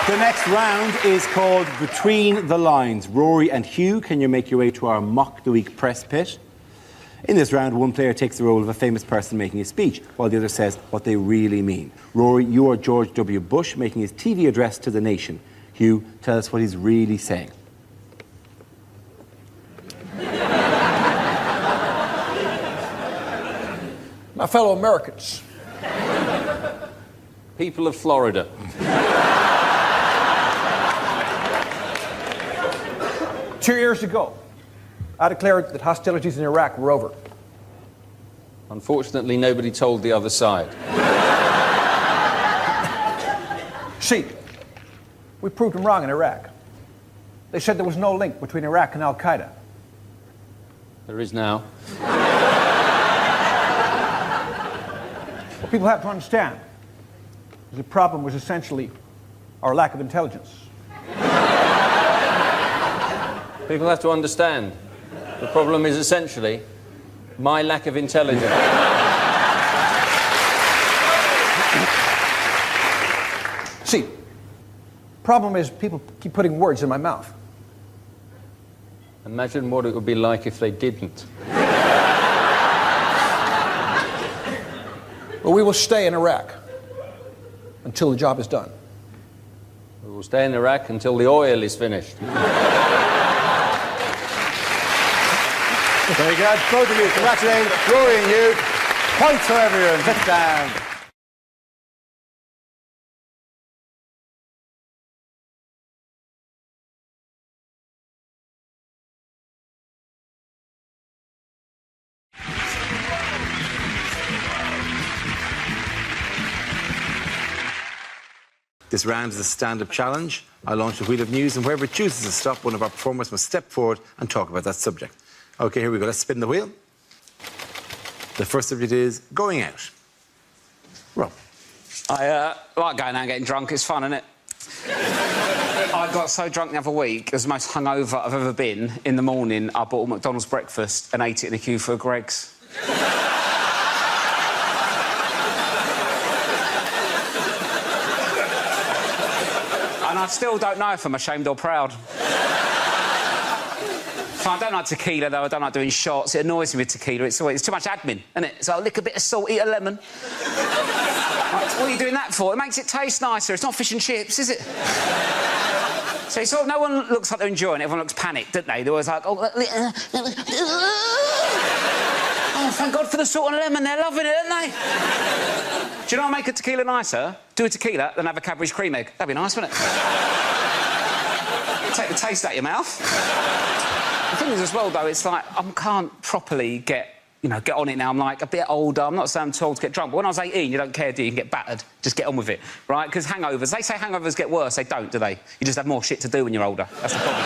The next round is called Between the Lines. Rory and Hugh, can you make your way to our Mock the Week press pit? In this round, one player takes the role of a famous person making a speech, while the other says what they really mean. Rory, you are George W. Bush making his TV address to the nation. Hugh, tell us what he's really saying. My fellow Americans. People of Florida. 2 years ago, I declared that hostilities in Iraq were over. Unfortunately, nobody told the other side. See, we proved them wrong in Iraq. They said there was no link between Iraq and Al-Qaeda. There is now. What people have to understand is the problem was essentially our lack of intelligence. People have to understand. The problem is essentially my lack of intelligence. See, problem is people keep putting words in my mouth. Imagine what it would be like if they didn't. But we will stay in Iraq until the job is done. We will stay in Iraq until the oil is finished. Very good. Both of you, congratulations. Rory and Hugh. Points for everyone. Sit down. This round is a stand-up challenge. I launch the wheel of news, and wherever it chooses to stop, one of our performers must step forward and talk about that subject. OK, here we go. Let's spin the wheel. The first subject is going out. Rob. I like going out and getting drunk. It's fun, isn't it? I got so drunk the other week. It was the most hungover I've ever been. In the morning, I bought a McDonald's breakfast and ate it in a queue for a Greggs. And I still don't know if I'm ashamed or proud. I don't like tequila, though. I don't like doing shots. It annoys me with tequila. It's too much admin, isn't it? So I'll lick a bit of salt, eat a lemon. What are you doing that for? It makes it taste nicer. It's not fish and chips, is it? So sort of, no one looks like they're enjoying it. Everyone looks panicked, don't they? They're always like, oh, thank God for the salt and lemon. They're loving it, aren't they? Do you know what make a tequila nicer? Do a tequila, then have a Cadbury's cream egg. That'd be nice, wouldn't it? Take the taste out of your mouth. The thing is, as well, though, it's like I can't properly get on it now. I'm like a bit older. I'm not saying I'm too old to get drunk, but when I was 18, you don't care, do you? You can get battered. Just get on with it, right? Because hangovers, they say hangovers get worse. They don't, do they? You just have more shit to do when you're older. That's the problem.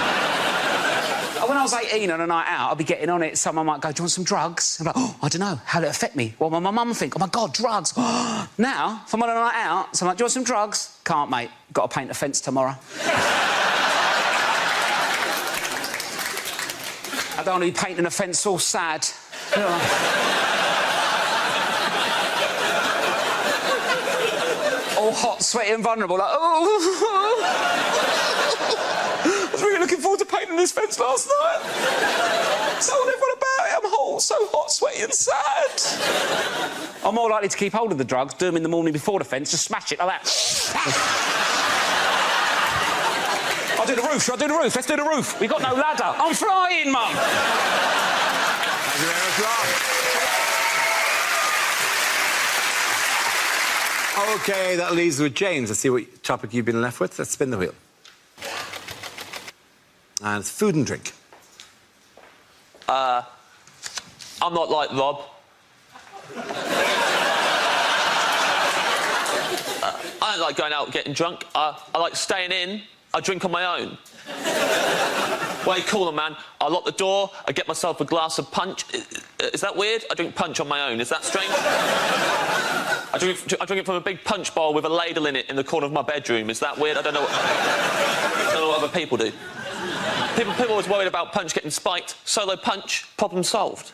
And when I was 18 on a night out, I'd be getting on it. Someone might go, do you want some drugs? I'm like, oh, I don't know. How'll it affect me? What will my mum think? Oh, my God, drugs. Now, if I'm on a night out, someone like, do you want some drugs? Can't, mate. Got to paint a fence tomorrow. I don't want to be painting a fence all sad. All hot, sweaty and vulnerable, like, oh. I was really looking forward to painting this fence last night. Told everyone about it. I'm so hot, sweaty and sad. I'm more likely to keep hold of the drugs, do them in the morning before the fence, just smash it like that. I'll do the roof, shall I do the roof? Let's do the roof. We've got no ladder. I'm flying, Mum. Thank you very much, Rob. OK, that leaves with James. Let's see what topic you've been left with. Let's spin the wheel. And it's food and drink. I'm not like Rob. I don't like going out and getting drunk. I like staying in. I drink on my own. Way cooler, man. I lock the door, I get myself a glass of punch. Is that weird? I drink punch on my own. Is that strange? I drink it from a big punch bowl with a ladle in it in the corner of my bedroom. Is that weird? I don't know what other people do. People are always worried about punch getting spiked. Solo punch, problem solved.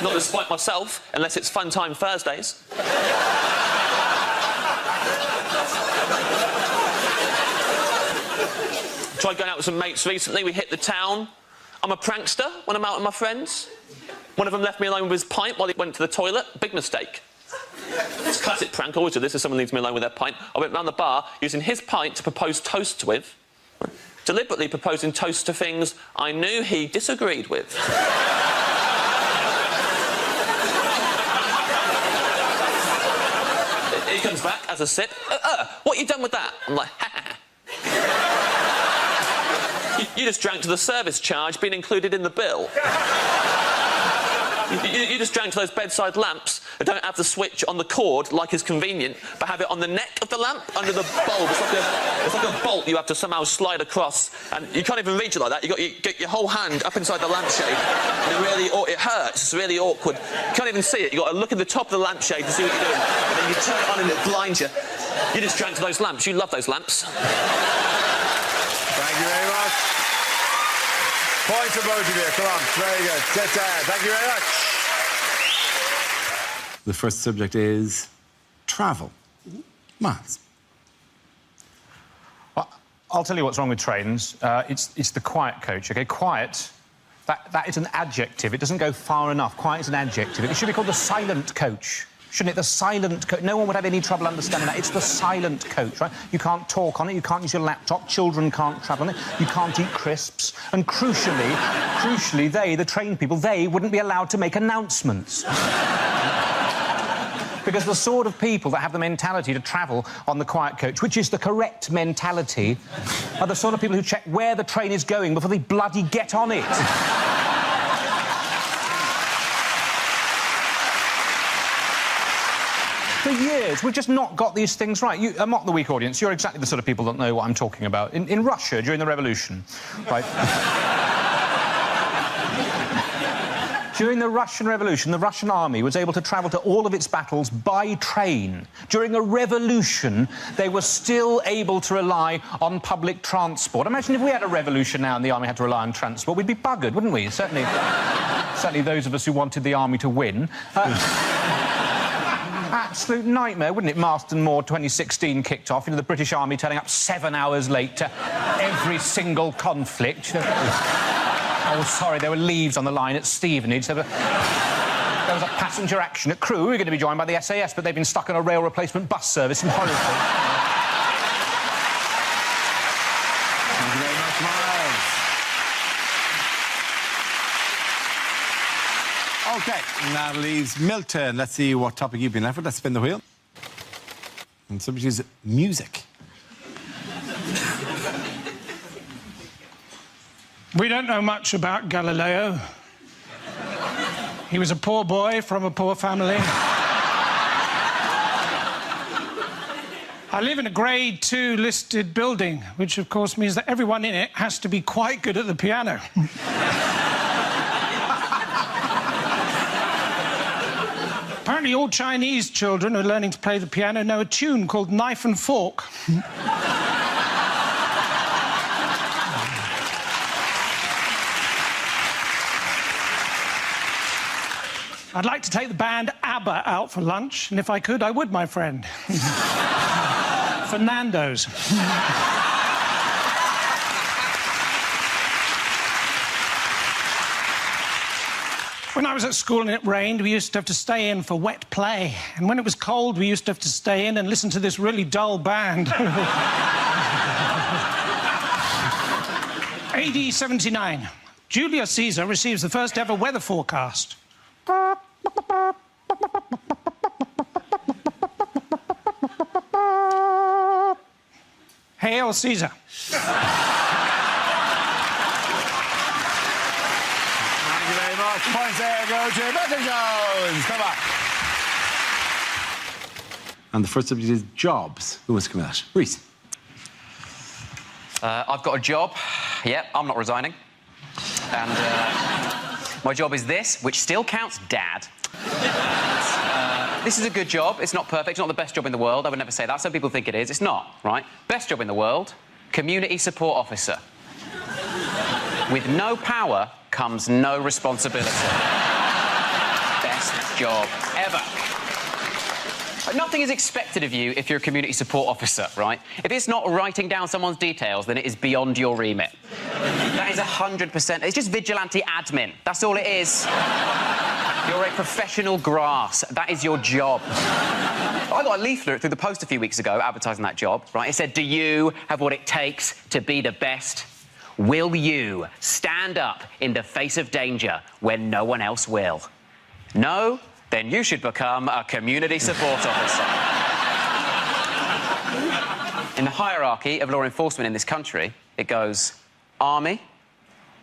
Not to spike myself, unless it's Fun Time Thursdays. tried going out with some mates recently. We hit the town. I'm a prankster when I'm out with my friends. One of them left me alone with his pint while he went to the toilet. Big mistake. It's a classic prank. I always do this if someone leaves me alone with their pint. I went round the bar using his pint to propose toasts with, deliberately proposing toasts to things I knew he disagreed with. He comes back, has a sip. What you done with that? I'm like, you just drank to the service charge being included in the bill. You just drank to those bedside lamps that don't have the switch on the cord like is convenient, but have it on the neck of the lamp under the bulb. It's like a bolt you have to somehow slide across, and you can't even reach it like that. You get your whole hand up inside the lampshade, and it hurts. It's really awkward. You can't even see it. You got to look at the top of the lampshade to see what you're doing, and then you turn it on and it blinds you. You just drank to those lamps. You love those lamps. Thank you very much. Points for both of you. Come on. Very good. Thank you very much. The first subject is travel. Miles. Well, I'll tell you what's wrong with trains. It's the quiet coach, OK? Quiet, that is an adjective. It doesn't go far enough. Quiet is an adjective. It should be called the silent coach. Shouldn't it? The silent coach. No one would have any trouble understanding that. It's the silent coach, right? You can't talk on it, you can't use your laptop, children can't travel on it, you can't eat crisps, and crucially, they, the train people, they wouldn't be allowed to make announcements. Because the sort of people that have the mentality to travel on the quiet coach, which is the correct mentality, are the sort of people who check where the train is going before they bloody get on it. For years, we've just not got these things right. You, Mock the Week audience, you're exactly the sort of people that know what I'm talking about. In Russia, during the revolution, right? During the Russian Revolution, the Russian army was able to travel to all of its battles by train. During a revolution, they were still able to rely on public transport. Imagine if we had a revolution now and the army had to rely on transport, we'd be buggered, wouldn't we? Certainly those of us who wanted the army to win. Absolute nightmare, wouldn't it? Marston Moor 2016 kicked off. You know, the British Army turning up 7 hours late to every single conflict. Oh, sorry, there were leaves on the line at Stevenage. There was a passenger action at Crewe. We were going to be joined by the SAS, but they've been stuck on a rail replacement bus service in Horrible. Thank you very much, Miles. OK, now leaves Milton. Let's see what topic you've been left with. Let's spin the wheel. And subject is music. We don't know much about Galileo. He was a poor boy from a poor family. I live in a Grade 2 listed building, which of course means that everyone in it has to be quite good at the piano. Apparently all Chinese children who are learning to play the piano know a tune called Knife and Fork. I'd like to take the band ABBA out for lunch, and if I could, I would, my friend. For Nando's. When I was at school and it rained, we used to have to stay in for wet play. And when it was cold, we used to have to stay in and listen to this really dull band. AD 79. Julius Caesar receives the first ever weather forecast. Hail Caesar. Thank you very much. Points there go to Milton Jones. Come on. And the first subject is jobs. Who wants to come at? Reese. I've got a job. Yep, I'm not resigning. And my job is this, which still counts Dad. This is a good job. It's not perfect. It's not the best job in the world. I would never say that. Some people think it is. It's not, right? Best job in the world, community support officer. With no power comes no responsibility. Best job ever. Nothing is expected of you if you're a community support officer, right? If it's not writing down someone's details, then it is beyond your remit. That is 100%. It's just vigilante admin. That's all it is. You're a professional grass. That is your job. I got a leaflet through the post a few weeks ago advertising that job, right? It said, do you have what it takes to be the best? Will you stand up in the face of danger when no one else will? No? Then you should become a community support officer. In the hierarchy of law enforcement in this country, it goes Army,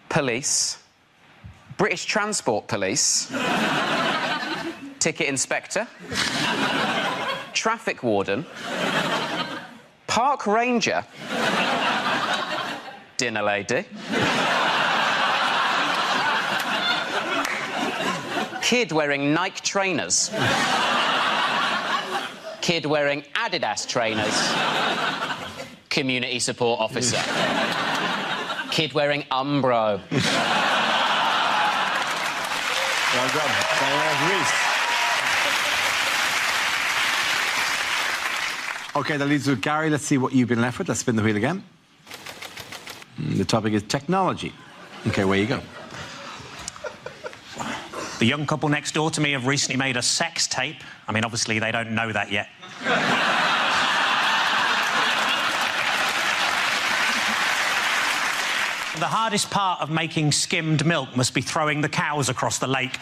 Police, British Transport Police, Ticket Inspector, Traffic Warden, Park Ranger, Dinner Lady, Kid wearing Nike trainers, Kid wearing Adidas trainers, Community Support Officer, Kid wearing Umbro. Well done. Reese. OK, that leaves with Gary. Let's see what you've been left with. Let's spin the wheel again. The topic is technology. OK, where you go. The young couple next door to me have recently made a sex tape. I mean, obviously, they don't know that yet. The hardest part of making skimmed milk must be throwing the cows across the lake.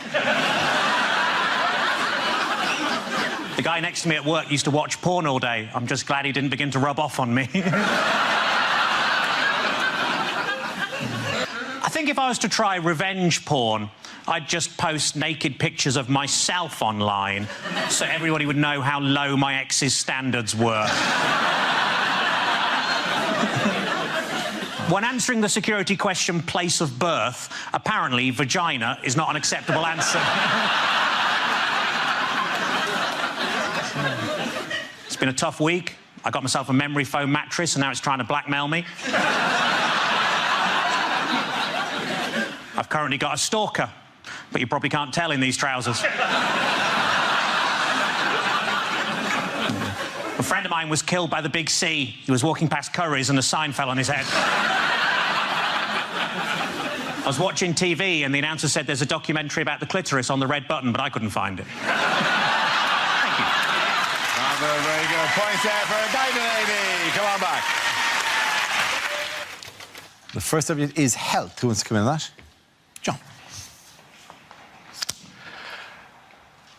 The guy next to me at work used to watch porn all day. I'm just glad he didn't begin to rub off on me. I think if I was to try revenge porn, I'd just post naked pictures of myself online so everybody would know how low my ex's standards were. When answering the security question, place of birth, apparently vagina is not an acceptable answer. It's been a tough week. I got myself a memory foam mattress and now it's trying to blackmail me. I've currently got a stalker, but you probably can't tell in these trousers. A friend of mine was killed by the big C. He was walking past Curry's and a sign fell on his head. I was watching TV and the announcer said there's a documentary about the clitoris on the red button, but I couldn't find it. Thank you. Very good. Points there for David Lady. Come on back. The first subject is health. Who wants to come in on that? John.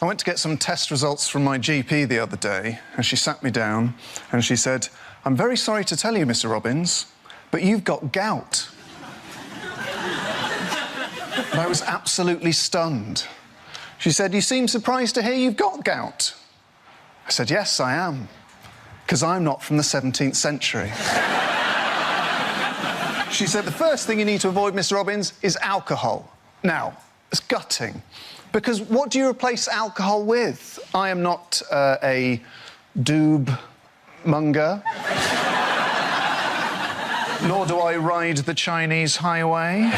I went to get some test results from my GP the other day, and she sat me down and she said, I'm very sorry to tell you, Mr. Robbins, but you've got gout. And I was absolutely stunned. She said, you seem surprised to hear you've got gout. I said, yes, I am, because I'm not from the 17th century. She said, the first thing you need to avoid, Mr. Robbins, is alcohol. Now, it's gutting. Because what do you replace alcohol with? I am not a doob monger. Nor do I ride the Chinese highway.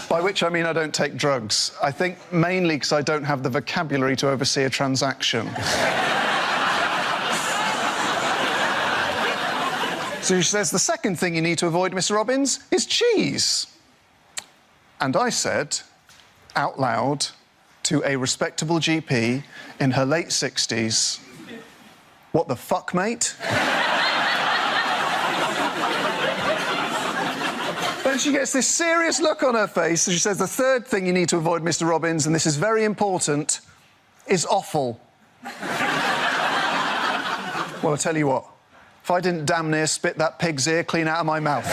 By which I mean I don't take drugs. I think mainly because I don't have the vocabulary to oversee a transaction. So she says, the second thing you need to avoid, Mr. Robbins, is cheese. And I said, out loud, to a respectable GP in her late 60s, what the fuck, mate? Then she gets this serious look on her face, and she says, the third thing you need to avoid, Mr. Robbins, and this is very important, is offal. Well, I tell you what, if I didn't damn near spit that pig's ear clean out of my mouth.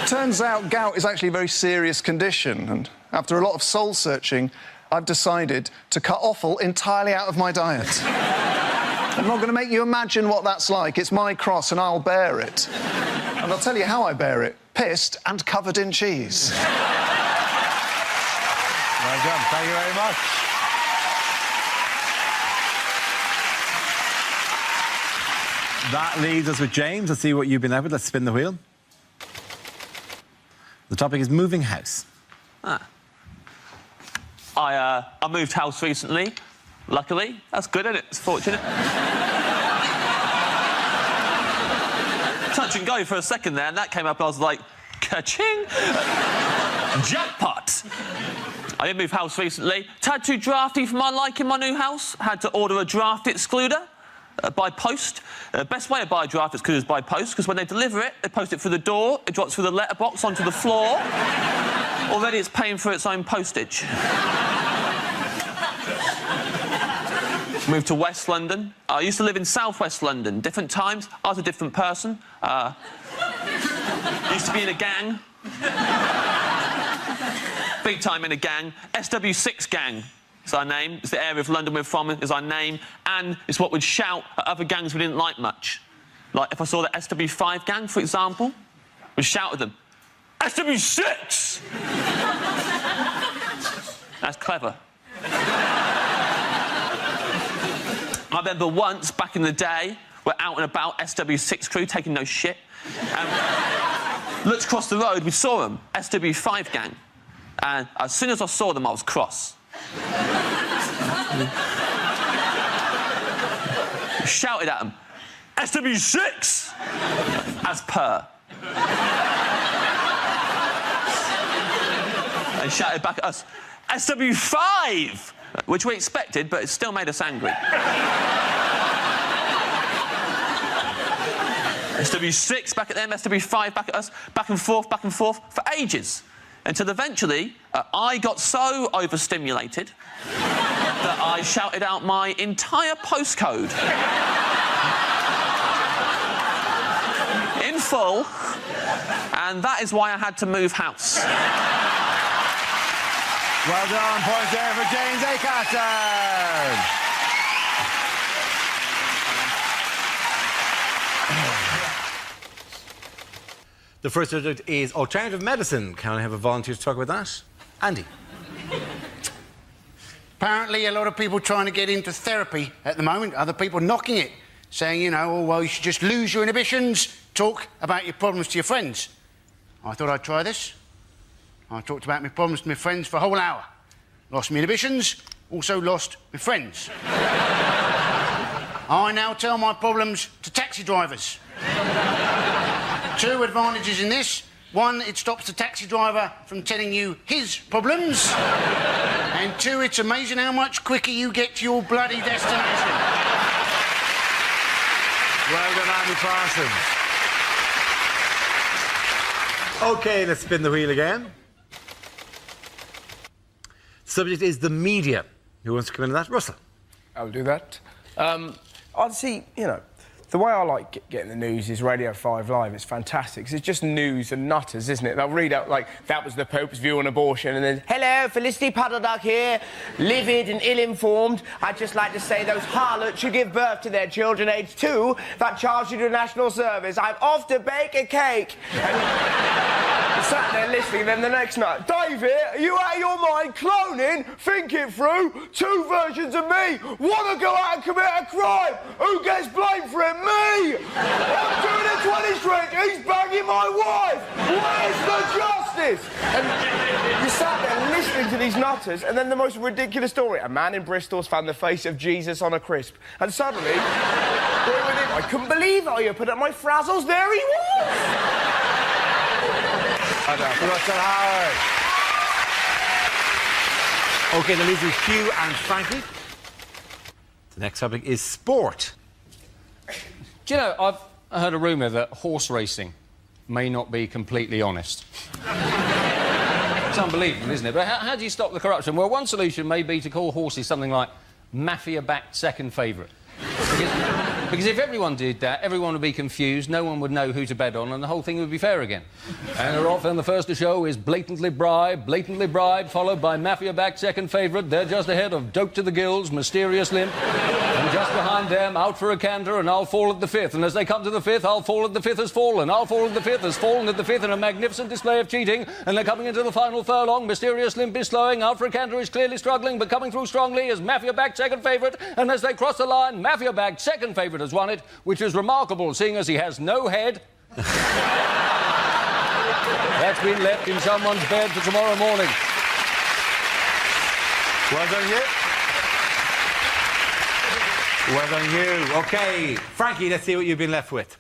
Turns out gout is actually a very serious condition, and after a lot of soul-searching, I've decided to cut offal entirely out of my diet. I'm not going to make you imagine what that's like. It's my cross, and I'll bear it. And I'll tell you how I bear it. Pissed and covered in cheese. Well done. Thank you very much. That leaves us with James. Let's see what you've been left with. Let's spin the wheel. The topic is moving house. I moved house recently. Luckily, that's good, isn't it? It's fortunate. Touch and go for a second there, and that came up, I was like, ka-ching! Jackpot! I did move house recently. Tad too drafty for my liking, my new house. Had to order a draft excluder by post. Best way to buy a draft excluder is by post, because when they deliver it, they post it through the door, it drops through the letterbox onto the floor. Already it's paying for its own postage. Moved to West London. I used to live in South West London. Different times, I was a different person. Used to be in a gang. Big time in a gang. SW6 gang is our name. It's the area of London we're from, is our name. And it's what we'd shout at other gangs we didn't like much. Like, if I saw the SW5 gang, for example, we'd shout at them, SW6! That's clever. I remember once, back in the day, we're out and about, SW6 crew, taking no shit. Looked across the road, we saw them, SW5 gang. And as soon as I saw them, I was cross. Shouted at them, SW6! As per. They shouted back at us, SW5! Which we expected, but it still made us angry. SW6 back at them, SW5 back at us, back and forth for ages. Until eventually, I got so overstimulated that I shouted out my entire postcode. In full, and that is why I had to move house. Well done, point there for James Acaster. The first subject is alternative medicine. Can I have a volunteer to talk about that? Andy. Apparently, a lot of people trying to get into therapy at the moment, other people knocking it, saying, you know, oh, well, you should just lose your inhibitions, talk about your problems to your friends. I thought I'd try this. I talked about my problems to my friends for a whole hour. Lost my inhibitions, also lost my friends. I now tell my problems to taxi drivers. 2 advantages in this. 1, it stops the taxi driver from telling you his problems. And 2, it's amazing how much quicker you get to your bloody destination. Well done, Andy Parsons. OK, let's spin the wheel again. Subject is the media. Who wants to come into that? Russell. I'll do that. I'd see, you know, the way I like getting the news is Radio 5 Live. It's fantastic, 'cause it's just news and nutters, isn't it? They'll read out, like, that was the Pope's view on abortion, and then, hello, Felicity Puddleduck here, livid and ill-informed. I'd just like to say those harlots should give birth to their children aged 2 that charge you to national service. I'm off to bake a cake. And sat there listening, and then the next night, David, are you out of your mind? Cloning? Think it through. 2 versions of me. Want to go out and commit a crime? Who gets blamed for it? Me! I'm doing a 20 stretch. He's banging my wife. Where's the justice? And you sat there listening to these nutters, and then the most ridiculous story. A man in Bristol's found the face of Jesus on a crisp. And suddenly, I couldn't believe it. I opened up my frazzles. There he was. Russell Howard. OK, the leads are Hugh and Frankie. The next topic is sport. Do you know, I've heard a rumour that horse racing may not be completely honest. It's unbelievable, isn't it? But how do you stop the corruption? Well, one solution may be to call horses something like mafia-backed second favourite. Because if everyone did that, everyone would be confused, no one would know who to bet on, and the whole thing would be fair again. And they're off, and the first to show is blatantly bribed, followed by mafia-backed second favourite. They're just ahead of Dope to the Gills, Mysterious Limp, and just behind them, Out for a Canter, and I'll Fall at the Fifth. And as they come to the fifth, I'll Fall at the Fifth has fallen. I'll Fall at the Fifth has fallen at the fifth in a magnificent display of cheating, and they're coming into the final furlong. Mysterious Limp is slowing, Out for a Canter is clearly struggling, but coming through strongly is mafia-backed second favourite, and as they cross the line, mafia-backed second favourite has won it, which is remarkable, seeing as he has no head. That's been left in someone's bed for tomorrow morning. Well done, you. Well done, you. OK, Frankie, let's see what you've been left with.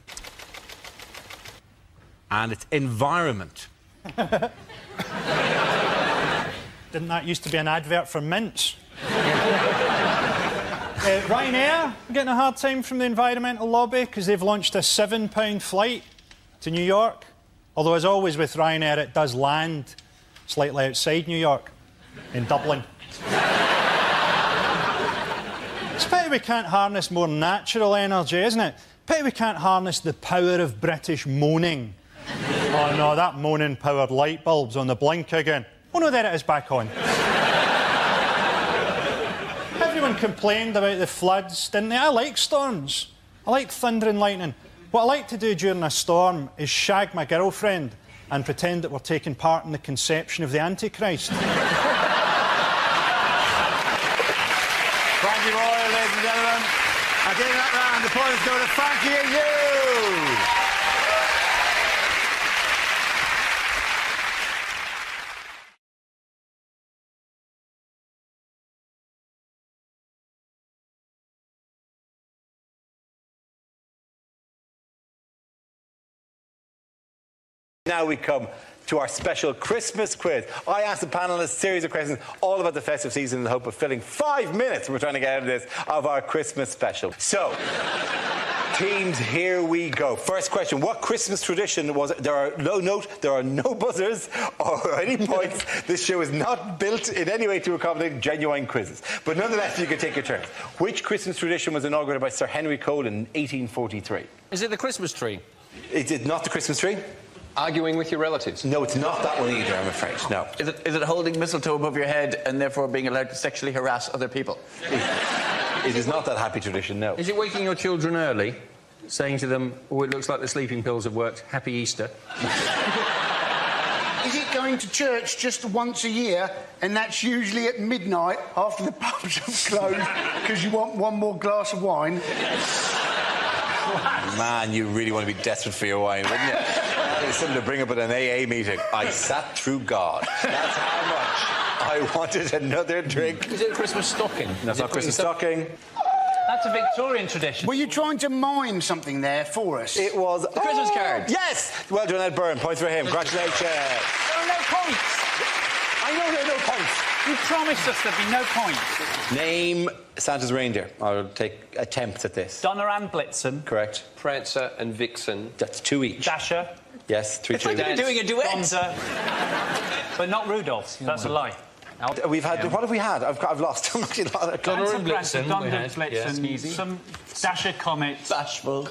And it's environment. Didn't that used to be an advert for mints? Ryanair getting a hard time from the environmental lobby because they've launched a £7 flight to New York. Although, as always with Ryanair, it does land slightly outside New York, in Dublin. It's a pity we can't harness more natural energy, isn't it? Pity we can't harness the power of British moaning. Oh no, that moaning-powered light bulb's on the blink again. Oh no, there it is, back on. Everyone complained about the floods, didn't they? I like storms. I like thunder and lightning. What I like to do during a storm is shag my girlfriend and pretend that we're taking part in the conception of the Antichrist. Frankie Royal, ladies and gentlemen. At the end of that round, the points go to Frankie and you. Now we come to our special Christmas quiz. I asked the panellists a series of questions all about the festive season in the hope of filling 5 minutes we're trying to get out of this of our Christmas special. So, teams, here we go. First question, what Christmas tradition was it? There are no buzzers or any points. This show is not built in any way to accommodate genuine quizzes. But nonetheless, you can take your turn. Which Christmas tradition was inaugurated by Sir Henry Cole in 1843? Is it the Christmas tree? Is it not the Christmas tree? Arguing with your relatives? No, it's not that one either, I'm afraid. No. Is it holding mistletoe above your head and therefore being allowed to sexually harass other people? It is not that happy tradition, no. Is it waking your children early, saying to them, oh, it looks like the sleeping pills have worked, happy Easter? Is it going to church just once a year, and that's usually at midnight after the pubs have closed because you want one more glass of wine? Man, you really want to be desperate for your wine, wouldn't you? It's something to bring up at an AA meeting. I sat through God. That's how much I wanted another drink. Is it a Christmas stocking? That's not Christmas stocking. That's a Victorian tradition. Were you trying to mine something there for us? It was... The Christmas card. Yes! Well done, Ed Byrne. Points for him. Congratulations. There are no points. I know there are no points. You promised us there'd be no points. Name Santa's reindeer. I'll take attempts at this. Donner and Blitzen. Correct. Prancer and Vixen. That's 2 each. Dasher. Yes, 3 It's like they're doing a duet. Bonza. But not Rudolph. That's a lie. We've had... What have we had? I've lost. I'm actually lost. Donner and Blitzen. Donner and Blitzen. Some Dasher, Comet. Bashful.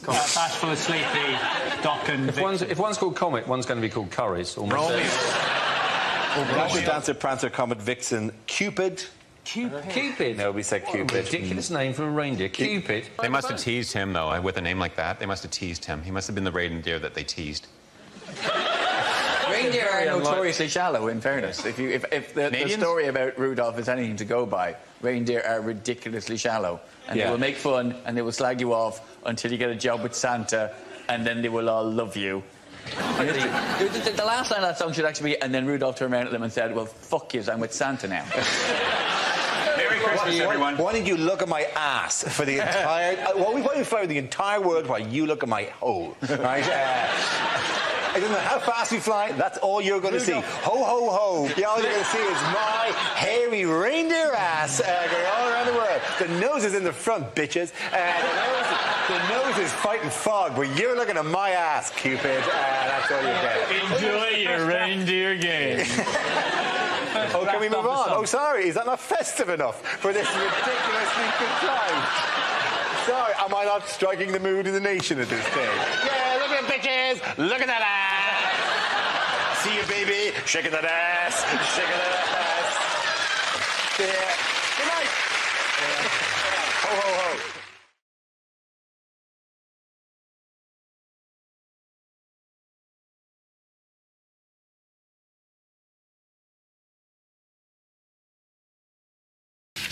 Bashful, Sleepy, Doc and If one's called Comet, one's going to be called Curry's. Dasher, Dancer, Prancer, Comet, Vixen, Cupid. Cupid? No, we said Cupid. Ridiculous name for a reindeer. Cupid. They must have teased him, though, with a name like that. They must have teased him. He must have been the reindeer that they teased. Reindeer are notoriously shallow, in fairness. If the story about Rudolph is anything to go by, reindeer are ridiculously shallow. And they will make fun and they will slag you off until you get a job with Santa, and then they will all love you. The last line of that song should actually be, and then Rudolph turned around at them and said, well, fuck yous, I'm with Santa now. Merry Christmas, everyone. Why did you look at my ass for the entire... Why don't you fly the entire world while you look at my hole, right? I don't know how fast we fly, that's all you're going to see. Ho, ho, ho. Yeah, all you're going to see is my hairy reindeer ass going all around the world. The nose is in the front, bitches. The nose is fighting fog, but you're looking at my ass, Cupid. That's all you get. Enjoy your reindeer game. Oh, can we move on? Oh, sorry, is that not festive enough for this ridiculously good time? Sorry, am I not striking the mood of the nation at this stage? Yeah, look at it, bitches! Look at that ass! See you, baby! Shaking that ass! Shaking that ass! Yeah. Good night! Ho, ho, ho.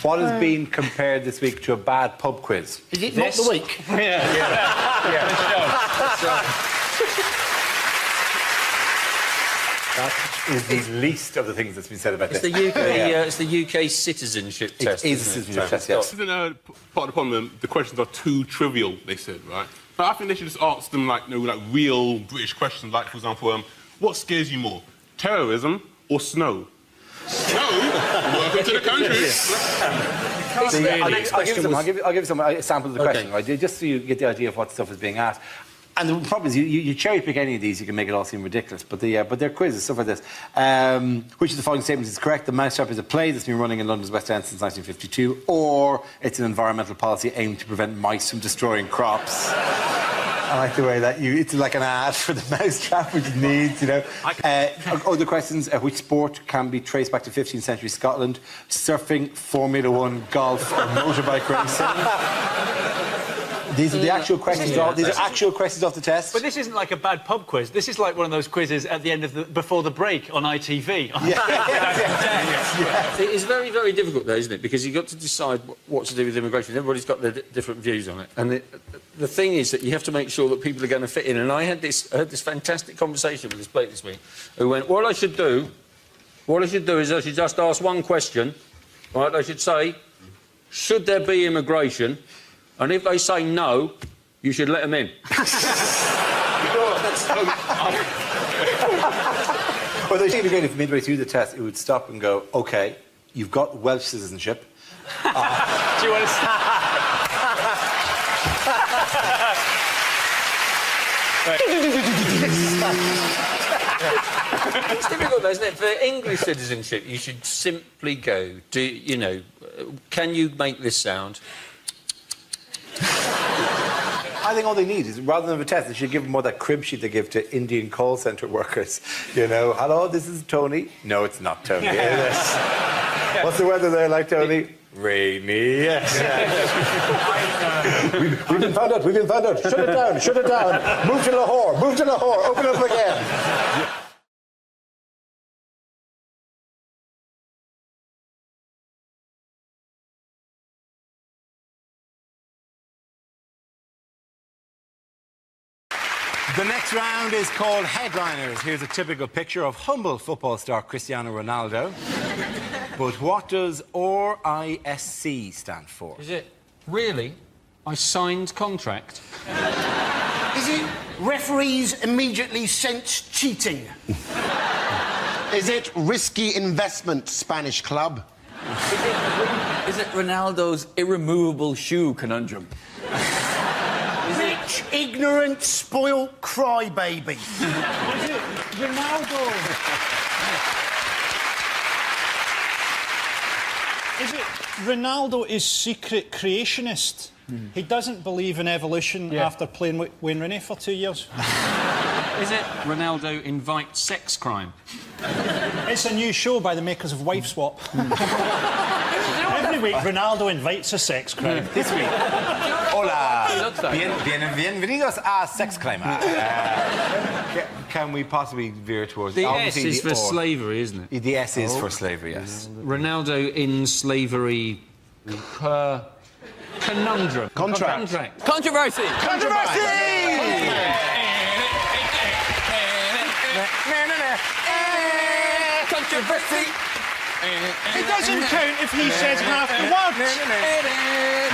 What has been compared this week to a bad pub quiz? Is it not the week? Yeah. That is the least of the things that's been said about It's this. the UK. It's the UK citizenship test. It is a citizenship test, yes. Isn't part of the problem? The questions are too trivial. They said, right? But I think they should just ask them like real British questions, like for example, what scares you more, terrorism or snow? Snow? Welcome to the country. I'll give you some samples of the question, right? Just so you get the idea of what stuff is being asked. And the problem is, you cherry pick any of these, you can make it all seem ridiculous. But they're quizzes, stuff like this. Which of the following statements is correct? The Mousetrap is a play that's been running in London's West End since 1952, or it's an environmental policy aimed to prevent mice from destroying crops. I like the way that it's like an ad for the Mousetrap, which it needs, you know. Other questions: which sport can be traced back to 15th century Scotland? Surfing, Formula 1, golf, or motorbike racing? These are the actual questions. These are actual questions off the test. But this isn't like a bad pub quiz. This is like one of those quizzes at the end of before the break on ITV. It's very, very difficult, though, isn't it? Because you've got to decide what to do with immigration. Everybody's got their different views on it. And the thing is that you have to make sure that people are going to fit in. And I had this fantastic conversation with this bloke this week who went, what I should do is I should just ask one question, right? I should say, should there be immigration? And if they say no, you should let them in. Well, they should be great if midway through the test it would stop and go, OK, you've got Welsh citizenship. Do you want to It's difficult, though, isn't it? For English citizenship, you should simply go, can you make this sound? I think all they need is, rather than a test, they should give them more that crib sheet they give to Indian call centre workers. You know, hello, this is Tony. No, it's not Tony. What's the weather there like, Tony? Rainy. Yes. We've been found out. Shut it down. Move to Lahore. Open up again. The next round is called Headliners. Here's a typical picture of humble football star Cristiano Ronaldo. But what does RISC stand for? Is it really? I signed contract. Is it referees immediately sense cheating? Is it risky investment, Spanish club? Is it Ronaldo's irremovable shoe conundrum? Rich, ignorant, spoilt crybaby. Is it Ronaldo? Is it Ronaldo is secret creationist? He doesn't believe in evolution after playing with Wayne Rooney for 2 years. Is it Ronaldo invites sex crime? It's a new show by the makers of Wife Swap. Every week, Ronaldo invites a sex crime. This week. Hola. Bienvenidos a Sex Crime. Can we possibly veer towards... The S is for slavery, isn't it? The S is for slavery, yes. Ronaldo in slavery... conundrum. Contract. Controversy! Controversy! It doesn't count if he says half the words.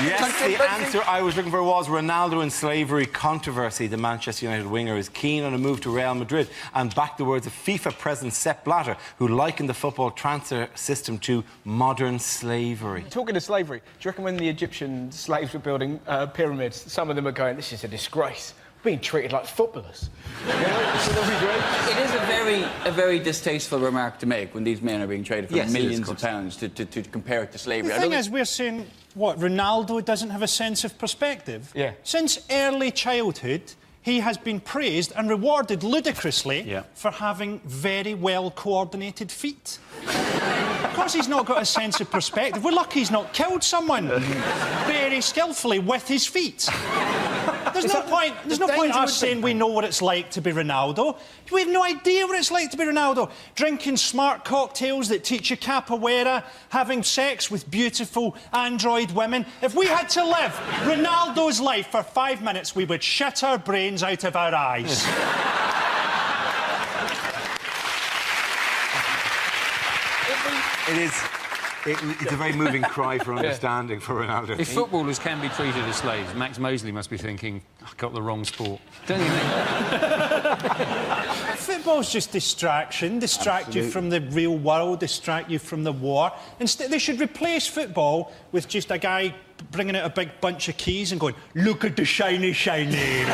Yes, the answer I was looking for was Ronaldo in slavery controversy. The Manchester United winger is keen on a move to Real Madrid and backed the words of FIFA President Sepp Blatter, who likened the football transfer system to modern slavery. Talking of slavery, do you reckon when the Egyptian slaves were building pyramids, some of them are going, this is a disgrace, being treated like footballers? It is a very distasteful remark to make when these men are being traded for millions of pounds to compare it to slavery. The thing is, we're saying, what, Ronaldo doesn't have a sense of perspective? Yeah. Since early childhood, he has been praised and rewarded ludicrously for having very well-coordinated feet. Of course he's not got a sense of perspective. We're lucky he's not killed someone very skillfully with his feet. There's no point us saying we know what it's like to be Ronaldo. We have no idea what it's like to be Ronaldo. Drinking smart cocktails that teach you capoeira, having sex with beautiful android women. If we had to live Ronaldo's life for 5 minutes, we would shit our brains out of our eyes. It's a very moving cry for understanding for Ronaldo. If footballers can be treated as slaves, Max Mosley must be thinking, I got the wrong sport. Don't you think? Football's just distraction. Distract you from the real world, distract you from the war. Instead, they should replace football with just a guy bringing out a big bunch of keys and going, look at the shiny, shiny.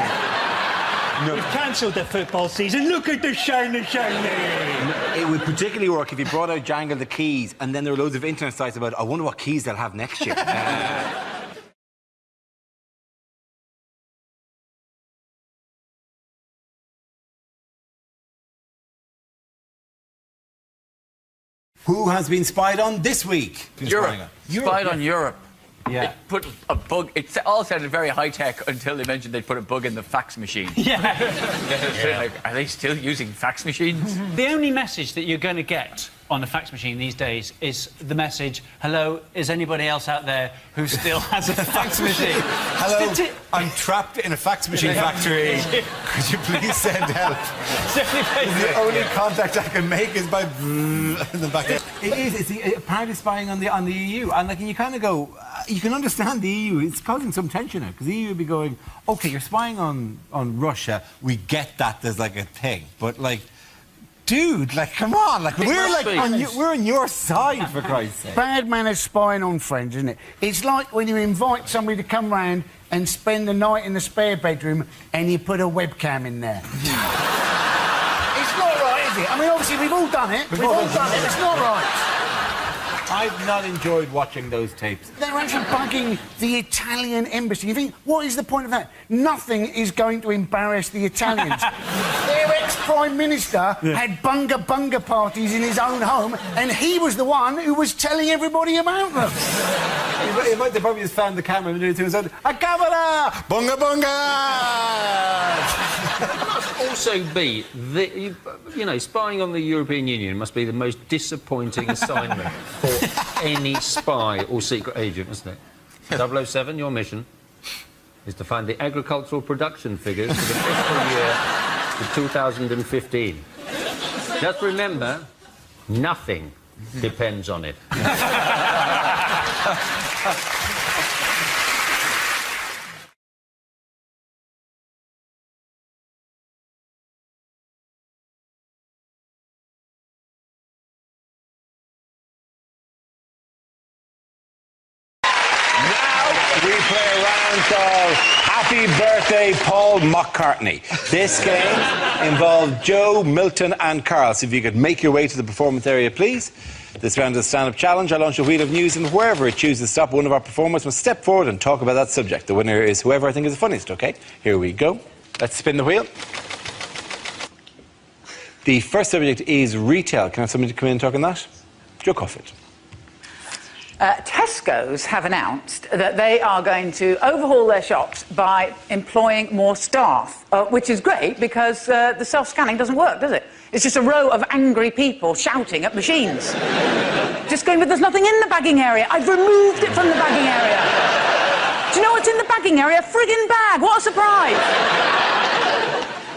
No. We've cancelled the football season. Look at the shiny, shiny. It would particularly work if you brought out Jangle the keys and then there were loads of internet sites about, I wonder what keys they'll have next year. Who has been spied on this week? Europe. Spied on Europe. Yeah. They put a bug. It all sounded very high tech until they mentioned they'd put a bug in the fax machine. Yeah. Like, are they still using fax machines? The only message that you're going to get on the fax machine these days is the message, hello, is anybody else out there who still has a fax machine? Hello, I'm trapped in a fax machine factory. Could you please send help? The only contact I can make is by in the back. It's apparently spying on the EU, and like you kind of go, you can understand the EU. It's causing some tension now because the EU would be going, okay, you're spying on Russia. We get that there's like a thing, but like. Dude, like, come on, like, we're on your side, for Christ's sake. Bad manners spying on friends, isn't it? It's like when you invite somebody to come round and spend the night in the spare bedroom and you put a webcam in there. It's not right, is it? I mean, obviously, we've all done it. We've all done it. It's not right. I've not enjoyed watching those tapes. They're actually bugging the Italian embassy. You think, what is the point of that? Nothing is going to embarrass the Italians. Their ex-Prime Minister had bunga parties in his own home, and he was the one who was telling everybody about them. They probably just found the camera and did it said, a camera! Bunga It must also be, you know, spying on the European Union must be the most disappointing assignment for any spy or secret agent, isn't it? 007, your mission is to find the agricultural production figures for the fiscal year of 2015. Just remember, nothing depends on it. We play a round called Happy Birthday, Paul McCartney. This game involved Joe, Milton and Carl. So if you could make your way to the performance area, please. This round is a stand-up challenge. I launch a wheel of news, and wherever it chooses to stop, one of our performers must step forward and talk about that subject. The winner is whoever I think is the funniest, OK? Here we go. Let's spin the wheel. The first subject is retail. Can I have somebody to come in and talk on that? Joe Coffett. Tesco's have announced that they are going to overhaul their shops by employing more staff, which is great because the self-scanning doesn't work, does it? It's just a row of angry people shouting at machines. Just going, but there's nothing in the bagging area. I've removed it from the bagging area. Do you know what's in the bagging area? A friggin' bag. What a surprise.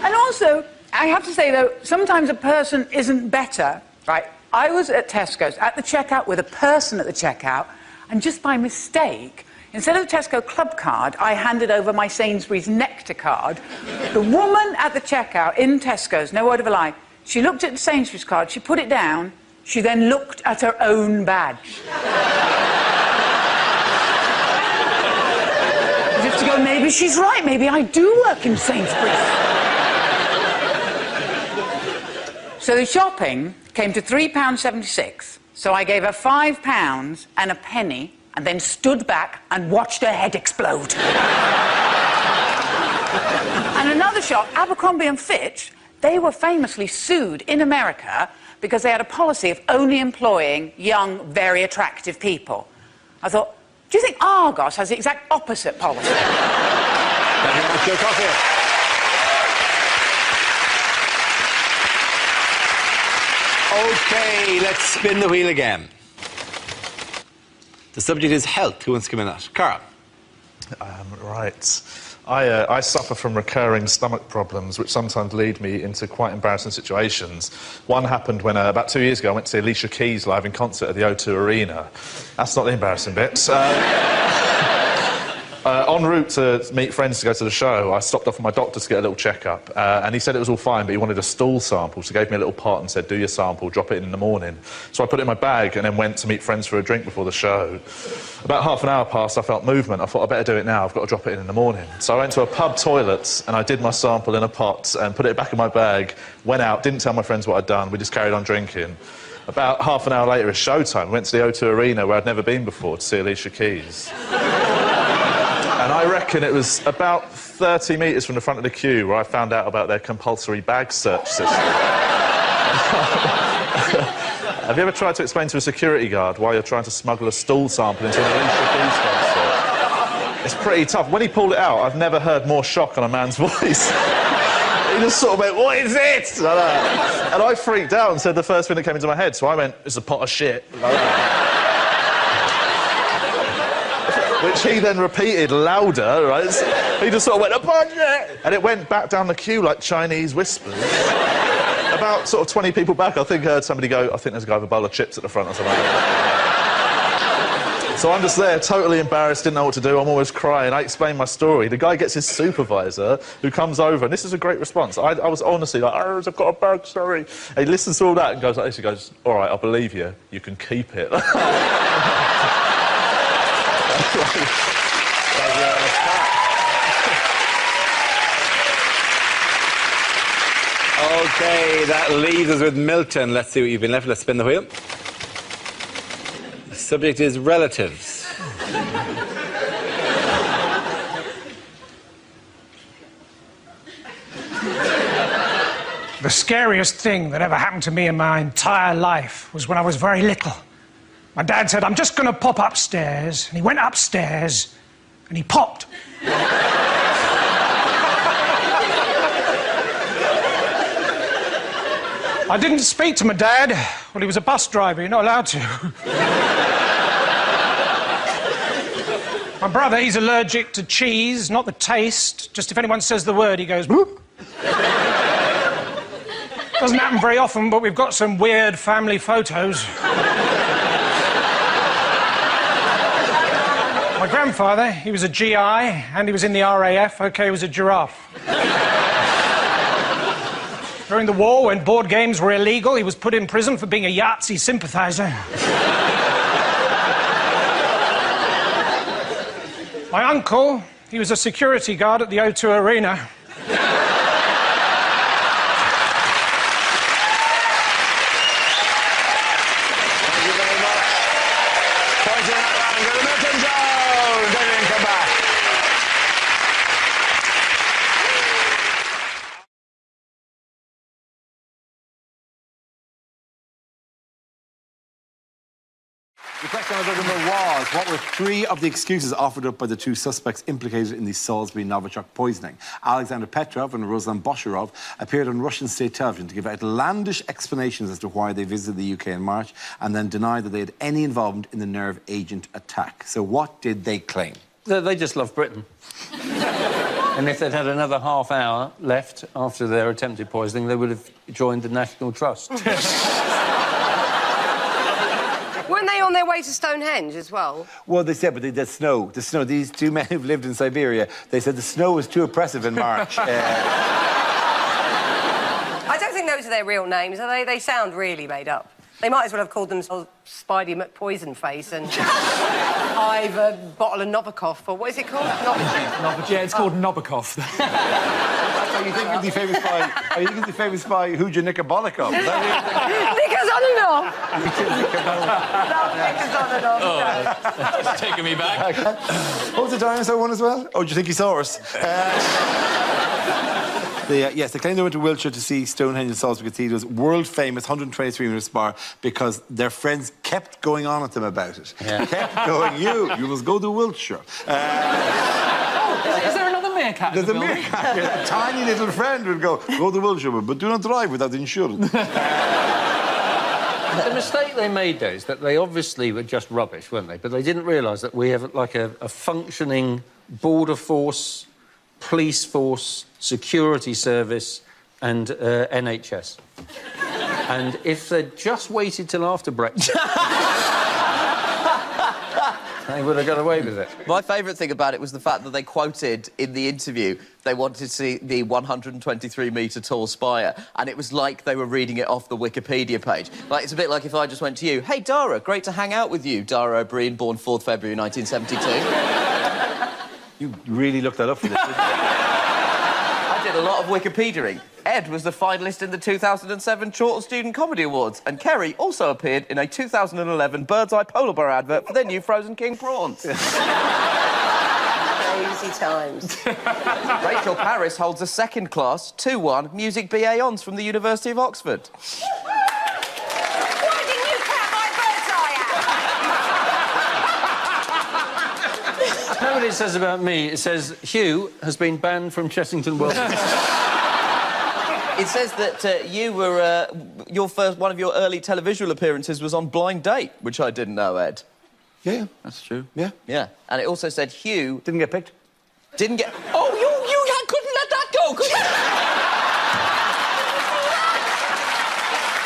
And also, I have to say, though, sometimes a person isn't better, right? I was at Tesco's at the checkout with a person at the checkout, and just by mistake, instead of the Tesco club card, I handed over my Sainsbury's Nectar card. The woman at the checkout in Tesco's, no word of a lie, she looked at the Sainsbury's card, she put it down, she then looked at her own badge. As if to go, maybe she's right, maybe I do work in Sainsbury's. So the shopping came to £3.76, so I gave her £5 and a penny and then stood back and watched her head explode. And another shop, Abercrombie & Fitch, they were famously sued in America because they had a policy of only employing young, very attractive people. I thought, do you think Argos has the exact opposite policy? Thank you very much, Joe Coffey. OK, let's spin the wheel again. The subject is health. Who wants to come in that? Carl. Right. I suffer from recurring stomach problems, which sometimes lead me into quite embarrassing situations. One happened when, about 2 years ago, I went to see Alicia Keys live in concert at the O2 Arena. That's not the embarrassing bit. En route to meet friends to go to the show, I stopped off with my doctor to get a little checkup, and he said it was all fine, but he wanted a stool sample, so he gave me a little pot and said, do your sample, drop it in the morning. So I put it in my bag and then went to meet friends for a drink before the show. About half an hour passed, I felt movement. I thought, I better do it now, I've got to drop it in the morning. So I went to a pub toilet and I did my sample in a pot and put it back in my bag, went out, didn't tell my friends what I'd done, we just carried on drinking. About half an hour later, it's showtime. We went to the O2 Arena where I'd never been before to see Alicia Keys. And I reckon it was about 30 metres from the front of the queue where I found out about their compulsory bag search system. Have you ever tried to explain to a security guard why you're trying to smuggle a stool sample into an Alicia Keys concert? It's pretty tough. When he pulled it out, I've never heard more shock on a man's voice. He just sort of went, what is it? Like that. And I freaked out and said the first thing that came into my head, so I went, it's a pot of shit. Like that. Which he then repeated louder, right? He just sort of went, a pot of shit! And it went back down the queue like Chinese whispers. About sort of 20 people back, I think I heard somebody go, I think there's a guy with a bowl of chips at the front or something like that. So I'm just there, totally embarrassed, didn't know what to do, I'm always crying. I explain my story. The guy gets his supervisor, who comes over, and this is a great response. I was honestly like, oh, I've got a bag, sorry. And he listens to all that and goes like this, he goes, all right, I'll believe you, you can keep it. OK, that leaves us with Milton. Let's see what you've been left with. Let's spin the wheel. The subject is relatives. The scariest thing that ever happened to me in my entire life was when I was very little. My dad said, I'm just going to pop upstairs. And he went upstairs and he popped. I didn't speak to my dad. Well, he was a bus driver. You're not allowed to. My brother, he's allergic to cheese, not the taste. Just if anyone says the word, he goes, whoop. Doesn't happen very often, but we've got some weird family photos. My grandfather, he was a GI, and he was in the RAF. OK, he was a giraffe. During the war, when board games were illegal, he was put in prison for being a Yahtzee sympathiser. My uncle, he was a security guard at the O2 Arena. The question I was looking for was, what were 3 of the excuses offered up by the 2 suspects implicated in the Salisbury Novichok poisoning? Alexander Petrov and Ruslan Bosharov appeared on Russian state television to give outlandish explanations as to why they visited the UK in March and then denied that they had any involvement in the nerve agent attack. So what did they claim? They just love Britain. And if they'd had another half hour left after their attempted poisoning, they would have joined the National Trust. Weren't they on their way to Stonehenge as well? Well, they said, but the snow. These 2 men who've lived in Siberia, they said the snow was too oppressive in March. I don't think those are their real names, are they? They sound really made up. They might as well have called themselves Spidey McPoisonface and Ivor Bottle of Novikov, or what is it called? Yeah, it's called Novikov. Are you thinking of the famous spy? Are you thinking of the famous spy Huja Nikabolikov? Is that Nikazanov! It's taking me back. What was the dinosaur one as well? Oh, do you think he saw us? Yes, they claim they went to Wiltshire to see Stonehenge and Salisbury Cathedral's world-famous 123-metre spar because their friends kept going on at them about it. Yeah. Kept going, you must go to Wiltshire. Is there another meerkat? There's a meerkat. A tiny little friend would go to Wiltshire, but do not drive without insurance. The mistake they made, though, is that they obviously were just rubbish, weren't they? But they didn't realise that we have, like, a functioning border force, police force, security service and NHS. And if they'd just waited till after breakfast... they would have got away with it. My favourite thing about it was the fact that they quoted in the interview they wanted to see the 123-metre tall spire, and it was like they were reading it off the Wikipedia page. Like, it's a bit like if I just went to you, "Hey, Dara, great to hang out with you, Dara O'Brien, born 4th February 1972. You really looked that up for this, didn't you? I did a lot of Wikipediaing. Ed was the finalist in the 2007 Chorlton Student Comedy Awards, and Kerry also appeared in a 2011 Bird's Eye Polar Bear advert for their new Frozen King prawns. Crazy times. Rachel Parris holds a second-class 2-1 Music BA Hons from the University of Oxford. Why didn't you cut my bird's eye out? You know what it says about me? It says, Hugh has been banned from Chessington World. It says that you were... one of your early televisual appearances was on Blind Date, which I didn't know, Ed. Yeah, that's true. Yeah. Yeah. And it also said Hugh... Didn't get picked. Didn't get... Oh, you couldn't let that go, could you?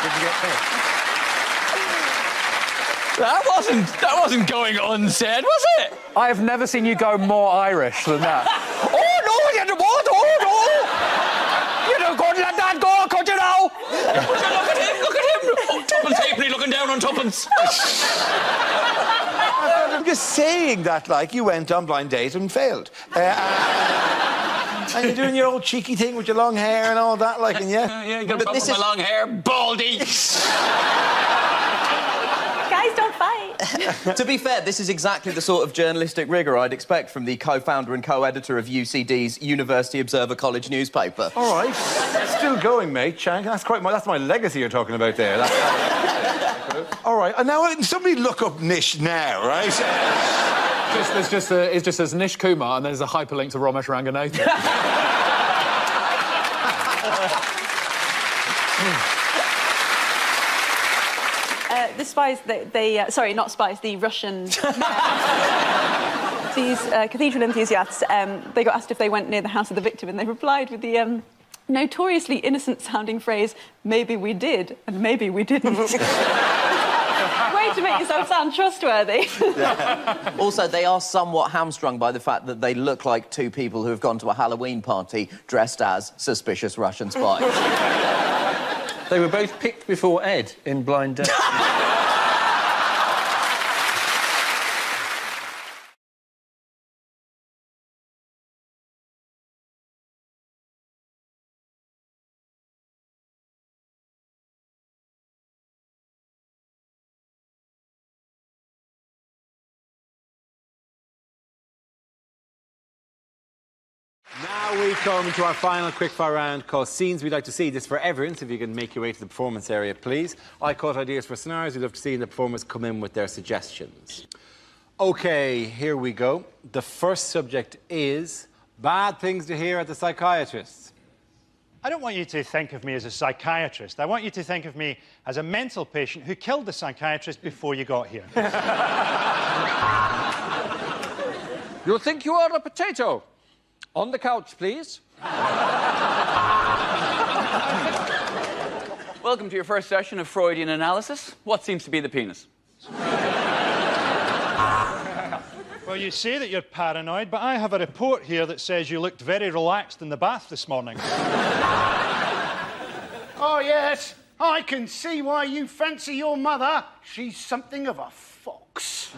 Didn't get picked. That wasn't going unsaid, was it? I have never seen you go more Irish than that. Oh, no, you don't want, oh, no! You don't couldn't let that go, could you now? Look at him! Oh, Tuppence Halfpenny looking down on Tuppence. I'm just saying that, like, you went on Blind Date and failed. And you're doing your old cheeky thing with your long hair and all that, like, and yeah. Yeah, you got a problem with my long hair, baldy. Guys, don't fight. To be fair, this is exactly the sort of journalistic rigour I'd expect from the co-founder and co-editor of UCD's University Observer College newspaper. All right. Still going, mate, Shank. That's my legacy you're talking about there. All right. And now somebody look up Nish now, right? It just says Nish Kumar and there's a hyperlink to Ramesh Ranganathan. The spies, sorry, not spies, the Russian... these cathedral enthusiasts, they got asked if they went near the house of the victim, and they replied with the notoriously innocent-sounding phrase, "Maybe we did, and maybe we didn't." Way to make yourself sound trustworthy. Yeah. Also, they are somewhat hamstrung by the fact that they look like two people who have gone to a Halloween party dressed as suspicious Russian spies. They were both picked before Ed in Blind Date. Now we come to our final quickfire round called Scenes We'd Like to See. This is for everyone, so if you can make your way to the performance area, please. I caught ideas for scenarios. We'd love to see the performers come in with their suggestions. OK, here we go. The first subject is bad things to hear at the psychiatrist's. I don't want you to think of me as a psychiatrist. I want you to think of me as a mental patient who killed the psychiatrist before you got here. You think you are a potato? On the couch, please. Welcome to your first session of Freudian analysis. What seems to be the penis? Well, you say that you're paranoid, but I have a report here that says you looked very relaxed in the bath this morning. Oh, yes. I can see why you fancy your mother. She's something of a fox.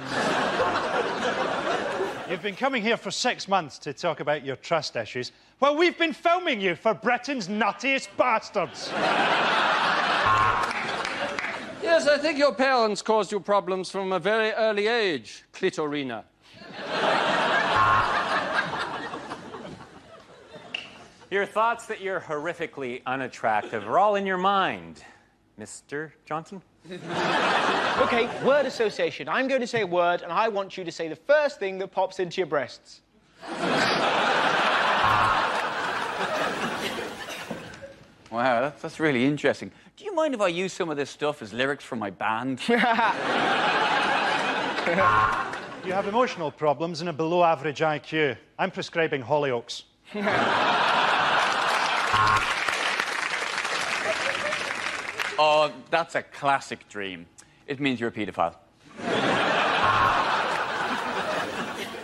You've been coming here for 6 months to talk about your trust issues. Well, we've been filming you for Britain's nuttiest bastards. Yes, I think your parents caused you problems from a very early age, Clitorina. Your thoughts that you're horrifically unattractive are all in your mind, Mr. Johnson. OK, word association. I'm going to say a word, and I want you to say the first thing that pops into your breasts. Wow, that's really interesting. Do you mind if I use some of this stuff as lyrics for my band? You have emotional problems and a below-average IQ. I'm prescribing Hollyoaks. Oh, that's a classic dream. It means you're a paedophile.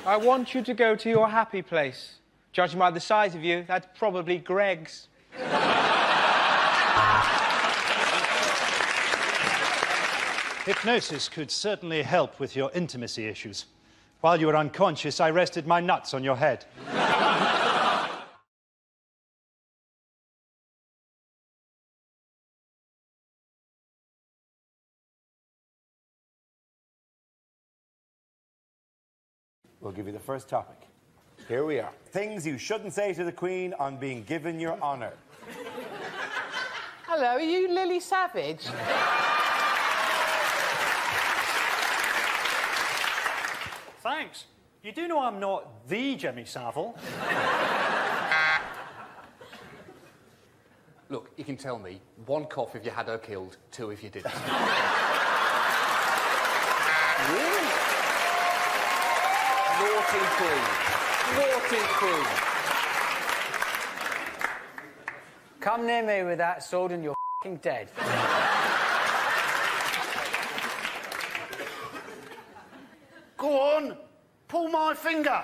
I want you to go to your happy place. Judging by the size of you, that's probably Greg's. Hypnosis could certainly help with your intimacy issues. While you were unconscious, I rested my nuts on your head. We'll give you the first topic. Here we are. Things you shouldn't say to the Queen on being given your honour. Hello, are you Lily Savage? Thanks. You do know I'm not the Jimmy Savile. Look, you can tell me, 1 cough if you had her killed, 2 if you didn't. Really? Naughty Queen. Naughty Queen. Come near me with that sword and you're f***ing dead. Go on, pull my finger.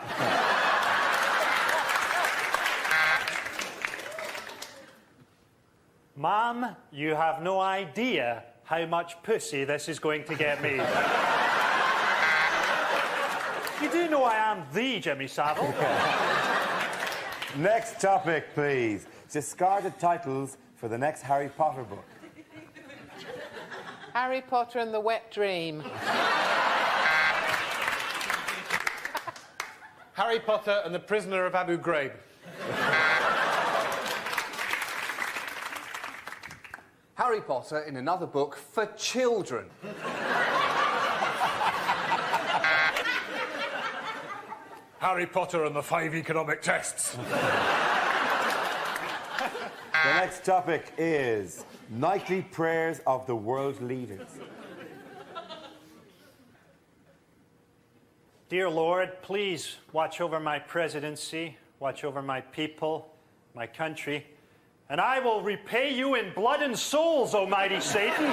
Ma'am, you have no idea how much pussy this is going to get me. You do know I am the Jimmy Savile. Next topic, please. Discarded titles for the next Harry Potter book. Harry Potter and the Wet Dream. Harry Potter and the Prisoner of Abu Ghraib. Harry Potter in another book for children. Harry Potter and the 5 economic tests. The next topic is nightly prayers of the world leaders. Dear Lord, please watch over my presidency, watch over my people, my country, and I will repay you in blood and souls, almighty Satan.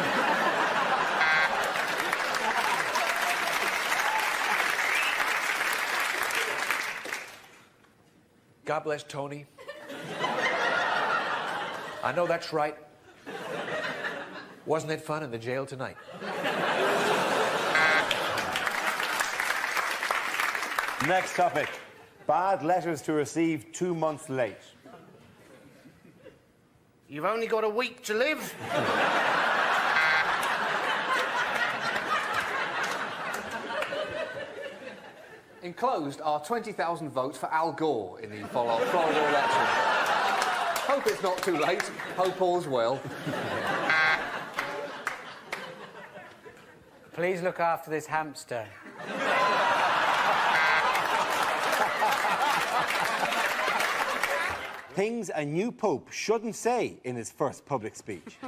God bless Tony. I know that's right. Wasn't it fun in the jail tonight? Next topic. Bad letters to receive 2 months late. You've only got a week to live. Enclosed are 20,000 votes for Al Gore in the Florida election. Hope it's not too late. Hope all's well. Please look after this hamster. Things a new pope shouldn't say in his first public speech.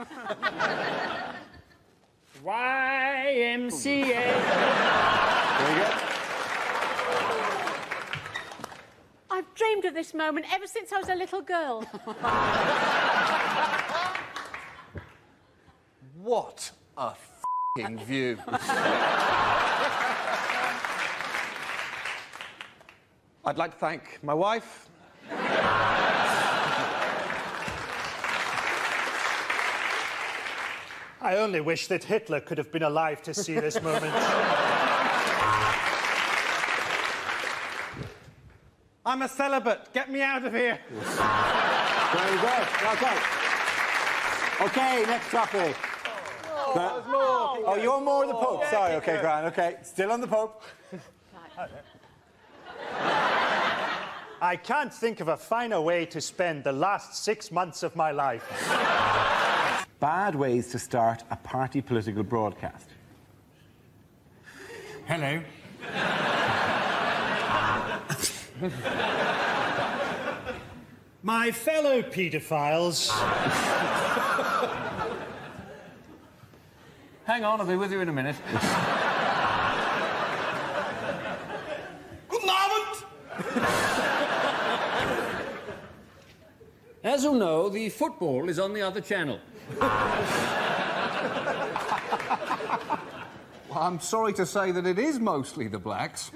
YMCA. Very good. I've dreamed of this moment ever since I was a little girl. What a f***ing view. I'd like to thank my wife. I only wish that Hitler could have been alive to see this moment. I'm a celibate. Get me out of here. Very good. Okay. Okay, next topic. Oh, you're more the Pope. Sorry, okay, Gran. Okay, still on the Pope. I can't think of a finer way to spend the last 6 months of my life. Bad ways to start a party political broadcast. Hello. My fellow paedophiles. Hang on, I'll be with you in a minute. Good moment. As you know, the football is on the other channel. Well, I'm sorry to say that it is mostly the blacks.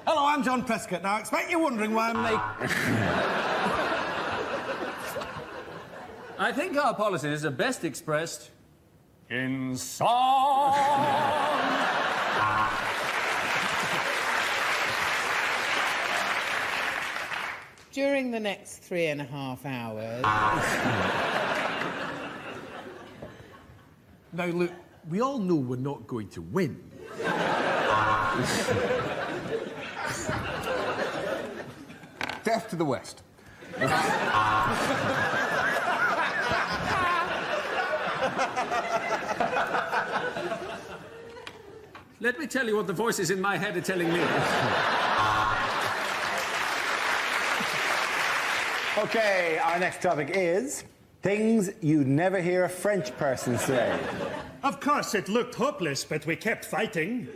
Hello, I'm John Prescott. Now, I expect you're wondering why I'm making... I think our policies are best expressed in song. During the next 3.5 hours... Now, look, we all know we're not going to win. Death to the West. Let me tell you what the voices in my head are telling me. Okay, our next topic is things you'd never hear a French person say. Of course, it looked hopeless, but we kept fighting.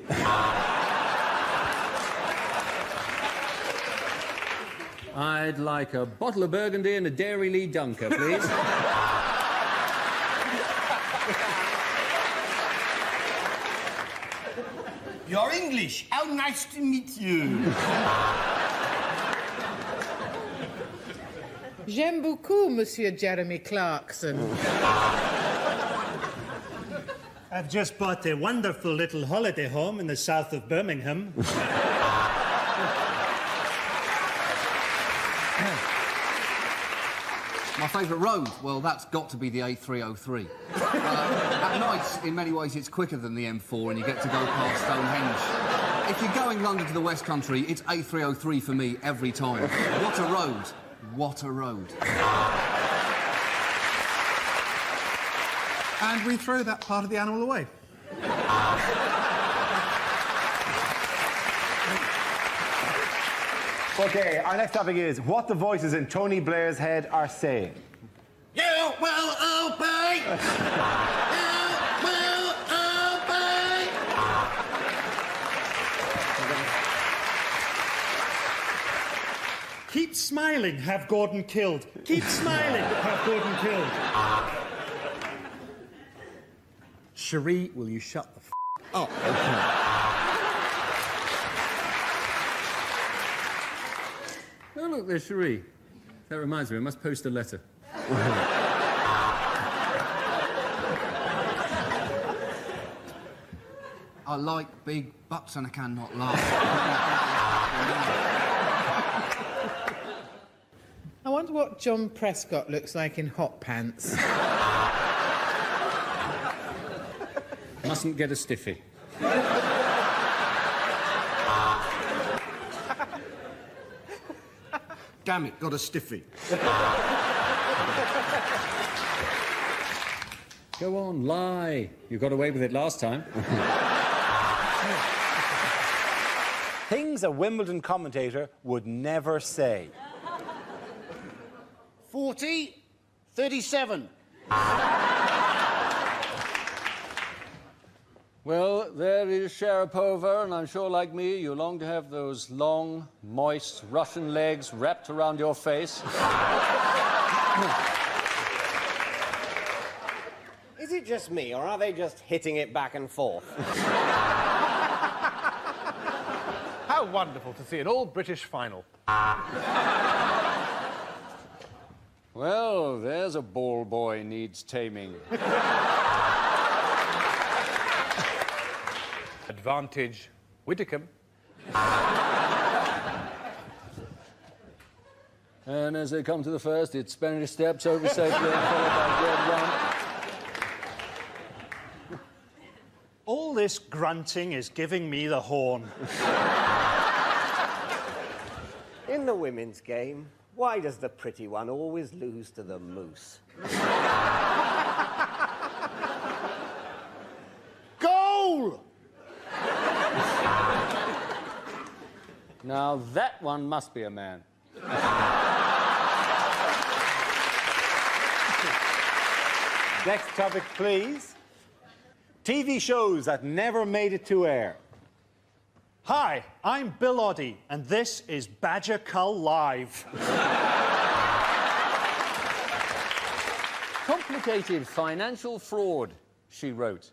I'd like a bottle of Burgundy and a Dairy Lee Dunker, please. You're English. How nice to meet you. J'aime beaucoup, Monsieur Jeremy Clarkson. I've just bought a wonderful little holiday home in the south of Birmingham. My favourite road? Well, that's got to be the A303. At night, in many ways, it's quicker than the M4 and you get to go past Stonehenge. If you're going London to the West Country, it's A303 for me every time. What a road. What a road. And we throw that part of the animal away. Okay, our next topic is what the voices in Tony Blair's head are saying. You will obey! You will obey! Keep smiling, have Gordon killed. Keep smiling, have Gordon killed. Cherie, will you shut the up? Oh, look, there's Cherie. That reminds me, I must post a letter. I like big butts and I cannot laugh. I wonder what John Prescott looks like in hot pants. Mustn't get a stiffy. Damn it, got a stiffy. Go on, lie. You got away with it last time. Things a Wimbledon commentator would never say. 40, 37. Well, there is Sharapova, and I'm sure, like me, you long to have those long, moist Russian legs wrapped around your face. Is it just me, or are they just hitting it back and forth? How wonderful to see an all-British final. Well, there's a ball boy needs taming. Advantage, Widdicombe. And as they come to the first, it's Spanish steps over safely, followed by red run. All this grunting is giving me the horn. In the women's game, why does the pretty one always lose to the moose? Goal! Now, that one must be a man. Next topic, please. TV shows that never made it to air. Hi, I'm Bill Oddie, and this is Badger Cull Live. Complicated financial fraud, she wrote.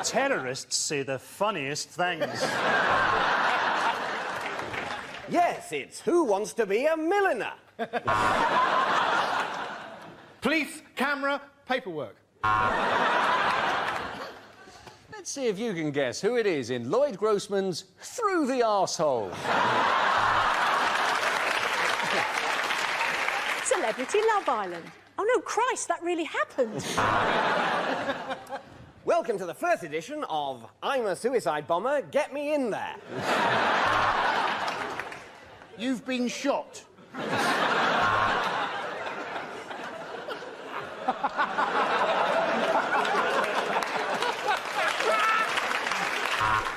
Terrorists say the funniest things. Yes, it's Who Wants to Be a Milliner? Police, camera, paperwork. Let's see if you can guess who it is in Lloyd Grossman's Through the Arsehole. Celebrity Love Island. Oh, no, Christ, that really happened. Welcome to the first edition of I'm a Suicide Bomber, Get Me In There. You've been shot.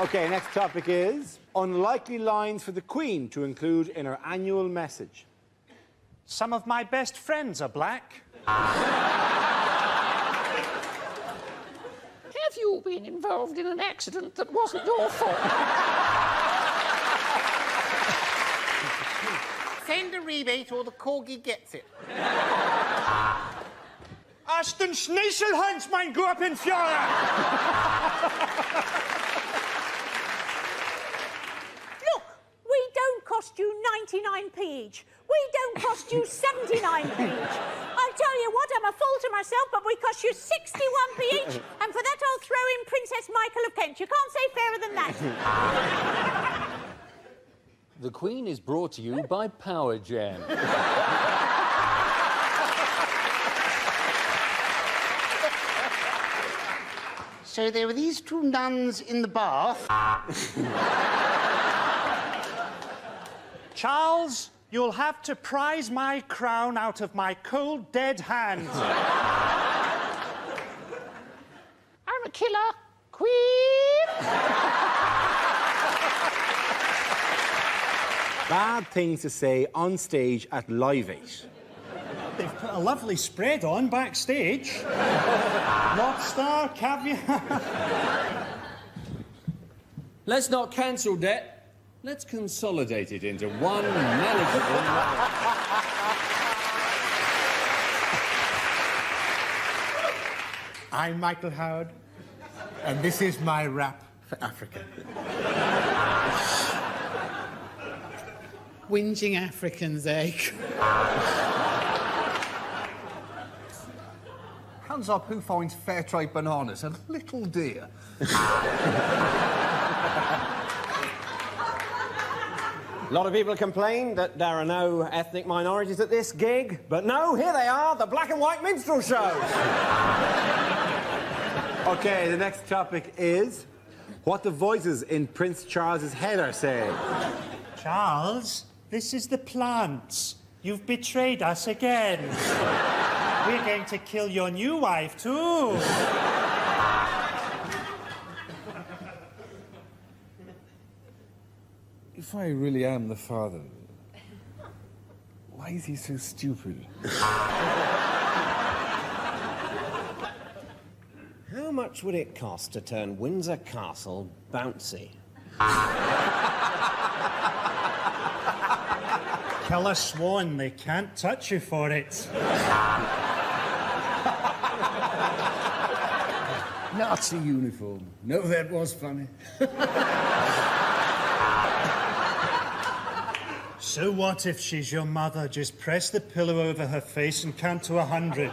Okay, next topic is unlikely lines for the Queen to include in her annual message. Some of my best friends are black. Have you been involved in an accident that wasn't your fault? Send a rebate or the corgi gets it. Ashton Schneeselhunts, mein Gurkenführer! Look, we don't cost you 99p each. We don't cost you 79p each. I'll tell you what, I'm a fool to myself, but we cost you 61p each, and for that I'll throw in Princess Michael of Kent. You can't say fairer than that. The Queen is brought to you by Power Jam. So there were these two nuns in the bath. Charles, you'll have to prise my crown out of my cold, dead hand. I'm a killer. Queen! Bad things to say on stage at Live 8. They've put a lovely spread on backstage. Lobster, caviar. Let's not cancel debt. Let's consolidate it into one manageable level. I'm Michael Howard, and this is my rap for Africa. Whinging Africans, eh? Hands up who finds fair trade bananas a little dear. A lot of people complain that there are no ethnic minorities at this gig, but no, here they are, the black and white minstrel shows. Okay, the next topic is what the voices in Prince Charles's head are saying. Charles, this is the plants. You've betrayed us again. We're going to kill your new wife, too. If I really am the father, why is he so stupid? How much would it cost to turn Windsor Castle bouncy? Kill a swan, they can't touch you for it. Nazi uniform. No, that was funny. So what if she's your mother? Just press the pillow over her face and count to 100.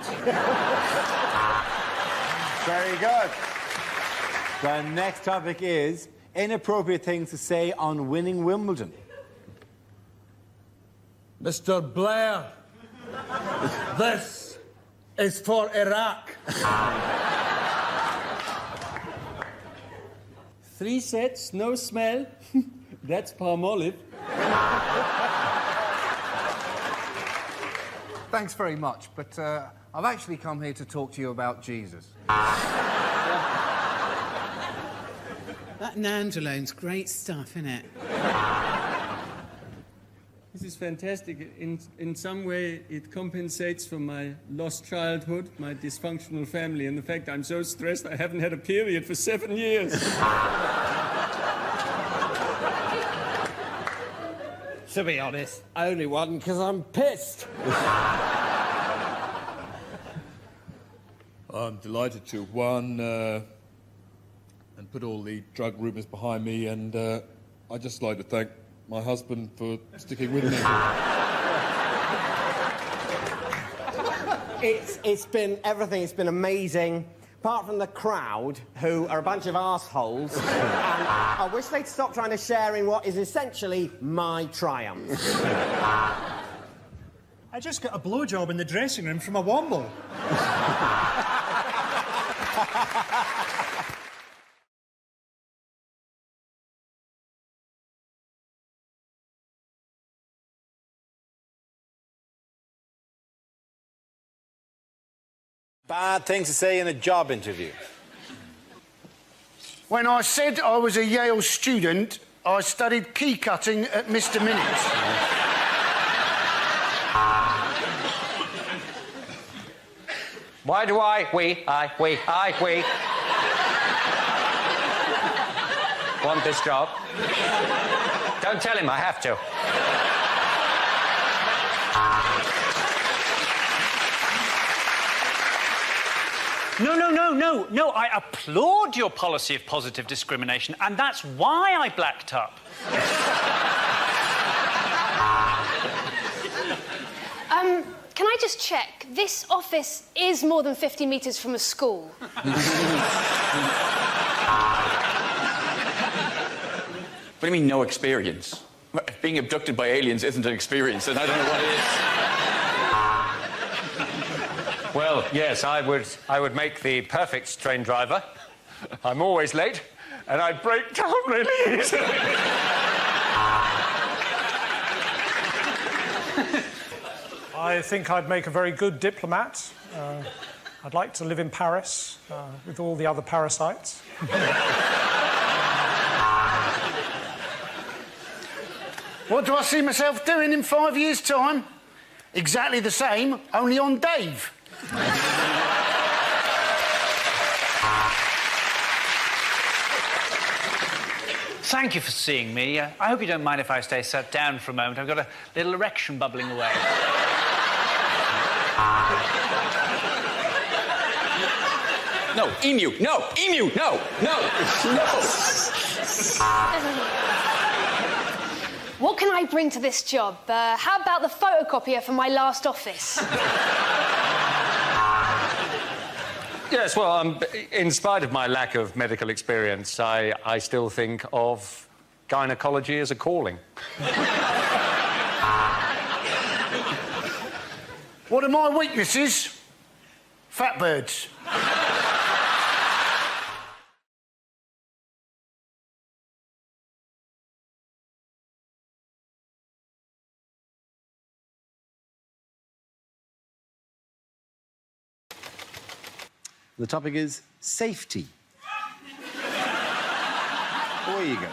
Very good. The next topic is inappropriate things to say on winning Wimbledon. Mr. Blair, this is for Iraq. 3 sets, no smell. That's palm olive. Thanks very much, but I've actually come here to talk to you about Jesus. That Nandrolone's great stuff, isn't it? This is fantastic. In some way, it compensates for my lost childhood, my dysfunctional family, and the fact I'm so stressed I haven't had a period for 7 years. To be honest, I only won because I'm pissed. I'm delighted to have won and put all the drug rumours behind me, and I'd just like to thank my husband for sticking with me. It's been everything. It's been amazing. Apart from the crowd, who are a bunch of arseholes, and I wish they'd stop trying to share in what is essentially my triumph. I just got a blowjob in the dressing room from a womble. Bad things to say in a job interview. When I said I was a Yale student, I studied key cutting at Mr. Minutes. Why do we want this job? Don't tell him I have to. No, I applaud your policy of positive discrimination, and that's why I blacked up. Can I just check? This office is more than 50 metres from a school. What do you mean, no experience? Being abducted by aliens isn't an experience, and I don't know what it is. Well, yes, I would make the perfect train driver. I'm always late, and I break down really easily. I think I'd make a very good diplomat. I'd like to live in Paris with all the other parasites. What do I see myself doing in 5 years' time? Exactly the same, only on Dave. Thank you for seeing me. I hope you don't mind if I stay sat down for a moment. I've got a little erection bubbling away. No, emu, no, emu, no. What can I bring to this job? How about the photocopier from my last office? Yes, well, in spite of my lack of medical experience, I still think of gynecology as a calling. What are my weaknesses? Fat birds. The topic is safety. Away you go.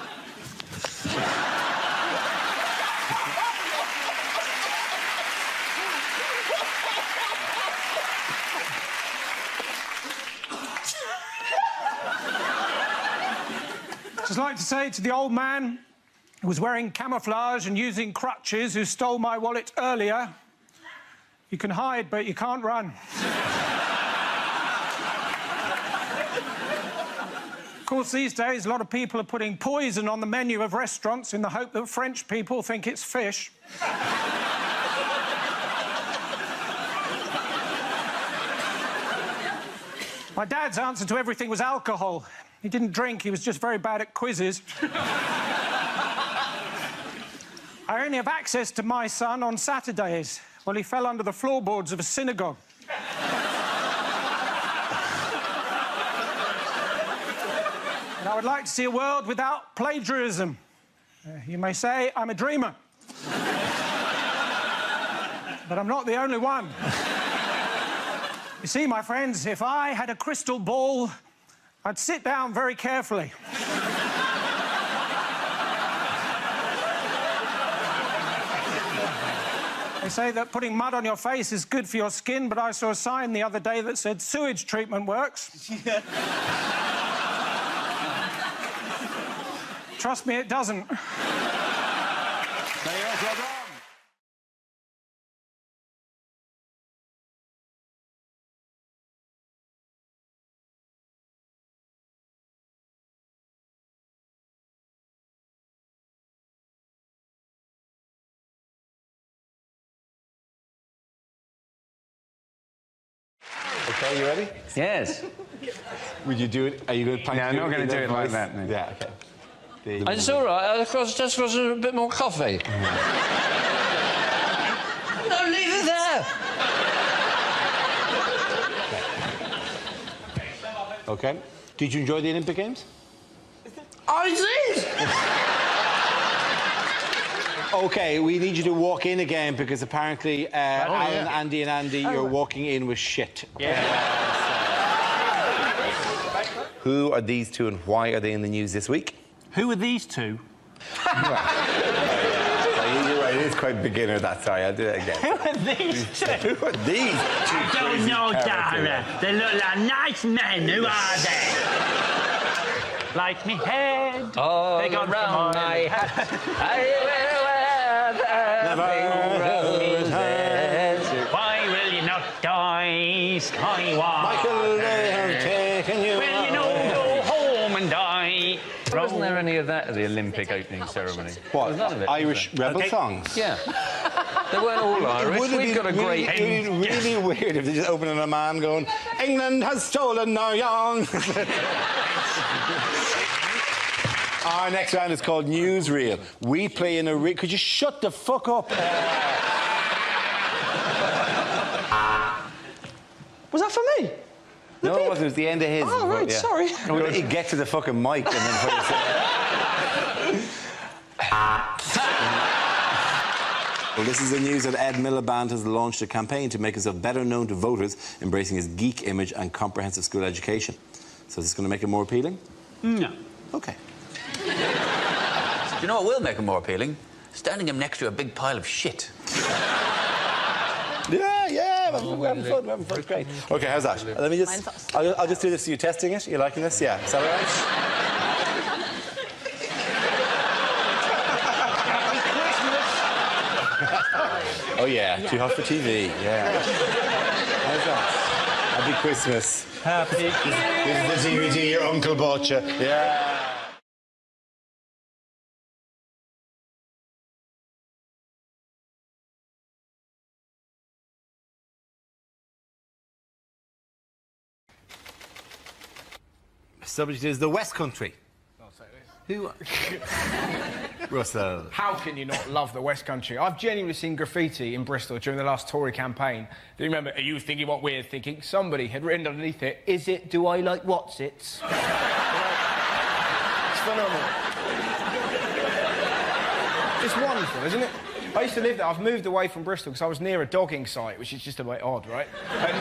Just like to say to the old man who was wearing camouflage and using crutches, who stole my wallet earlier, you can hide, but you can't run. Of course, these days, a lot of people are putting poison on the menu of restaurants in the hope that French people think it's fish. My dad's answer to everything was alcohol. He didn't drink, he was just very bad at quizzes. I only have access to my son on Saturdays. Well, he fell under the floorboards of a synagogue. And I would like to see a world without plagiarism. You may say I'm a dreamer. But I'm not the only one. You see, my friends, if I had a crystal ball, I'd sit down very carefully. They say that putting mud on your face is good for your skin, but I saw a sign the other day that said sewage treatment works. Trust me, it doesn't. Okay, you ready? Yes. Would you do it? Are you going to? No, I'm not going to do it like that. No. Yeah. Okay. It's all right. Just got a bit more coffee. No, leave it there. Okay. Did you enjoy the Olympic Games? I did! Okay, we need you to walk in again because apparently Alan, Andy and Andy, you're walking in with shit. Yeah. Who are these two and why are they in the news this week? Who are these two? You're right, it is quite beginner that. Sorry, I'll do it again. Who are these two? Who are these two? I don't know, Dara. They look like nice men. Who are they? Like me head. Oh, they got round my head. Why will you not die, Skyward? Michael, they have taken you. Will you not go home and die? Wasn't there any of that at the Olympic opening ceremony? What? None of it, Irish rebel songs? Yeah. They weren't all Irish. We've got a great... It would be really weird if they just opened on a man going, England has stolen our young. Our next round is called Newsreel. We play in a... Could you shut the fuck up? Was that for me? No, it wasn't. It was the end of his. Oh, right, yeah. sorry. He'd get to the fucking mic and then put it... Well, this is the news that Ed Miliband has launched a campaign to make himself better known to voters, embracing his geek image and comprehensive school education. So is this going to make it more appealing? No. OK. Do you know what will make him more appealing? Standing him next to a big pile of shit. Yeah, we're having fun, It's great. OK, how's that? Let me just... I'll just do this. Are you testing it? You liking this? Yeah. Is that all right? Oh, yeah. Too hot for TV. Yeah. How's that? Happy Christmas. Happy Christmas. This is the DVD your uncle bought you. Yeah. Subject is the West Country. I'll say this. Who? Russell. How can you not love the West Country? I've genuinely seen graffiti in Bristol during the last Tory campaign. Do you remember, are you thinking what we're thinking? Somebody had written underneath it, is it, do I like what's-its? It's phenomenal. It's wonderful, isn't it? I used to live there. I've moved away from Bristol because I was near a dogging site, which is just a bit odd, right? And,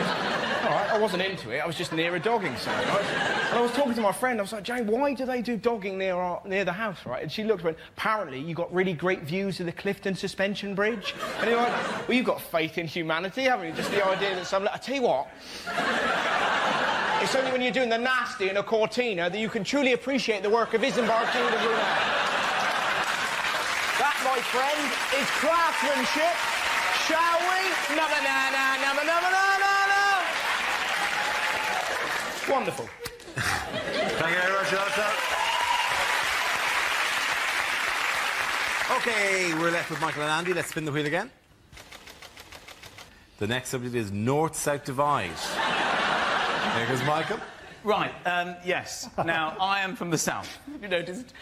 all right, I wasn't into it. I was just near a dogging site, right? And I was talking to my friend. I was like, Jane, why do they do dogging near the house, right? And she looked and went, apparently you got really great views of the Clifton Suspension Bridge. And you're like, well, you've got faith in humanity, haven't you? Just the idea that some... I tell you what, it's only when you're doing the nasty in a Cortina that you can truly appreciate the work of Isambard King of Brunei. That, my friend, is craftsmanship. Shall we? Nubba na na nubba nubba na na na. Wonderful. Thank you very much, Arthur. OK, we're left with Michael and Andy. Let's spin the wheel again. The next subject is North-South Divide. There goes Michael. Right, yes. Now, I am from the south. You noticed?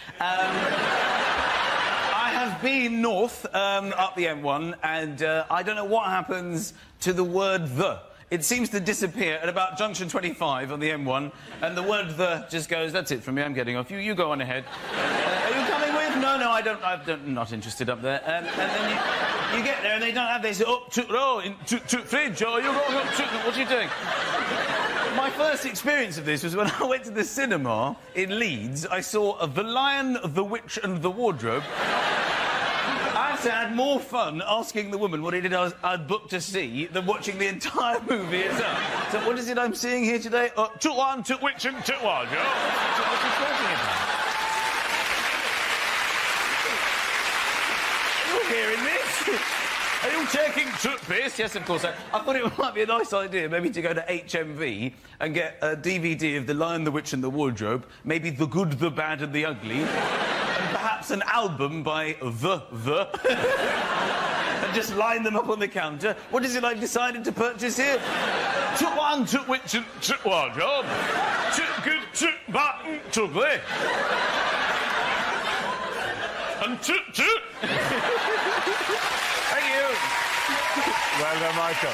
I have been north, up the M1, and I don't know what happens to the word the. It seems to disappear at about junction 25 on the M1, and the word the just goes, that's it from me, I'm getting off. You go on ahead. Are you coming with? No, I'm not interested up there. And then you get there and they don't have this, fridge, or you're going up to... What are you doing? My first experience of this was when I went to the cinema in Leeds. I saw The Lion, the Witch and the Wardrobe. And must have had more fun asking the woman what it is I'd booked to see than watching the entire movie itself. So what is it I'm seeing here today? Took one, took which, and took one, Joe. What are you talking about? You're hearing this? Are you taking toothpaste? Yes, of course. I thought it might be a nice idea maybe to go to HMV and get a DVD of The Lion, the Witch and the Wardrobe, maybe The Good, the Bad and the Ugly, and perhaps an album by The. And just line them up on the counter. What is it I've decided to purchase here? Took one, took which and took wardrobe. Took good, took button, took ugly. And took. Thank you. Well done, Michael.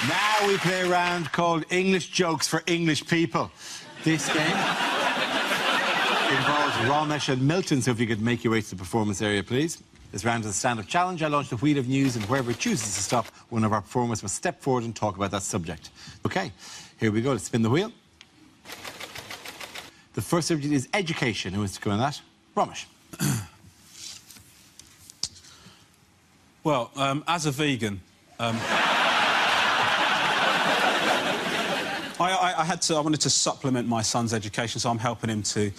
Now we play a round called English Jokes for English People. This game involves Ramesh and Milton, so if you could make your way to the performance area, please. This round is a stand-up challenge. I launch the wheel of news, and whoever chooses to stop, one of our performers must step forward and talk about that subject. OK, here we go. Let's spin the wheel. The first subject is education. Who wants to go on that? Ramesh. Well, as a vegan... I wanted to supplement my son's education, so I'm helping him to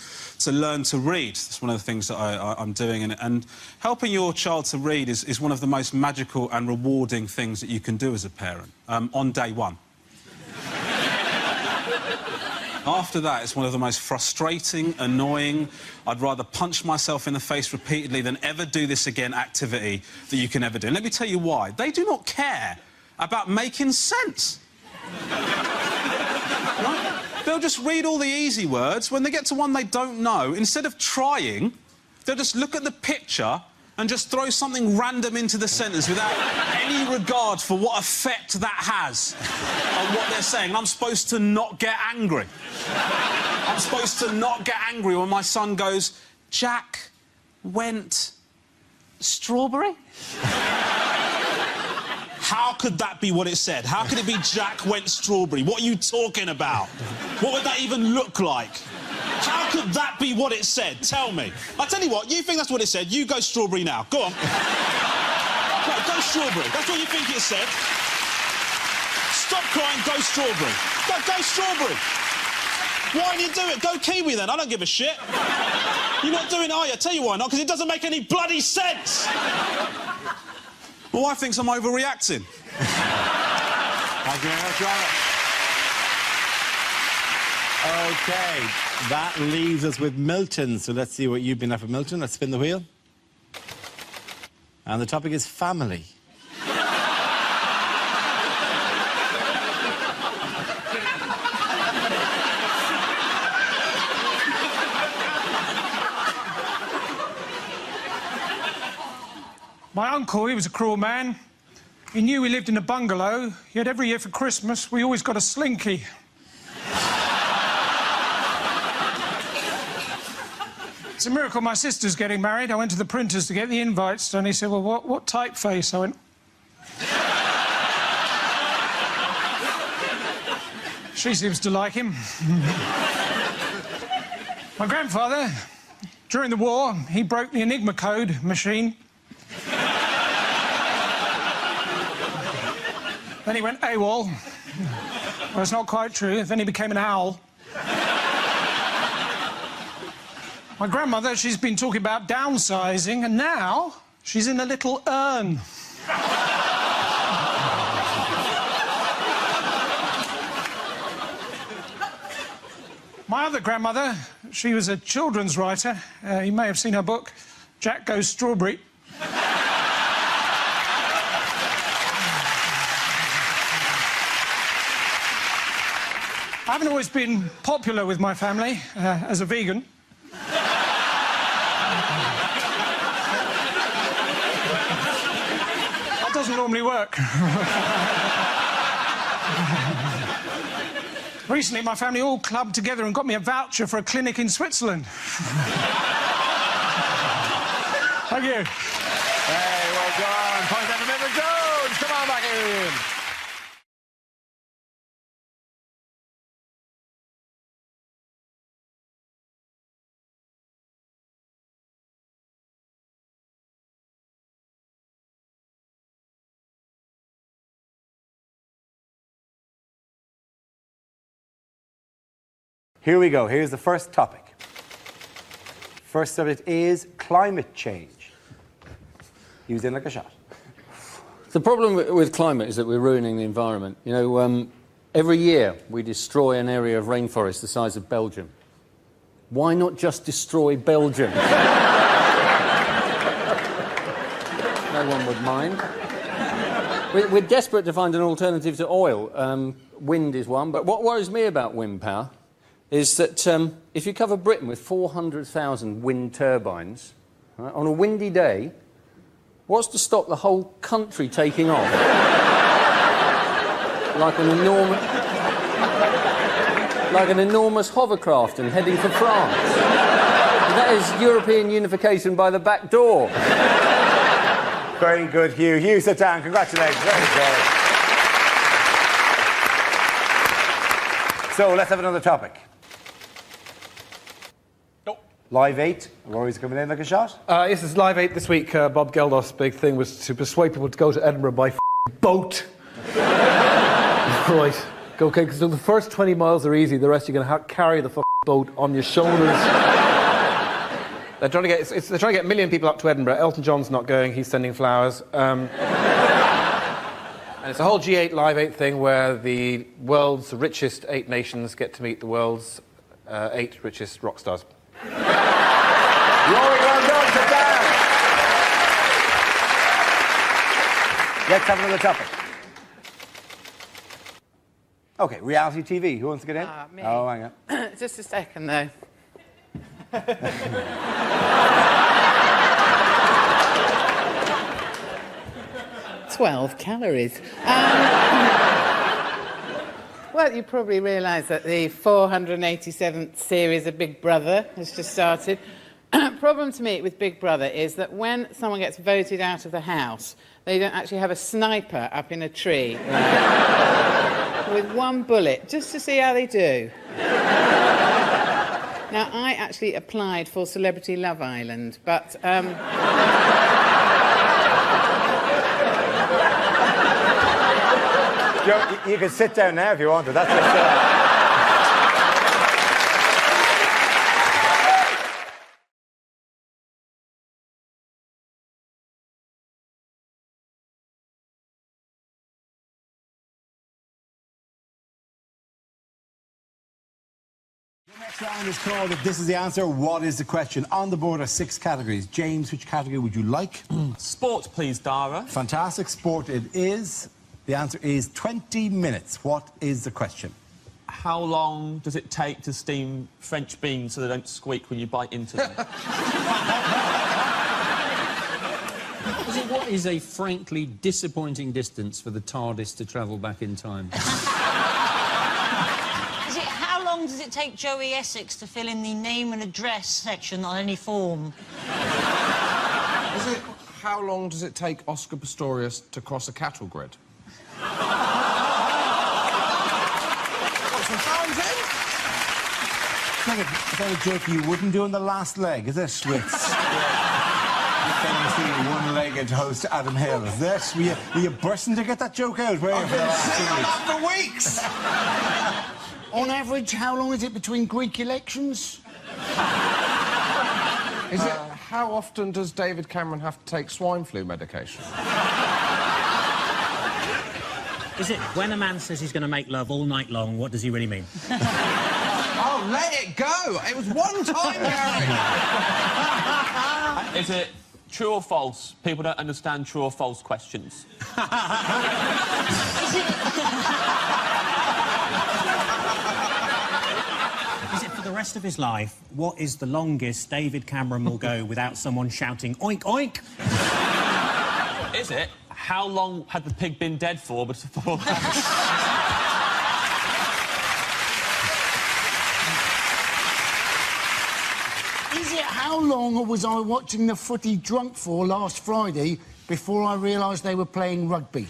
learn to read. That's one of the things that I'm doing. And helping your child to read is one of the most magical and rewarding things that you can do as a parent, on day one. After that, it's one of the most frustrating, annoying, I'd rather punch myself in the face repeatedly than ever do this again activity that you can ever do. And let me tell you why. They do not care about making sense. Right? They'll just read all the easy words. When they get to one they don't know, instead of trying, they'll just look at the picture and just throw something random into the sentence without any regard for what effect that has on what they're saying. And I'm supposed to not get angry. I'm supposed to not get angry when my son goes, Jack went strawberry? How could that be what it said? How could it be Jack went strawberry? What are you talking about? What would that even look like? How could that be what it said? Tell me. I tell you what, you think that's what it said, you go strawberry now. Go on. No, go strawberry. That's what you think it said. Stop crying, go strawberry. Go strawberry. Why don't you do it? Go kiwi then, I don't give a shit. You're not doing it, are you? I tell you why not, because it doesn't make any bloody sense. My wife thinks I'm overreacting. Thank you very much, Robert. OK, that leaves us with Milton. So let's see what you've been at for Milton. Let's spin the wheel. And the topic is family. My uncle, he was a cruel man. He knew we lived in a bungalow, yet every year for Christmas we always got a slinky. It's a miracle my sister's getting married. I went to the printers to get the invites done. He said, well, what typeface? I went... She seems to like him. My grandfather, during the war, he broke the Enigma code machine. Then he went AWOL. Well, it's not quite true. Then he became an owl. My grandmother, she's been talking about downsizing, and now she's in a little urn. My other grandmother, she was a children's writer. You may have seen her book, Jack Goes Strawberry. I haven't always been popular with my family as a vegan. That doesn't normally work. Recently, my family all clubbed together and got me a voucher for a clinic in Switzerland. Thank you. Hey, well done. Point that to Mr. Jones. Come on back in. Here we go. Here's the first topic. First subject is climate change. He was in like a shot. The problem with climate is that we're ruining the environment. You know, every year we destroy an area of rainforest the size of Belgium. Why not just destroy Belgium? No one would mind. We're desperate to find an alternative to oil. Wind is one, but what worries me about wind power is that if you cover Britain with 400,000 wind turbines, right, on a windy day, what's to stop the whole country taking off? like an enormous hovercraft and heading for France. That is European unification by the back door. Very good, Hugh. Hugh, sit down. Congratulations. Very good. So let's have another topic. Live 8. Rory's coming in like a shot. Yes, it's Live 8 this week. Bob Geldof's big thing was to persuade people to go to Edinburgh by boat. Right. Okay, because the first 20 miles are easy. The rest you're going to carry the boat on your shoulders. They're trying to get a million people up to Edinburgh. Elton John's not going. He's sending flowers. And it's a whole G8 Live 8 thing where the world's richest 8 nations get to meet the world's 8 richest rock stars. Rory, well done. Sit down. Let's have another topic. Okay, reality TV. Who wants to get in? Me. Oh, hang on. Just a second, though. 12 calories. Well, you probably realise that the 487th series of Big Brother has just started. Problem to me with Big Brother is that when someone gets voted out of the house, they don't actually have a sniper up in a tree with one bullet, just to see how they do. Now, I actually applied for Celebrity Love Island, but... Joe, you can sit down now if you want to. That's just... The next round is called If This Is the Answer, What is the Question? On the board are 6 categories. James, which category would you like? Sport, please, Dara. Fantastic. Sport it is. The answer is 20 minutes. What is the question? How long does it take to steam French beans so they don't squeak when you bite into them? What is a frankly disappointing distance for the TARDIS to travel back in time? How long does it take Joey Essex to fill in the name and address section on any form? Is it how long does it take Oscar Pistorius to cross a cattle grid? Is that a joke you wouldn't do on the last leg, is it? With famously one-legged host Adam Hill, is that? Were you bursting to get that joke out? Where I've been sitting up for weeks! On average, how long is it between Greek elections? Is it how often does David Cameron have to take swine flu medication? Is it when a man says he's going to make love all night long, what does he really mean? Oh, let it go! It was one time, Gary! Is it true or false? People don't understand true or false questions. Is it for the rest of his life, what is the longest David Cameron will go without someone shouting, oink, oink? Is it? How long had the pig been dead for before... Is it how long was I watching the footy drunk for last Friday before I realised they were playing rugby?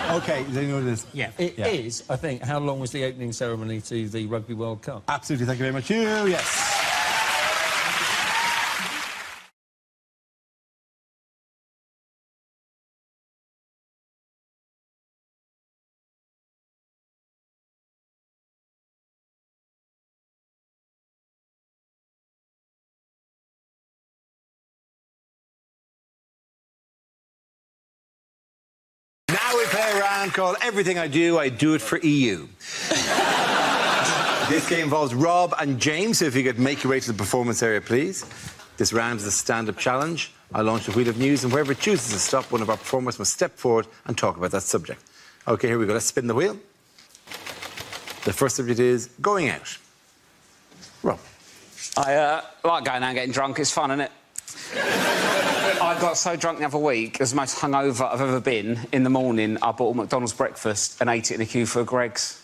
OK, then you know this. Yeah. It is, I think, how long was the opening ceremony to the Rugby World Cup? Absolutely, thank you very much. You, yes. Now we play a round called Everything I Do It for EU. This game involves Rob and James, so if you could make your way to the performance area, please. This round is a stand-up challenge. I launch the wheel of news, and whoever chooses to stop, one of our performers must step forward and talk about that subject. OK, here we go. Let's spin the wheel. The first subject is going out. Rob. I like going out and getting drunk. It's fun, isn't it? I got so drunk the other week, it was the most hungover I've ever been. In the morning, I bought a McDonald's breakfast and ate it in a queue for a Greggs.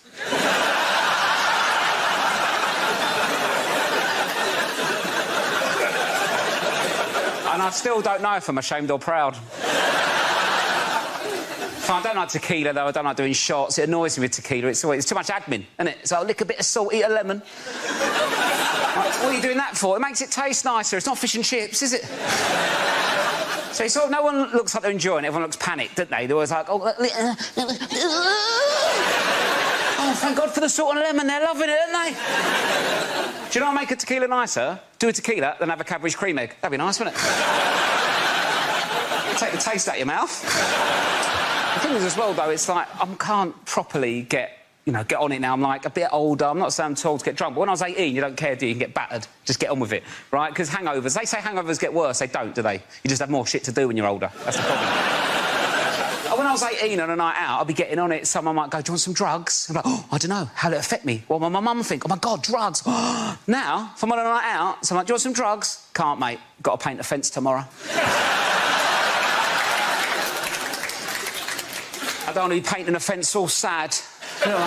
And I still don't know if I'm ashamed or proud. I don't like tequila, though. I don't like doing shots. It annoys me with tequila. It's too much admin, isn't it? So I'll lick a bit of salt, eat a lemon. What are you doing that for? It makes it taste nicer. It's not fish and chips, is it? So it's all, no one looks like they're enjoying it. Everyone looks panicked, don't they? They're always like, oh, thank God for the salt and lemon. They're loving it, aren't they? Do you know what make a tequila nicer? Do a tequila, then have a Cadbury's cream egg. That'd be nice, wouldn't it? Take the taste out of your mouth. The thing is, as well, though, it's like I can't properly get on it now. I'm like a bit older. I'm not saying I'm too old to get drunk, but when I was 18, you don't care, do you? You can get battered. Just get on with it, right? Because hangovers, they say hangovers get worse. They don't, do they? You just have more shit to do when you're older. That's the problem. When I was 18 on a night out, I'd be getting on it. Someone might go, do you want some drugs? I'm like, oh, I don't know. How'll it affect me? What will my mum think? Oh, my God, drugs. Now, if I'm on a night out, someone like, do you want some drugs? Can't, mate. Got to paint a fence tomorrow. I don't want to be painting a fence all sad. You know,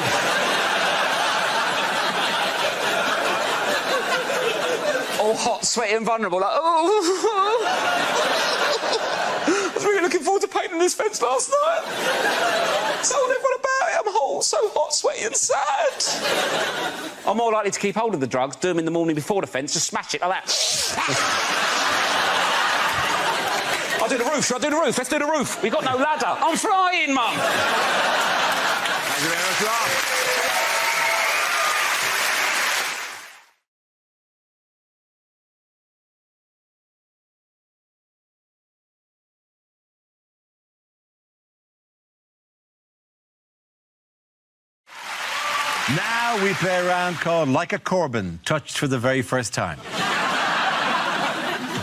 all hot, sweaty and vulnerable, like, oh... I was really looking forward to painting this fence last night. Told everyone about it. I'm so hot, sweaty and sad. I'm more likely to keep hold of the drugs, do them in the morning before the fence, just smash it like that. I'll do the roof. Shall I do the roof? Let's do the roof. We've got no ladder. I'm flying, Mum. Thank you very much, Rob. Now we play a round called Like a Corbin, touched for the very first time.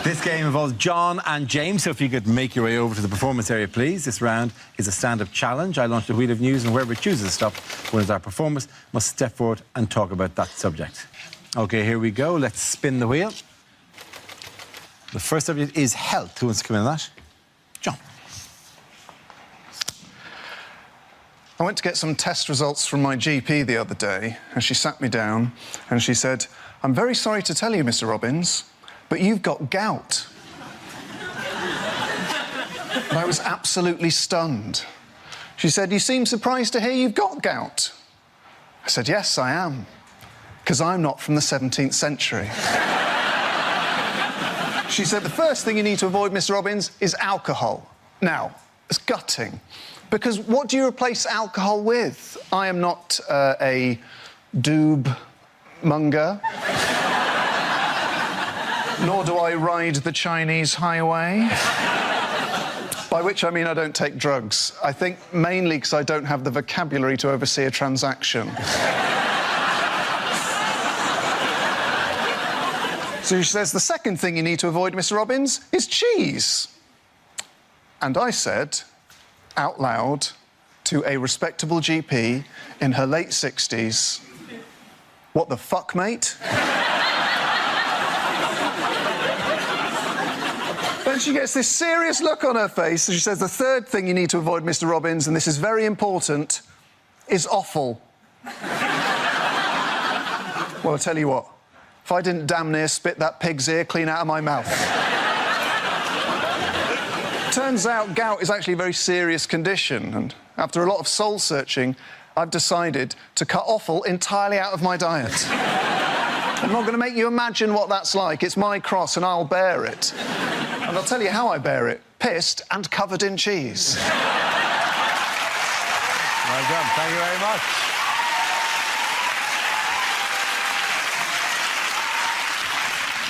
This game involves John and James, so if you could make your way over to the performance area, please. This round is a stand-up challenge. I launch the wheel of news, and whoever chooses to stop, one of our performers must step forward and talk about that subject. OK, here we go. Let's spin the wheel. The first subject is health. Who wants to come in on that? John. I went to get some test results from my GP the other day, and she sat me down and she said, "I'm very sorry to tell you, Mr. Robbins, but you've got gout." And I was absolutely stunned. She said, "You seem surprised to hear you've got gout." I said, "Yes, I am, because I'm not from the 17th century." She said, "The first thing you need to avoid, Mr. Robbins, is alcohol." Now, it's gutting, because what do you replace alcohol with? I am not a doob monger. Nor do I ride the Chinese highway. By which I mean I don't take drugs. I think mainly because I don't have the vocabulary to oversee a transaction. So she says, "The second thing you need to avoid, Mr. Robbins, is cheese." And I said, out loud, to a respectable GP in her late 60s, "What the fuck, mate?" Then she gets this serious look on her face, and she says, "The third thing you need to avoid, Mr. Robbins, and this is very important, is offal." Well, I'll tell you what, if I didn't damn near spit that pig's ear clean out of my mouth. Turns out gout is actually a very serious condition, and after a lot of soul-searching, I've decided to cut offal entirely out of my diet. I'm not going to make you imagine what that's like. It's my cross and I'll bear it. And I'll tell you how I bear it. Pissed and covered in cheese. Well done. Thank you very much.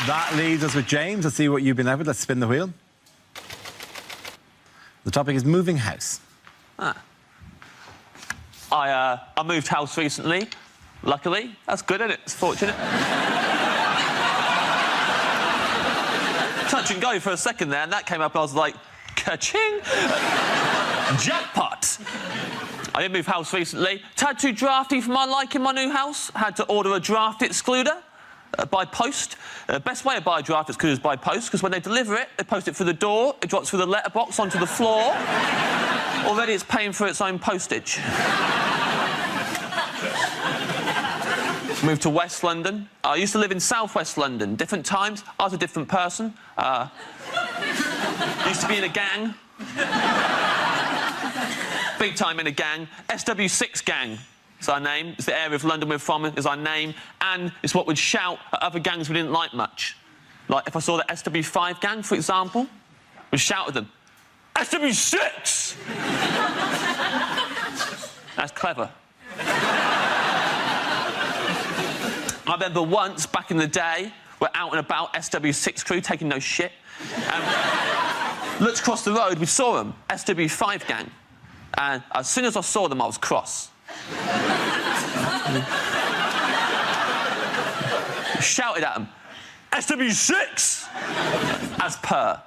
That leaves us with James. Let's see what you've been left with. Let's spin the wheel. The topic is moving house. I moved house recently. Luckily. That's good, isn't it? It's fortunate. Touch and go for a second there, and that came up, and I was like, ka-ching! Jackpot! I did move house recently. Tad too drafty for my liking, my new house. Had to order a draft excluder by post. Best way to buy a draft excluder is by post, because when they deliver it, they post it through the door, it drops through the letterbox onto the floor. Already it's paying for its own postage. Moved to West London. I used to live in South West London. Different times, I was a different person. Used to be in a gang. Big time in a gang. SW6 gang is our name. It's the area of London we're from, is our name. And it's what we'd shout at other gangs we didn't like much. Like, if I saw the SW5 gang, for example, we'd shout at them, SW6! That's clever. I remember once, back in the day, we're out and about, SW6 crew, taking no shit. Looked across the road, we saw them, SW5 gang. And as soon as I saw them, I was cross. Shouted at them, SW6! As per.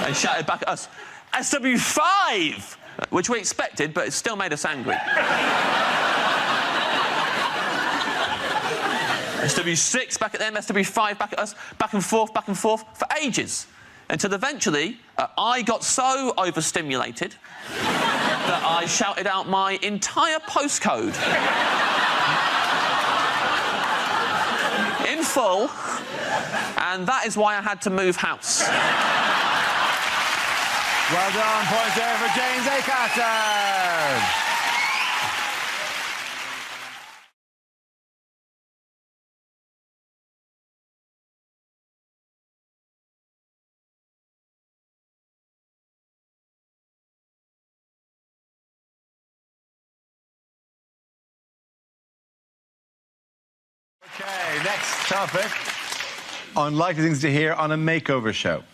And shouted back at us, SW5! Which we expected, but it still made us angry. SW6 back at them, SW5 back at us, back and forth for ages. Until eventually, I got so overstimulated that I shouted out my entire postcode. In full, and that is why I had to move house. Well done, point there for James Acaster. Okay, next topic. Unlikely things to hear on a makeover show.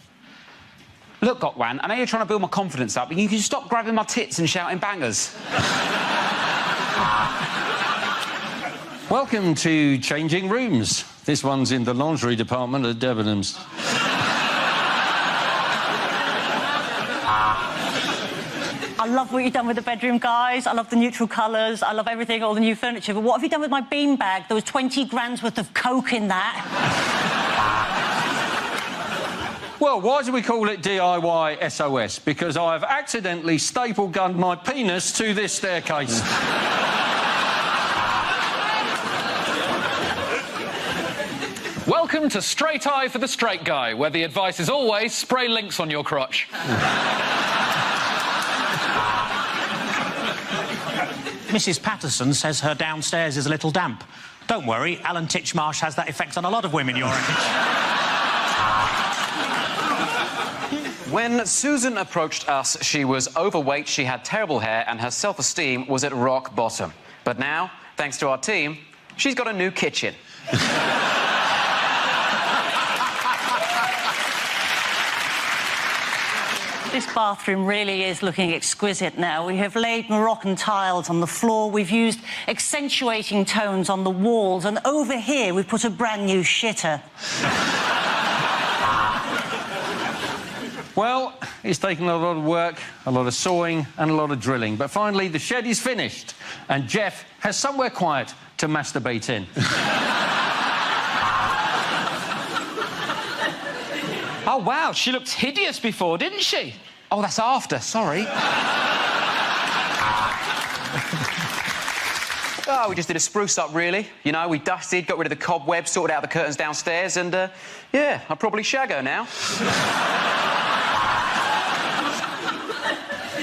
Look, Gokwan, I know you're trying to build my confidence up, but you can stop grabbing my tits and shouting bangers. Welcome to Changing Rooms. This one's in the lingerie department at Debenhams. I love what you've done with the bedroom, guys. I love the neutral colours. I love everything, all the new furniture. But what have you done with my beanbag? There was 20 grand's worth of coke in that. Well, why do we call it DIY SOS? Because I've accidentally staple gunned my penis to this staircase. Welcome to Straight Eye for the Straight Guy, where the advice is always spray Lynx on your crotch. Mrs. Patterson says her downstairs is a little damp. Don't worry, Alan Titchmarsh has that effect on a lot of women your age. When Susan approached us, she was overweight, she had terrible hair, and her self-esteem was at rock bottom. But now, thanks to our team, she's got a new kitchen. This bathroom really is looking exquisite now. We have laid Moroccan tiles on the floor, we've used accentuating tones on the walls, and over here we've put a brand new shitter. Well, it's taken a lot of work, a lot of sawing and a lot of drilling. But finally, the shed is finished and Jeff has somewhere quiet to masturbate in. Oh, wow, she looked hideous before, didn't she? Oh, that's after, sorry. Oh, we just did a spruce up, really. You know, we dusted, got rid of the cobwebs, sorted out the curtains downstairs, and, yeah, I'll probably shag her now.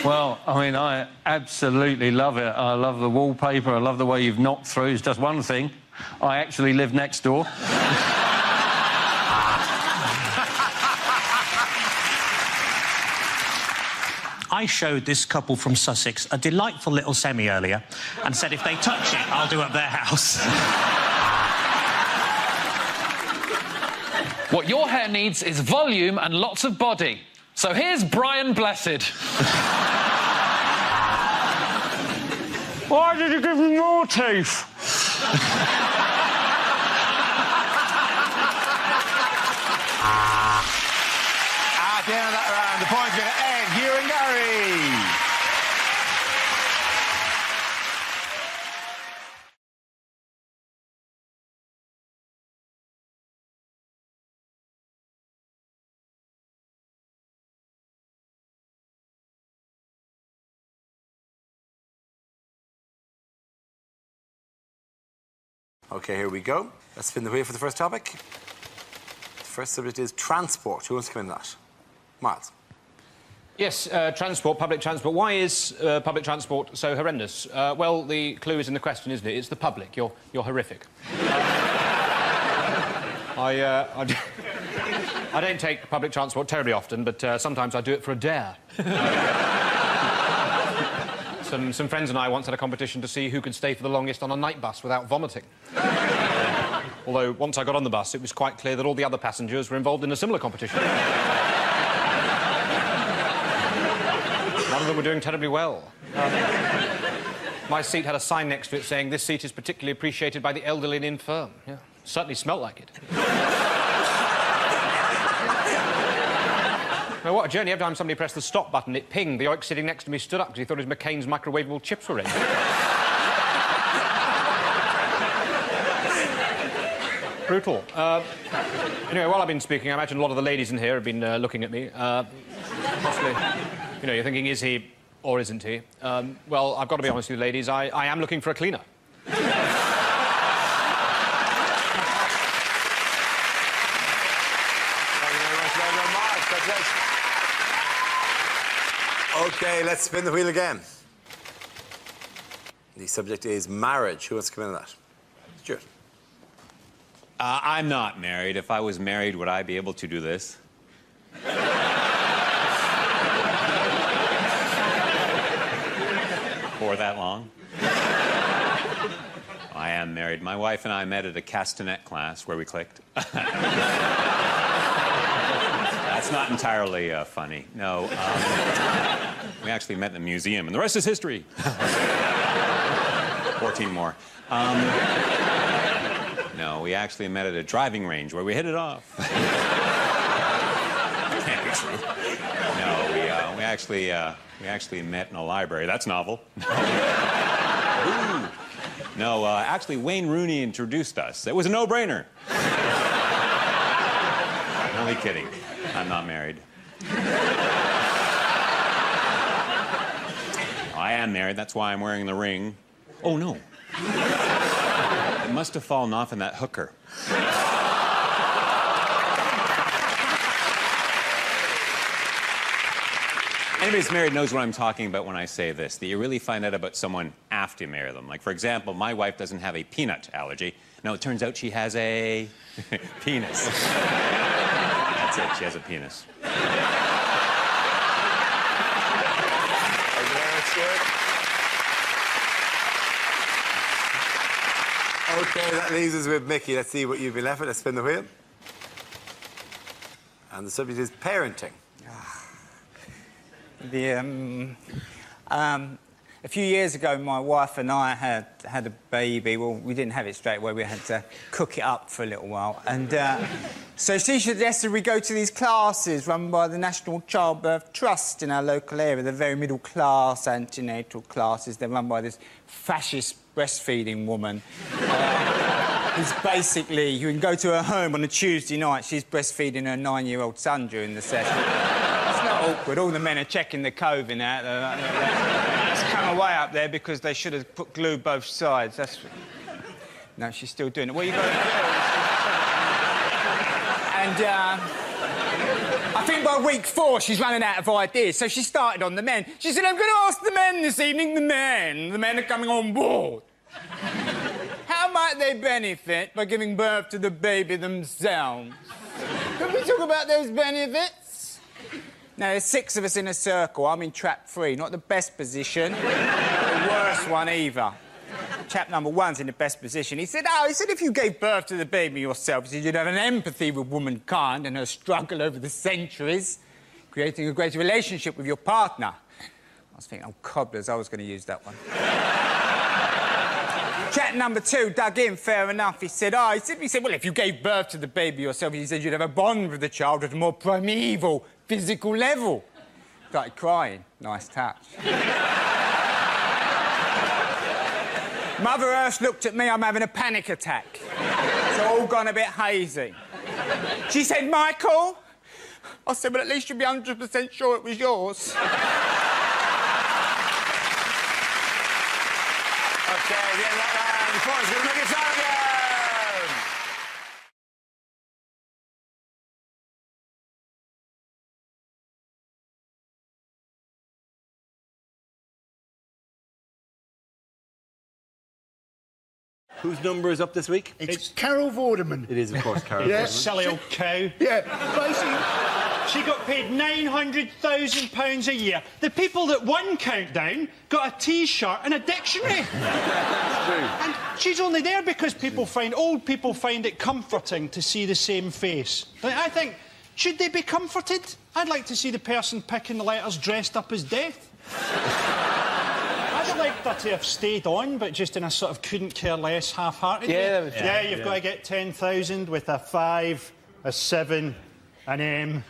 Well, I mean, I absolutely love it. I love the wallpaper. I love the way you've knocked through. It's just one thing. I actually live next door. I showed this couple from Sussex a delightful little semi earlier and said if they touch it, I'll do up their house. What your hair needs is volume and lots of body. So here's Brian Blessed. Why did you give me more teeth? At the end of that round, the points go to Ed, Hugh and Gary. Okay, here we go. Let's spin the wheel for the first topic. The first subject is transport. Who wants to come in that? Miles. Yes, transport, public transport. Why is public transport so horrendous? Well, the clue is in the question, isn't it? It's the public. You're horrific. I don't take public transport terribly often, but sometimes I do it for a dare. Some friends and I once had a competition to see who could stay for the longest on a night bus without vomiting. Although, once I got on the bus, it was quite clear that all the other passengers were involved in a similar competition. None of them were doing terribly well. My seat had a sign next to it saying, "This seat is particularly appreciated by the elderly and infirm." Yeah, certainly smelt like it. Now, what a journey. Every time somebody pressed the stop button, it pinged. The oik sitting next to me stood up because he thought his McCain's microwavable chips were ready. Brutal. Anyway, while I've been speaking, I imagine a lot of the ladies in here have been looking at me. Possibly, you know, you're thinking, is he or isn't he? Well, I've got to be honest with you, ladies, I am looking for a cleaner. Okay, let's spin the wheel again. The subject is marriage. Who wants to come in on that? Stuart. I'm not married. If I was married, would I be able to do this? For that long? I am married. My wife and I met at a castanet class where we clicked. That's not entirely funny. No, we actually met in a museum, and the rest is history. 14 more. No, we actually met at a driving range where we hit it off. Can't be true. No, we actually met in a library. That's novel. No, actually, Wayne Rooney introduced us. It was a no-brainer. Only kidding. I'm not married. I am married. That's why I'm wearing the ring. Oh, no. It must have fallen off in that hooker. Anybody who's married knows what I'm talking about when I say this, that you really find out about someone after you marry them. Like, for example, my wife doesn't have a peanut allergy. No, it turns out she has a penis. That's it, she has a penis. Okay, that leaves us with Mickey. Let's see what you've been left with. Let's spin the wheel. And the subject is parenting. A few years ago, my wife and I had a baby. Well, we didn't have it straight away. We had to cook it up for a little while. And so she suggested we go to these classes run by the National Childbirth Trust in our local area. They're very middle-class antenatal classes. They're run by this fascist breastfeeding woman. Who's basically, you can go to her home on a Tuesday night. She's breastfeeding her 9-year-old son during the session. It's not awkward. All the men are checking the cove in out. Just come away up there because they should have put glue both sides. That's... No, she's still doing it. What you got to do? And, I think by week 4, she's running out of ideas, so she started on the men. She said, I'm going to ask the men this evening, the men. The men are coming on board. How might they benefit by giving birth to the baby themselves? Can we talk about those benefits? Now, there's 6 of us in a circle. I'm in trap 3. Not the best position, the worst one either. Chap number 1's in the best position. He said, if you gave birth to the baby yourself, he said you'd have an empathy with womankind and her struggle over the centuries, creating a greater relationship with your partner. I was thinking, oh, cobblers, I was going to use that one. Chap number 2 dug in, fair enough. He said, well, if you gave birth to the baby yourself, he said you'd have a bond with the child at a more primeval, physical level. Started crying. Nice touch. Mother Earth looked at me, I'm having a panic attack. It's all gone a bit hazy. She said, Michael? I said, well, at least you'll be 100% sure it was yours. OK, the end of that round. The point is going to make it sound again. Whose number is up this week? It's Carol Vorderman. It is, of course, Carol. Yeah, silly old cow. Yeah, basically... She got paid £900,000 a year. The people that won Countdown got a T-shirt and a dictionary. And she's only there because old people find it comforting to see the same face. I think, should they be comforted? I'd like to see the person picking the letters dressed up as death. I'd have liked her to have stayed on, but just in a sort of couldn't-care-less, half-hearted way. Yeah, you've got to get 10,000 with a 5, a 7, an M.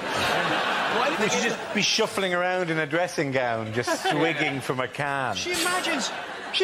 Why would she just be shuffling around in a dressing gown, just swigging from a can? She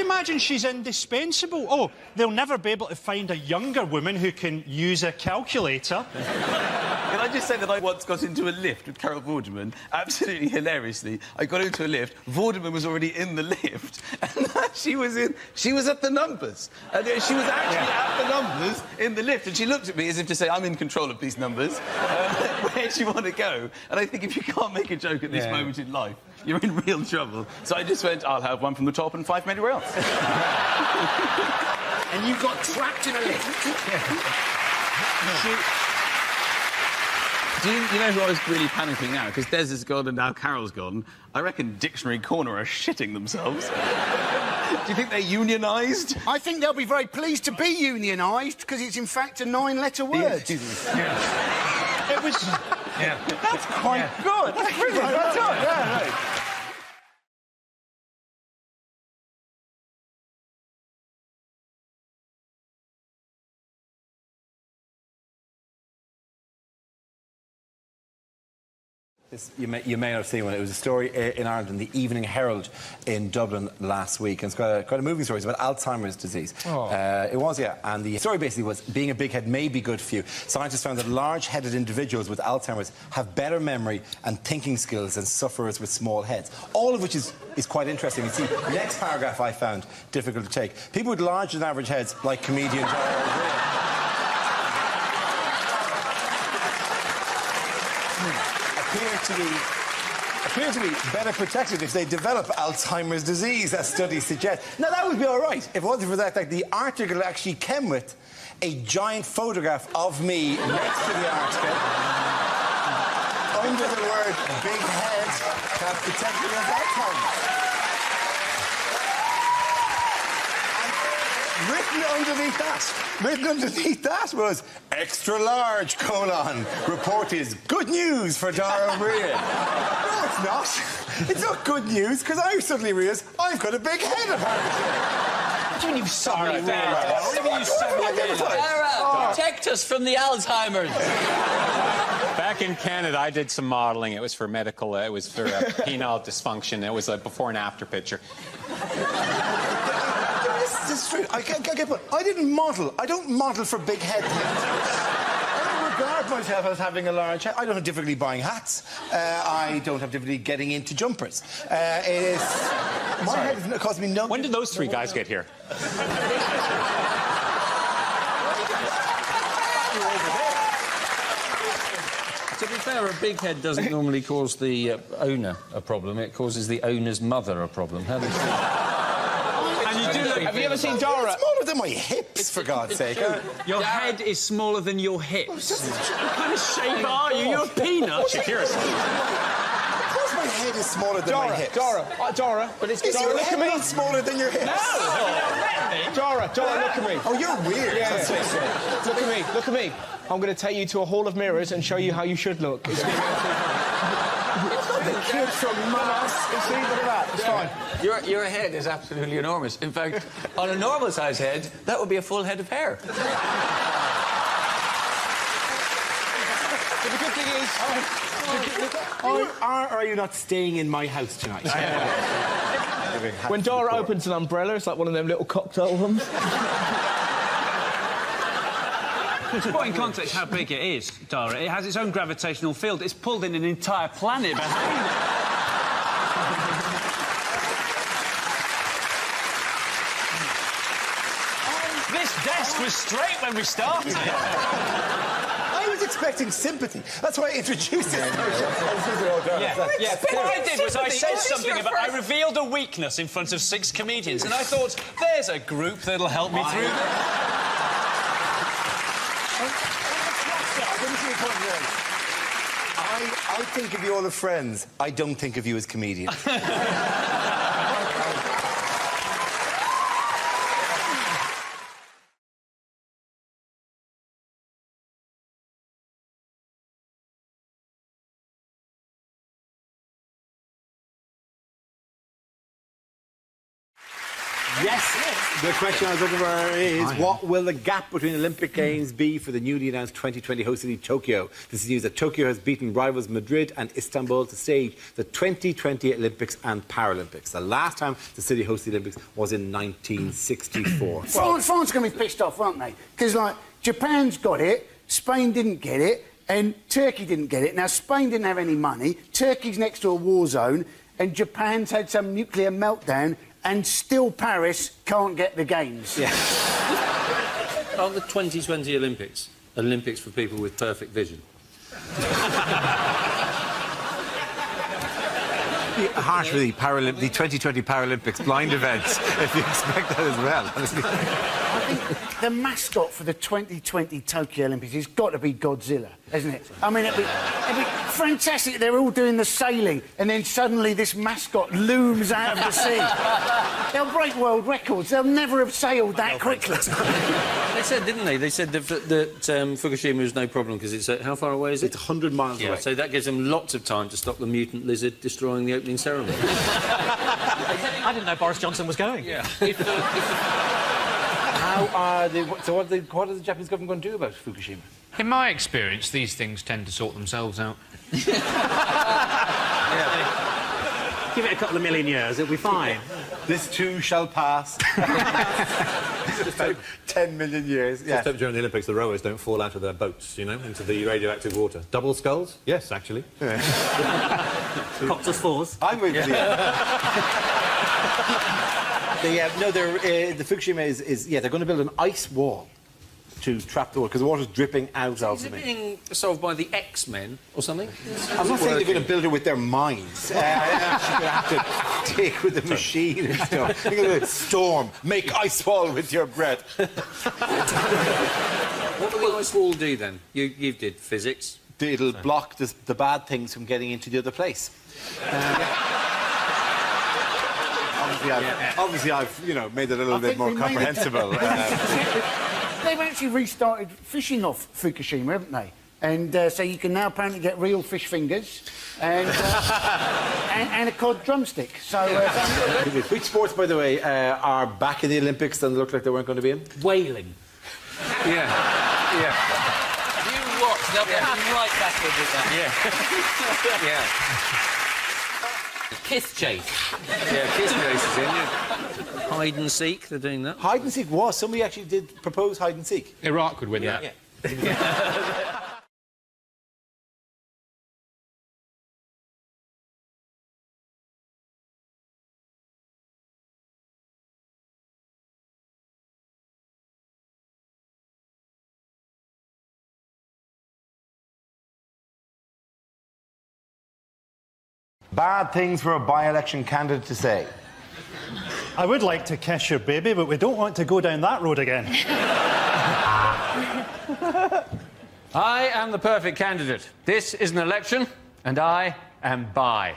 imagines she's indispensable. Oh, they'll never be able to find a younger woman who can use a calculator. Can I just say that I once got into a lift with Carol Vorderman, absolutely hilariously. I got into a lift, Vorderman was already in the lift, and she was at the numbers. And she was actually at the numbers in the lift, and she looked at me as if to say, I'm in control of these numbers. Where do you want to go? And I think if you can't make a joke at this moment in life, you're in real trouble. So I just went, I'll have one from the top and 5 from anywhere else. And you got trapped in a lift. Do you know who I was really panicking now? Because Des is gone and now Carol's gone. I reckon Dictionary Corner are shitting themselves. Do you think they're unionised? I think they'll be very pleased to be unionised, because it's, in fact, a 9-letter word. It was... That's quite good. That's brilliant. That's right. Yeah, right. You may not have seen one. It was a story in Ireland in the Evening Herald in Dublin last week. And it's got a moving story. It's about Alzheimer's disease. Oh. It was, yeah. And the story basically was being a big head may be good for you. Scientists found that large-headed individuals with Alzheimer's have better memory and thinking skills than sufferers with small heads. All of which is quite interesting. You see, the next paragraph I found difficult to take. People with larger than average heads, like comedian Dara appear to be better protected if they develop Alzheimer's disease, as studies suggest. Now, that would be all right if it wasn't for that. Like, the article actually came with a giant photograph of me next to the article. Under the word big head, have protected against Alzheimer's. Written underneath that was extra large : report is good news for Dara O'Brien. No, it's not. It's not good news, because I suddenly realised I've got a big head apparently. What do you mean you've suddenly realised? What do you mean you suddenly realised? Dara, protect us from the Alzheimer's. Back in Canada, I did some modelling. It was for medical, it was for penile dysfunction. It was a before and after picture. This is true. I didn't model. I don't model for big head things. I don't regard myself as having a large head. I don't have difficulty buying hats. I don't have difficulty getting into jumpers. My head has caused me no... When did those three guys get here? To be fair, a big head doesn't normally cause the owner a problem. It causes the owner's mother a problem. How does And you do look... Have you ever seen Dora? It's smaller than my hips, for God's sake. Your head is smaller than your hips. What kind of shape are you? You're a peanut. Shakira. Of course my head is smaller than my hips. Dora, but it's... Is Dora, your look head at me. not smaller than your hips? No! Dora, look at me. Oh, you're weird. Yeah. Look at me. I'm going to take you to a hall of mirrors and show you how you should look. It's going to be the kids from Mars. See, look at that. It's fine. Your head is absolutely enormous. In fact, on a normal-sized head, that would be a full head of hair. But the good thing is... Are you not staying in my house tonight? When Dora opens an umbrella, it's like one of them little cocktail ones. To put in context how big it is, Dara, it has its own gravitational field. It's pulled in an entire planet behind it. This desk was straight when we started. I was expecting sympathy. That's why I introduced it. What I did was I said something about... I revealed a weakness in front of 6 comedians, and I thought, there's a group that'll help me through this. I think of you all as friends. I don't think of you as comedians. Yes, the question I was looking for is, what will the gap between Olympic Games be for the newly announced 2020 host city Tokyo? This is news that Tokyo has beaten rivals Madrid and Istanbul to stage the 2020 Olympics and Paralympics. The last time the city hosted the Olympics was in 1964. France are going to be pissed off, aren't they? Because, like, Japan's got it, Spain didn't get it, and Turkey didn't get it. Now, Spain didn't have any money, Turkey's next to a war zone, and Japan's had some nuclear meltdown, and still Paris can't get the Games. Yeah. Aren't the 2020 Olympics for people with perfect vision? Harsh with the 2020 Paralympics blind events, if you expect that as well, honestly. I think the mascot for the 2020 Tokyo Olympics has got to be Godzilla, hasn't it? I mean, it'd be fantastic. They're all doing the sailing, and then suddenly this mascot looms out of the sea. They'll break world records. They'll never have sailed that quickly. They said, didn't they? They said that Fukushima was no problem because it's... how far away is it? It's 100 miles away. So that gives them lots of time to stop the mutant lizard destroying the opening ceremony. I didn't know Boris Johnson was going. Yeah. How are they... So what is the Japanese government going to do about Fukushima? In my experience, these things tend to sort themselves out. Give it a couple of million years, it'll be fine. This too shall pass. Just about 10 million years. Just hope during the Olympics the rowers don't fall out of their boats, you know, into the radioactive water. Double skulls? Yes, actually. Copter fours. I'm with you. The Fukushima is they're going to build an ice wall to trap the water, because the water's dripping out of Is them. it being solved by the X-Men or something? I'm not saying they're going to build it with their minds. They're actually going to have to take with the machine and stuff. They're going to storm, make ice wall with your breath. What will the ice wall do then? You did physics. It'll block the bad things from getting into the other place. Obviously, I've made it a little bit more comprehensible. They've actually restarted fishing off Fukushima, haven't they? And so you can now apparently get real fish fingers and a cod drumstick. So, which sports, by the way, are back in the Olympics and look like they weren't going to be in? Whaling. Yeah. You watch, they'll be right backwards with that. Yeah. Kiss chase. Yeah, kiss chase is in. Yeah. Hide and seek, they're doing that. Hide and seek was. Somebody actually did propose hide and seek. Iraq would win that. Yeah. Bad things for a by-election candidate to say. I would like to kiss your baby, but we don't want to go down that road again. I am the perfect candidate. This is an election, and I am bi.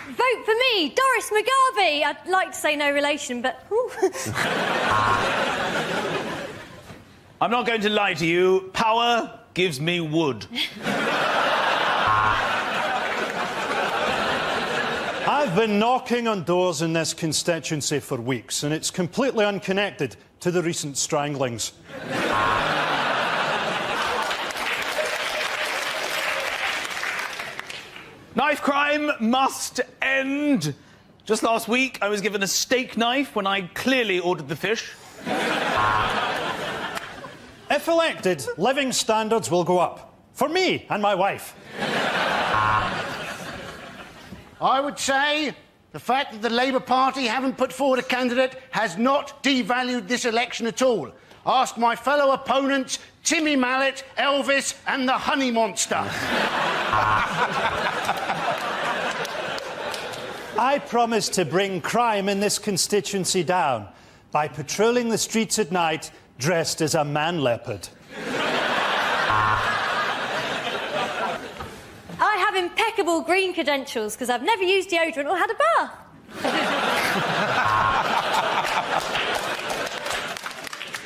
Vote for me, Doris McGarvey. I'd like to say no relation, but... I'm not going to lie to you. Power gives me wood. I've been knocking on doors in this constituency for weeks, and it's completely unconnected to the recent stranglings. Knife crime must end. Just last week, I was given a steak knife when I clearly ordered the fish. If elected, living standards will go up. For me and my wife. I would say the fact that the Labour Party haven't put forward a candidate has not devalued this election at all. Ask my fellow opponents, Timmy Mallet, Elvis and the Honey Monster. I promise to bring crime in this constituency down by patrolling the streets at night dressed as a man leopard. I have impeccable green credentials because I've never used deodorant or had a bath.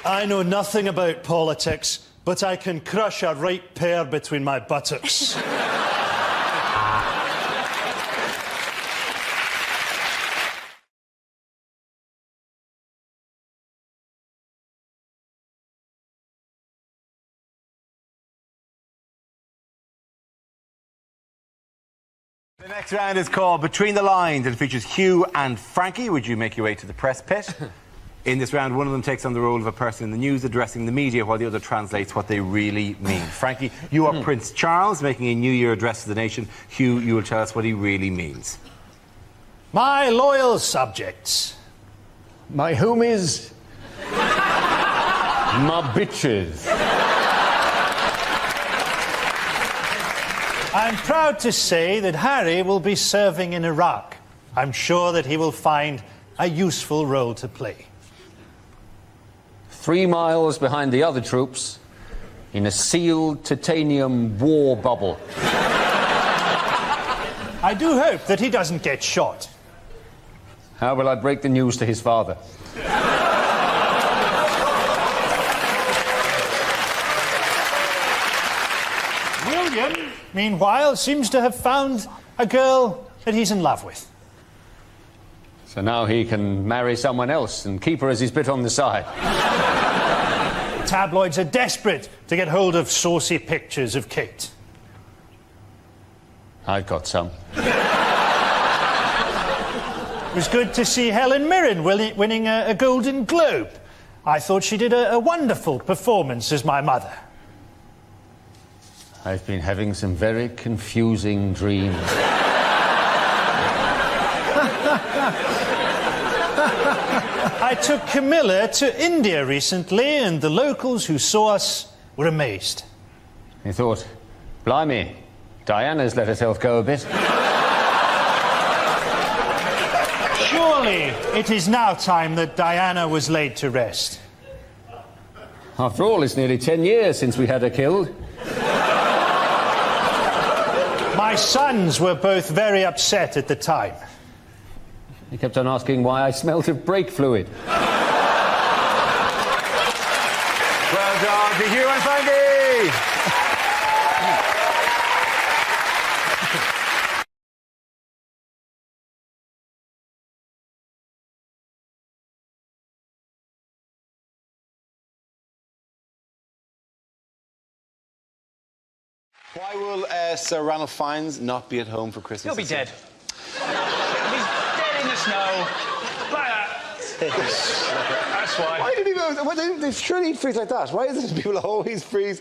I know nothing about politics, but I can crush a right pair between my buttocks. The next round is called Between the Lines. It features Hugh and Frankie. Would you make your way to the press pit? In this round, one of them takes on the role of a person in the news addressing the media while the other translates what they really mean. Frankie, you are Prince Charles making a New Year address to the nation. Hugh, you will tell us what he really means. My loyal subjects. My homies. My bitches. I'm proud to say that Harry will be serving in Iraq. I'm sure that he will find a useful role to play. 3 miles behind the other troops in a sealed titanium war bubble. I do hope that he doesn't get shot. How will I break the news to his father? William, meanwhile, seems to have found a girl that he's in love with. So now he can marry someone else and keep her as his bit on the side. Tabloids are desperate to get hold of saucy pictures of Kate. I've got some. It was good to see Helen Mirren winning a Golden Globe. I thought she did a wonderful performance as my mother. I've been having some very confusing dreams. I took Camilla to India recently, and the locals who saw us were amazed. They thought, blimey, Diana's let herself go a bit. Surely it is now time that Diana was laid to rest. After all, it's nearly 10 years since we had her killed. My sons were both very upset at the time. He kept on asking why I smelt of brake fluid. Well done to Hugh and Frankie! Why will Sir Ranulph Fiennes not be at home for Christmas? He'll be dead. He's dead in the snow. Like that. That's why. Why do people... They surely freeze like that. Why is it people always freeze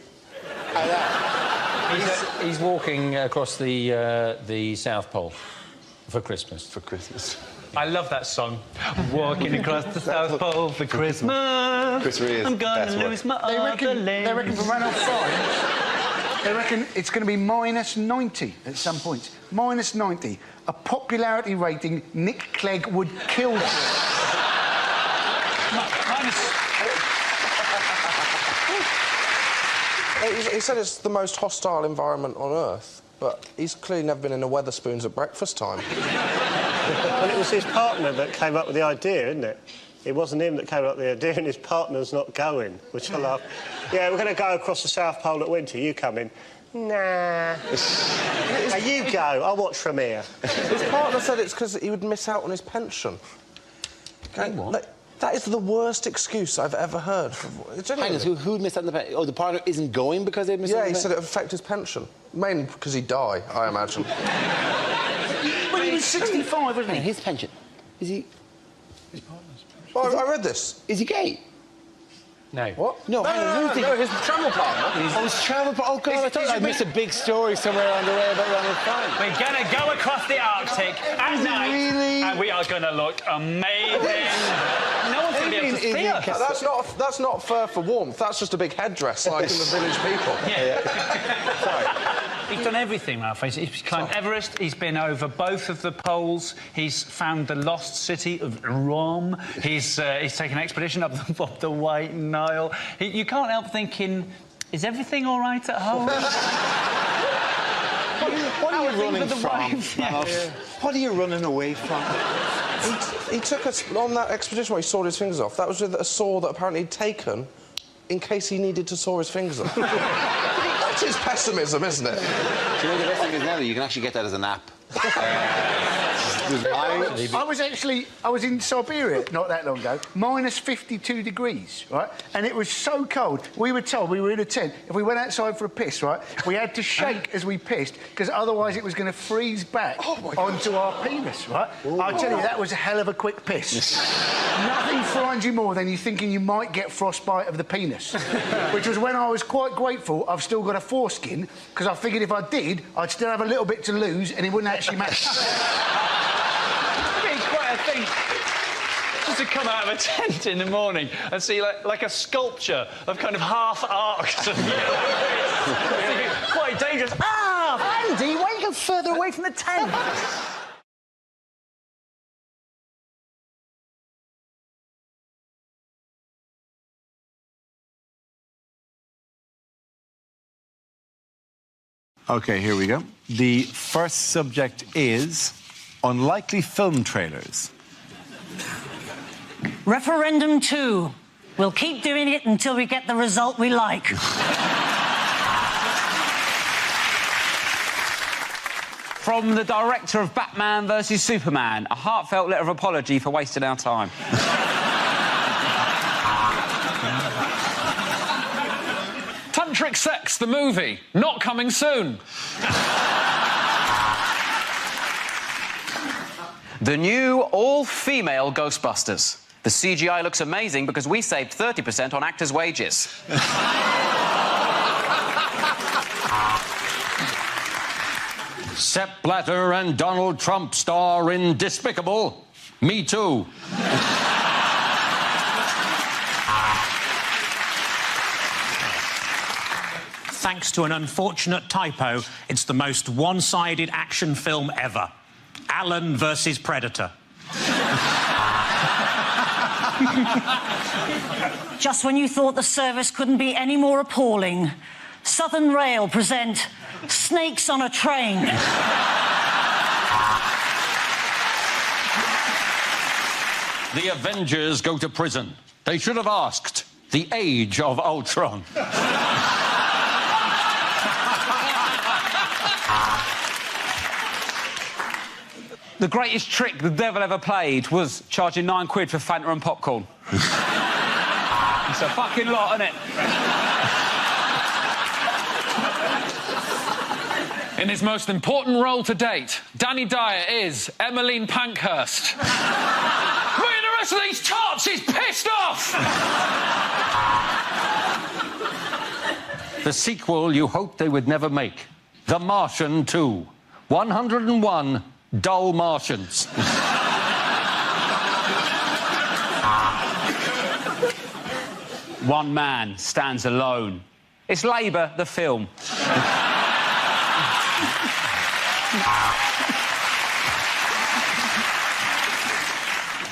like that? He's walking across the South Pole for Christmas. For Christmas. I love that song. Walking across the South Pole for Christmas. Chris really is I'm gonna best lose work. my other leg. They reckon for Ranulph Fiennes. They reckon it's going to be minus 90 at some point. Minus 90. A popularity rating Nick Clegg would kill for. He said it's the most hostile environment on Earth, but he's clearly never been in a Wetherspoons at breakfast time. Well, it was his partner that came up with the idea, isn't it? It wasn't him that came up with the idea, and his partner's not going, which I love. Yeah, we're going to go across the South Pole at winter. You come in. Nah. Now, you go. I'll watch from here. His partner said it's because he would miss out on his pension. What? That is the worst excuse I've ever heard. Hang on, who would miss out on the pension? Oh, the partner isn't going because they missed out on the pension? Yeah, he said it would affect his pension. Mainly because he'd die, I imagine. Well, he was 65, wasn't he? His pension. Is he... His partner's pension. Well, I read this. Is he gay? No. What? No, his travel partner. Oh, his travel partner. Oh, God, I thought I missed a big story somewhere on the way about Ronald Fine. We're going to go across the Arctic at night, and we are going to look amazing. No one's going to be able to see us. That's not fur for warmth. That's just a big headdress, like in the Village People. Yeah. Sorry. He's done everything, Ralph. He's climbed Everest, he's been over both of the poles, he's found the lost city of Rome, he's taken an expedition up the White Nile. You can't help thinking, is everything all right at home? What are you running from? What are you running away from? He took us on that expedition where he sawed his fingers off. That was with a saw that apparently he'd taken in case he needed to saw his fingers off. That's his pessimism, isn't it? Do you know the best thing is now that you can actually get that as an app? I was in Siberia not that long ago, minus 52 degrees, right? And it was so cold. We were told, we were in a tent, if we went outside for a piss, right, we had to shake as we pissed, because otherwise it was going to freeze back onto our penis, right? I'll tell you, that was a hell of a quick piss. Nothing frightens you more than you thinking you might get frostbite of the penis. Which was when I was quite grateful I've still got a foreskin, because I figured if I did, I'd still have a little bit to lose and it wouldn't actually matter. Thing just to come out of a tent in the morning and see like a sculpture of kind of half-arced quite dangerous. Ah, Andy, why don't you go further away from the tent? OK, here we go. The first subject is unlikely film trailers. Referendum 2. We'll keep doing it until we get the result we like. From the director of Batman vs Superman, a heartfelt letter of apology for wasting our time. Tantric Sex, the movie, not coming soon. The new all-female Ghostbusters. The CGI looks amazing because we saved 30% on actors' wages. Sepp Blatter and Donald Trump star in Despicable Me Too. Thanks to an unfortunate typo, it's the most one-sided action film ever. Allen versus Predator. Just when you thought the service couldn't be any more appalling, Southern Rail present Snakes on a Train. The Avengers go to prison. They should have asked the age of Ultron. The greatest trick the devil ever played was charging £9 for Fanta and popcorn. It's a fucking lot, isn't it? In his most important role to date, Danny Dyer is Emmeline Pankhurst. Me and the rest of these tots is pissed off! The sequel you hoped they would never make. The Martian 2. 101 dull Martians. One man stands alone It's Labour, the film.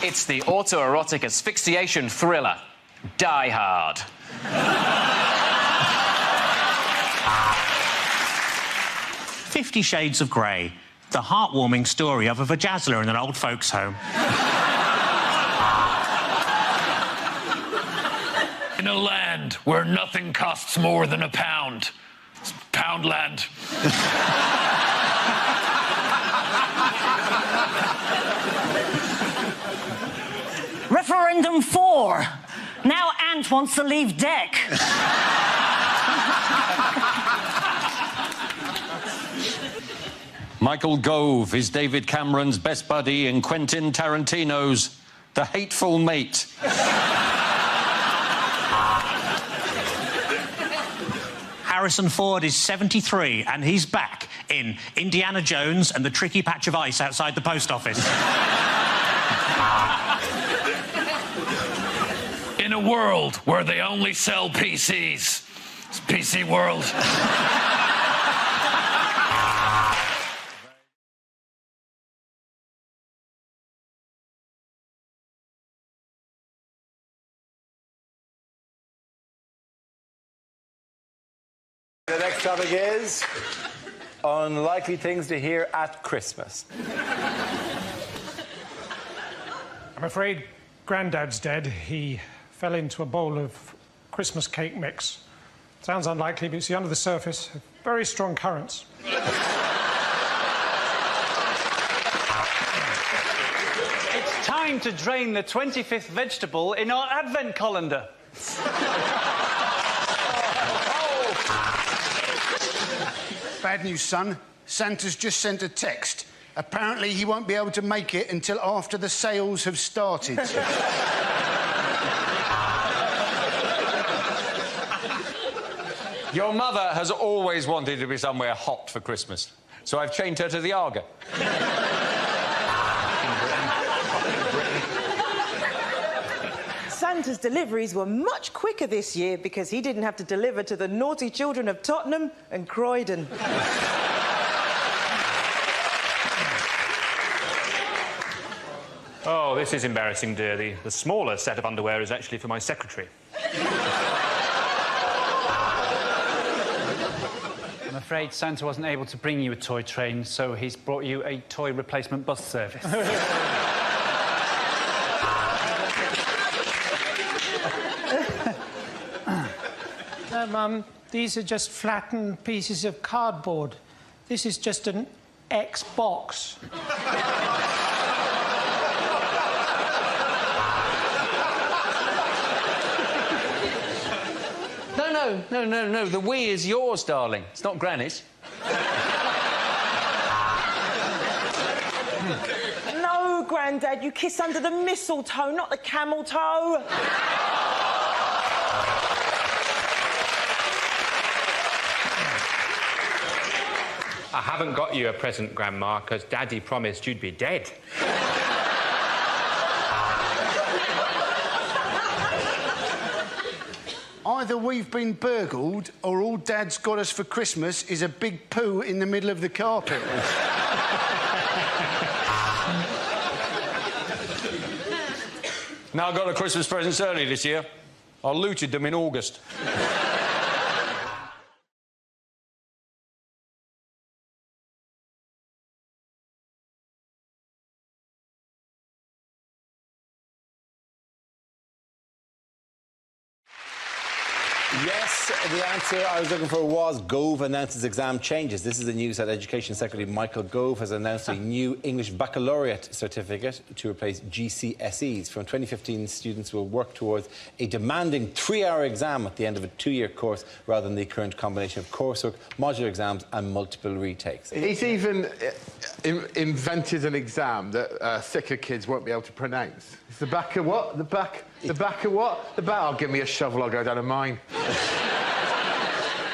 It's the autoerotic asphyxiation thriller, Die Hard. 50 Shades of Grey, the heartwarming story of a vajazzler in an old folks' home. In a land where nothing costs more than a pound. It's Poundland. Referendum 4. Now Ant wants to leave deck. Michael Gove is David Cameron's best buddy in Quentin Tarantino's The Hateful Mate. Harrison Ford is 73 and he's back in Indiana Jones and the Tricky Patch of Ice outside the post office. In a world where they only sell PCs. It's PC world. The next topic is unlikely things to hear at Christmas. I'm afraid Grandad's dead. He fell into a bowl of Christmas cake mix. Sounds unlikely, but you see under the surface, very strong currents. It's time to drain the 25th vegetable in our advent colander. Bad news, son. Santa's just sent a text. Apparently, he won't be able to make it until after the sales have started. Your mother has always wanted to be somewhere hot for Christmas, so I've chained her to the Arga. Santa's deliveries were much quicker this year because he didn't have to deliver to the naughty children of Tottenham and Croydon. Oh, this is embarrassing, dear. The smaller set of underwear is actually for my secretary. I'm afraid Santa wasn't able to bring you a toy train, so he's brought you a toy replacement bus service. Mum, these are just flattened pieces of cardboard. This is just an Xbox. No. The Wii is yours, darling. It's not Granny's. No, Grandad, you kiss under the mistletoe, not the camel toe. I haven't got you a present, Grandma, because Daddy promised you'd be dead. Either we've been burgled or all Dad's got us for Christmas is a big poo in the middle of the carpet. Now I got a Christmas presents early this year. I looted them in August. Yes, the answer I was looking for was Gove announces exam changes. This is the news that Education Secretary Michael Gove has announced a new English baccalaureate certificate to replace GCSEs. From 2015, students will work towards a demanding 3-hour exam at the end of a 2-year course rather than the current combination of coursework, modular exams and multiple retakes. He's even invented an exam that sicker kids won't be able to pronounce. It's the back of what? The back of what? The back. Oh, give me a shovel, I'll go down a mine.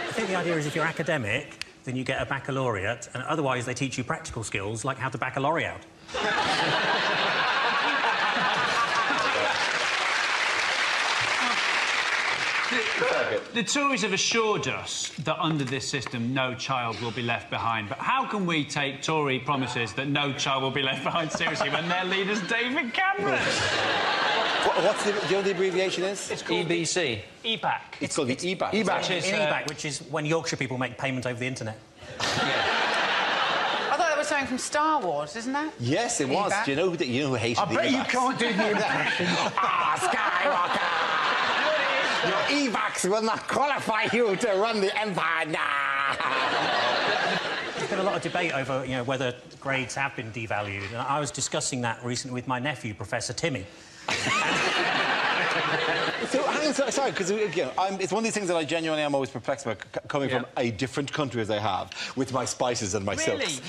I think the idea is if you're academic, then you get a baccalaureate, and otherwise they teach you practical skills like how to back a lorry out. The Tories have assured us that under this system, no child will be left behind. But how can we take Tory promises that no child will be left behind seriously when their leader's David Cameron? What's the, do you know what the abbreviation is? It's called EBC. EBAC. It's called the EBAC. EBAC, which is when Yorkshire people make payment over the internet. I thought that was something from Star Wars, isn't that? Yes, it was. EBAC? Do you know who hated I the bet you EBACs? can't do the impression. Skywalker! Your EVACs will not qualify you to run the Empire. Nah. There's been a lot of debate over, whether grades have been devalued. And I was discussing that recently with my nephew, Professor Timmy. So, hang on, sorry, because it's one of these things that I genuinely am always perplexed about, coming from a different country as I have, with my spices and my silks.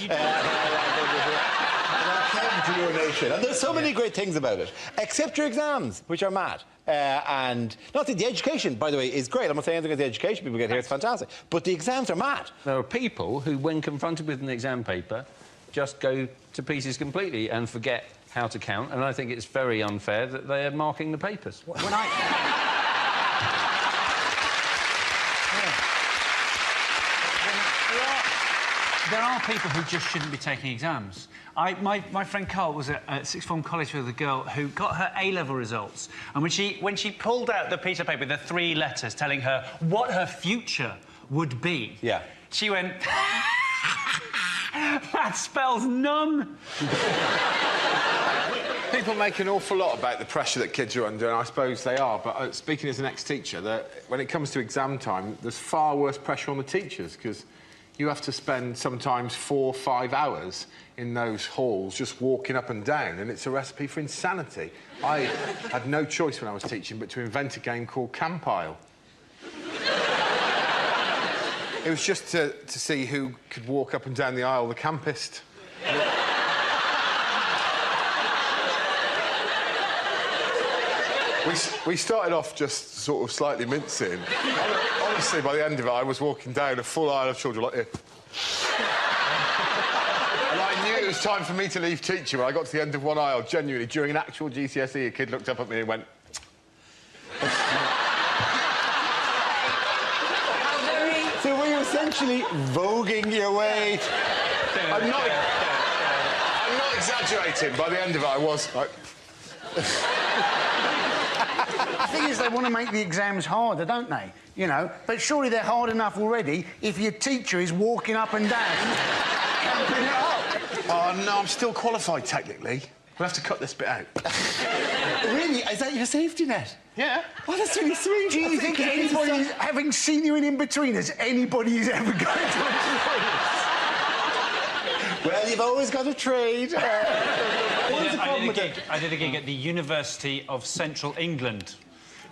To your nation. And there's so many great things about it, except your exams, which are mad. And not that the education, by the way, is great. I'm not saying anything about the education people get here, it's fantastic. But the exams are mad. There are people who, when confronted with an exam paper, just go to pieces completely and forget how to count, and I think it's very unfair that they are marking the papers. When I... There are people who just shouldn't be taking exams. My friend Carl was at sixth form college with a girl who got her A-level results, and when she pulled out the piece of paper with the 3 letters telling her what her future would be, she went, that spells none. People make an awful lot about the pressure that kids are under, and I suppose they are, but speaking as an ex-teacher, that when it comes to exam time, there's far worse pressure on the teachers, because you have to spend sometimes 4 or 5 hours in those halls just walking up and down, and it's a recipe for insanity. I had no choice when I was teaching but to invent a game called Campile. It was just to see who could walk up and down the aisle the campest. We started off just sort of slightly mincing. Honestly, by the end of it, I was walking down a full aisle of children like this. And I knew it was time for me to leave teaching when I got to the end of one aisle, genuinely. During an actual GCSE, a kid looked up at me and went... So were you essentially voguing your way... I'm not exaggerating. By the end of it, I was like... The thing is, they want to make the exams harder, don't they? But surely they're hard enough already if your teacher is walking up and down, camping it up. Oh, no, I'm still qualified, technically. We'll have to cut this bit out. Really? Is that your safety net? Yeah. Oh, that's really sweet. Do you think anybody, having seen you in In-Betweeners, anybody is ever going to employ you? Well, you've always got a trade. I did a gig at the University of Central England,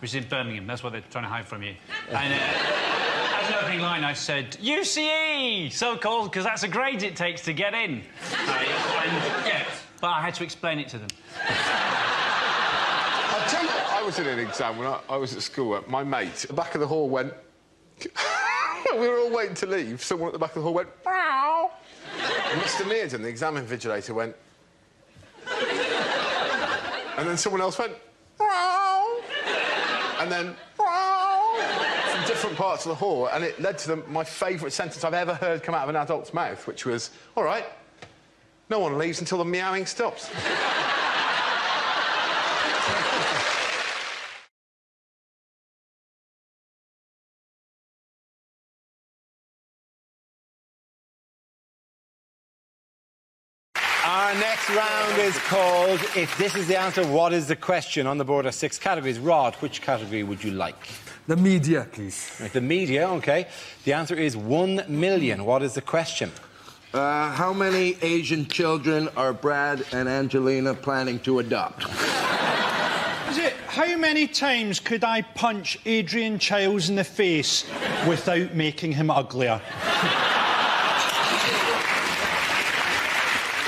which is in Birmingham. That's what they're trying to hide from you. And as an opening line, I said, UCE! So called because that's the grades it takes to get in. But I had to explain it to them. I'll tell you, I was in an exam when I was at school. My mate, at the back of the hall went... we were all waiting to leave. Someone at the back of the hall went... Meow. Mr. Mearden, the exam invigilator, went... And then someone else went... Meow. And then... Meow. From different parts of the hall, and it led to my favourite sentence I've ever heard come out of an adult's mouth, which was, all right, no one leaves until the meowing stops. Our next round is called If This Is the Answer, What Is the Question? On the board are 6 categories. Rod, which category would you like? The media, please. Right, the media, OK. The answer is 1 million. What is the question? How many Asian children are Brad and Angelina planning to adopt? Is it, how many times could I punch Adrian Chiles in the face without making him uglier?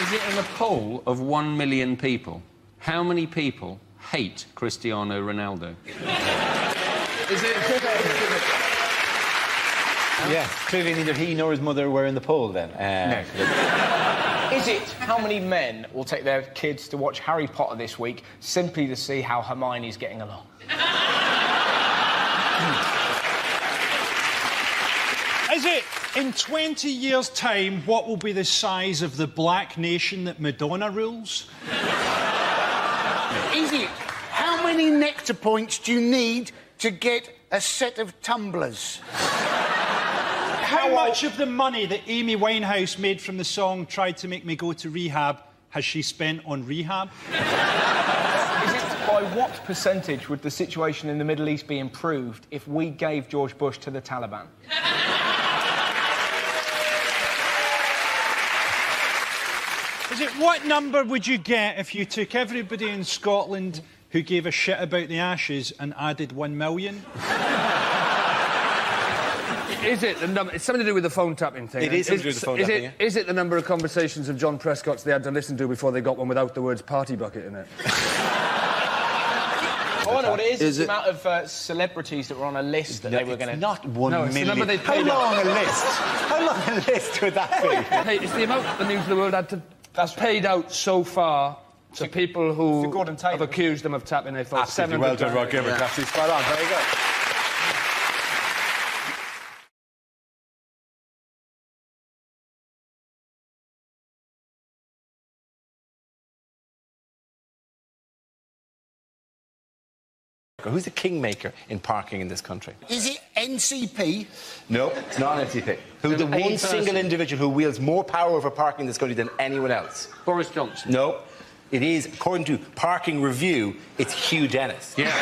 Is it in a poll of 1 million people? How many people hate Cristiano Ronaldo? Is it... Yes, clearly neither he nor his mother were in the poll then. No. Is it how many men will take their kids to watch Harry Potter this week simply to see how Hermione's getting along? Is it, in 20 years' time, what will be the size of the black nation that Madonna rules? Is it? How many nectar points do you need to get a set of tumblers? How much of the money that Amy Winehouse made from the song Tried to Make Me Go to Rehab has she spent on rehab? By what percentage would the situation in the Middle East be improved if we gave George Bush to the Taliban? Is it what number would you get if you took everybody in Scotland who gave a shit about the Ashes and added 1 million? Is it the number? It's something to do with the phone tapping thing. It is something to do with the phone tapping, yeah. Is it the number of conversations of John Prescott's they had to listen to before they got one without the words party bucket in it? Oh, I know what it is. It's the amount of celebrities that were on a list that they were going to... Not 1 million. It's the number they How paid long a list? How long a list would that be? Hey, it's the amount the News of the World had to... That's paid out so far to people who have accused them of tapping their phone. Absolutely well done, Rod Gilbert. Absolutely spot on. Very good. Who's the kingmaker in parking in this country? Is it NCP? No, it's not NCP. Who's the one single individual who wields more power over parking in this country than anyone else? Boris Johnson. No. It is, according to Parking Review, it's Hugh Dennis. Yeah. That's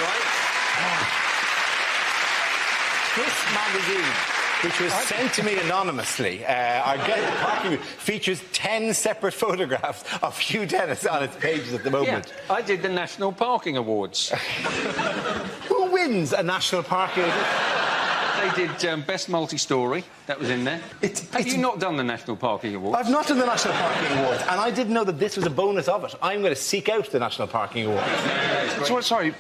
right. This magazine, which was sent to me anonymously, our guest Parking Review, features 10 separate photographs of Hugh Dennis on its pages at the moment. Yeah, I did the National Parking Awards. Who wins a National Parking Award? They did Best Multi-Story. That was in there. Have you not done the National Parking Awards? I've not done the National Parking Awards, and I didn't know that this was a bonus of it. I'm going to seek out the National Parking Awards. So, sorry,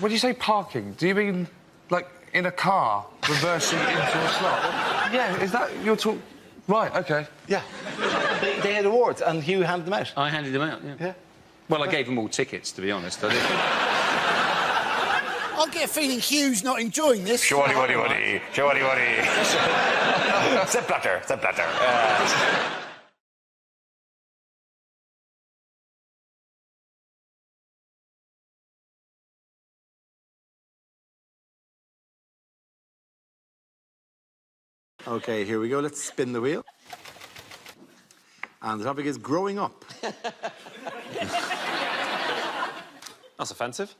when you say parking, do you mean, like, in a car, reversing into a slot? Yeah, is that your talk? Right, OK. Yeah. They had awards, and Hugh handed them out. I handed them out, yeah. Well, I gave them all tickets, to be honest. I get a feeling Hugh's not enjoying this. Shawty, waddy, waddy. Shawty, waddy. Zip platter, zip platter. OK, here we go. Let's spin the wheel. And the topic is growing up. That's offensive.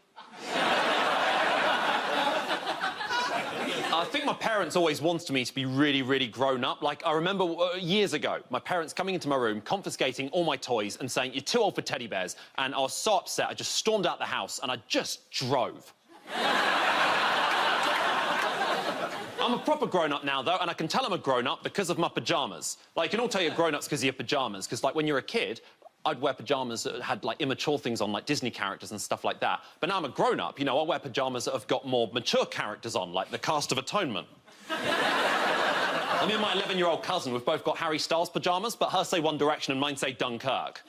I think my parents always wanted me to be really, really grown up. Like, I remember years ago, my parents coming into my room, confiscating all my toys and saying, "You're too old for teddy bears." And I was so upset, I just stormed out the house and I just drove. I'm a proper grown-up now, though, and I can tell I'm a grown-up because of my pyjamas. Like, you can all tell you're grown-ups because of your pyjamas, because, like, when you're a kid, I'd wear pyjamas that had, like, immature things on, like Disney characters and stuff like that. But now I'm a grown-up, you know, I wear pyjamas that have got more mature characters on, like the Cast of Atonement. I mean, my 11-year-old cousin, we've both got Harry Styles pyjamas, but hers say One Direction and mine say Dunkirk.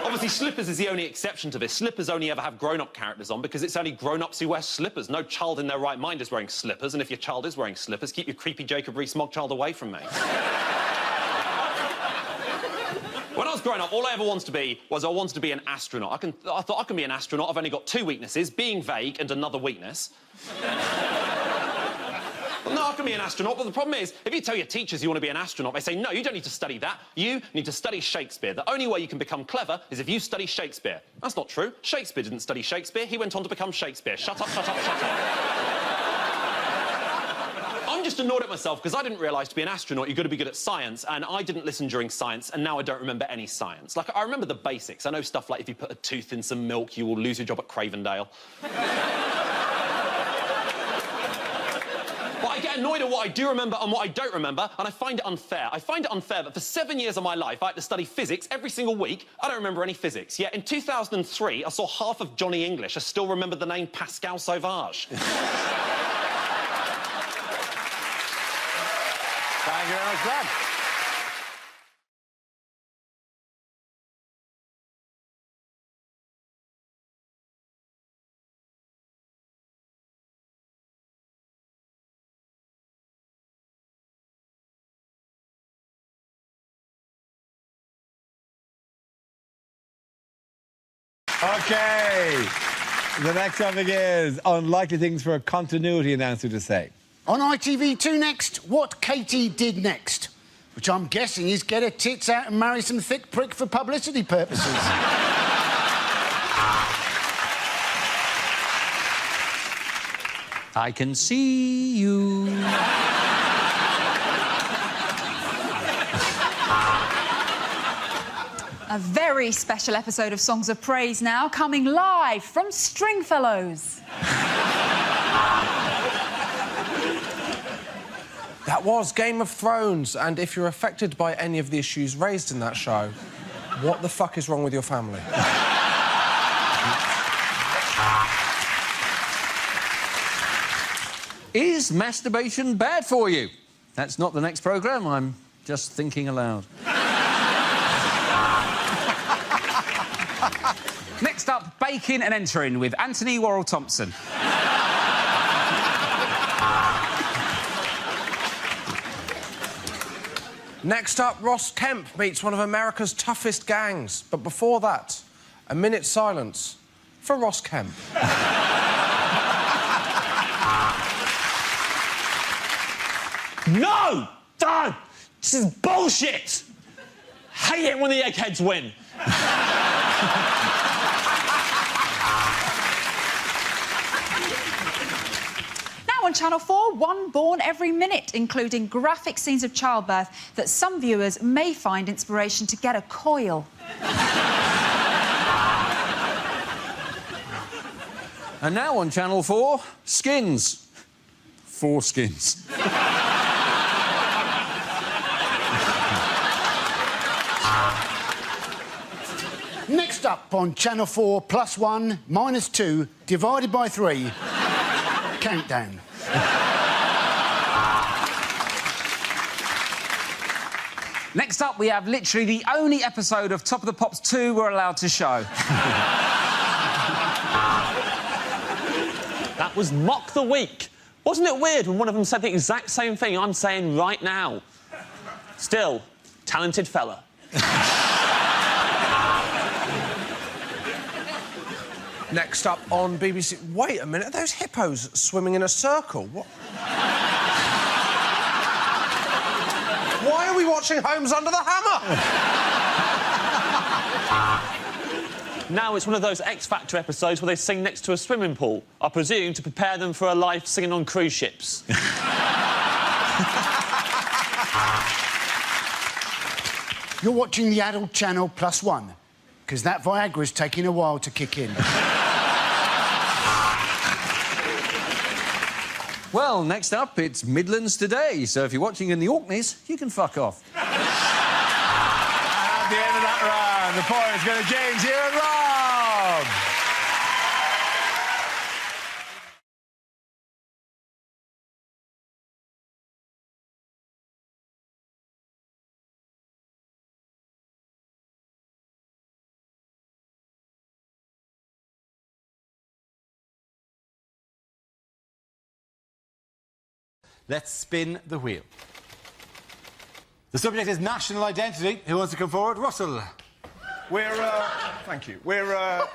Obviously, slippers is the only exception to this. Slippers only ever have grown-up characters on because it's only grown-ups who wear slippers. No child in their right mind is wearing slippers, and if your child is wearing slippers, keep your creepy Jacob Rees-Mogg child away from me. When I was growing up, all I ever wanted to be was I wanted to be an astronaut. I thought I can be an astronaut. I've only got 2 weaknesses, being vague and another weakness. No, I can be an astronaut, but the problem is, if you tell your teachers you want to be an astronaut, they say, no, you don't need to study that. You need to study Shakespeare. The only way you can become clever is if you study Shakespeare. That's not true. Shakespeare didn't study Shakespeare. He went on to become Shakespeare. Shut up, shut up, shut up. I'm just annoyed at myself because I didn't realise to be an astronaut you've got to be good at science, and I didn't listen during science, and now I don't remember any science. Like, I remember the basics. I know stuff like if you put a tooth in some milk, you will lose your job at Cravendale. But I get annoyed at what I do remember and what I don't remember, and I find it unfair. I find it unfair that for 7 years of my life I had to study physics every single week. I don't remember any physics. Yet in 2003, I saw half of Johnny English. I still remember the name Pascal Sauvage. Thank you very much, Brad. OK. The next topic is unlikely things for a continuity announcer to say. On ITV2 next, what Katie did next. Which I'm guessing is get her tits out and marry some thick prick for publicity purposes. I can see you. A very special episode of Songs of Praise now, coming live from Stringfellows. That was Game of Thrones, and if you're affected by any of the issues raised in that show, what the fuck is wrong with your family? Is masturbation bad for you? That's not the next programme, I'm just thinking aloud. Next up, baking and entering with Anthony Worrell-Thompson. Next up, Ross Kemp meets one of America's toughest gangs. But before that, a minute's silence for Ross Kemp. No! Dad! This is bullshit! Hate it when the eggheads win. Now on Channel 4, one born every minute, including graphic scenes of childbirth that some viewers may find inspiration to get a coil. And now on Channel 4, skins. Foreskins. Next up on Channel 4, +1, -2, divided by 3. Countdown. Next up, we have literally the only episode of Top of the Pops 2 we're allowed to show. That was Mock the Week. Wasn't it weird when one of them said the exact same thing I'm saying right now? Still, talented fella. Next up on BBC... Wait a minute, are those hippos swimming in a circle? What? Why are we watching Homes Under the Hammer? Now it's one of those X Factor episodes where they sing next to a swimming pool. I presume to prepare them for a life singing on cruise ships. You're watching the adult channel +1, because that Viagra's taking a while to kick in. Well, next up, it's Midlands Today, so if you're watching in the Orkneys, you can fuck off. At the end of that round, the points go to James here and Rob. Let's spin the wheel. The subject is national identity. Who wants to come forward? Russell. Thank you. We're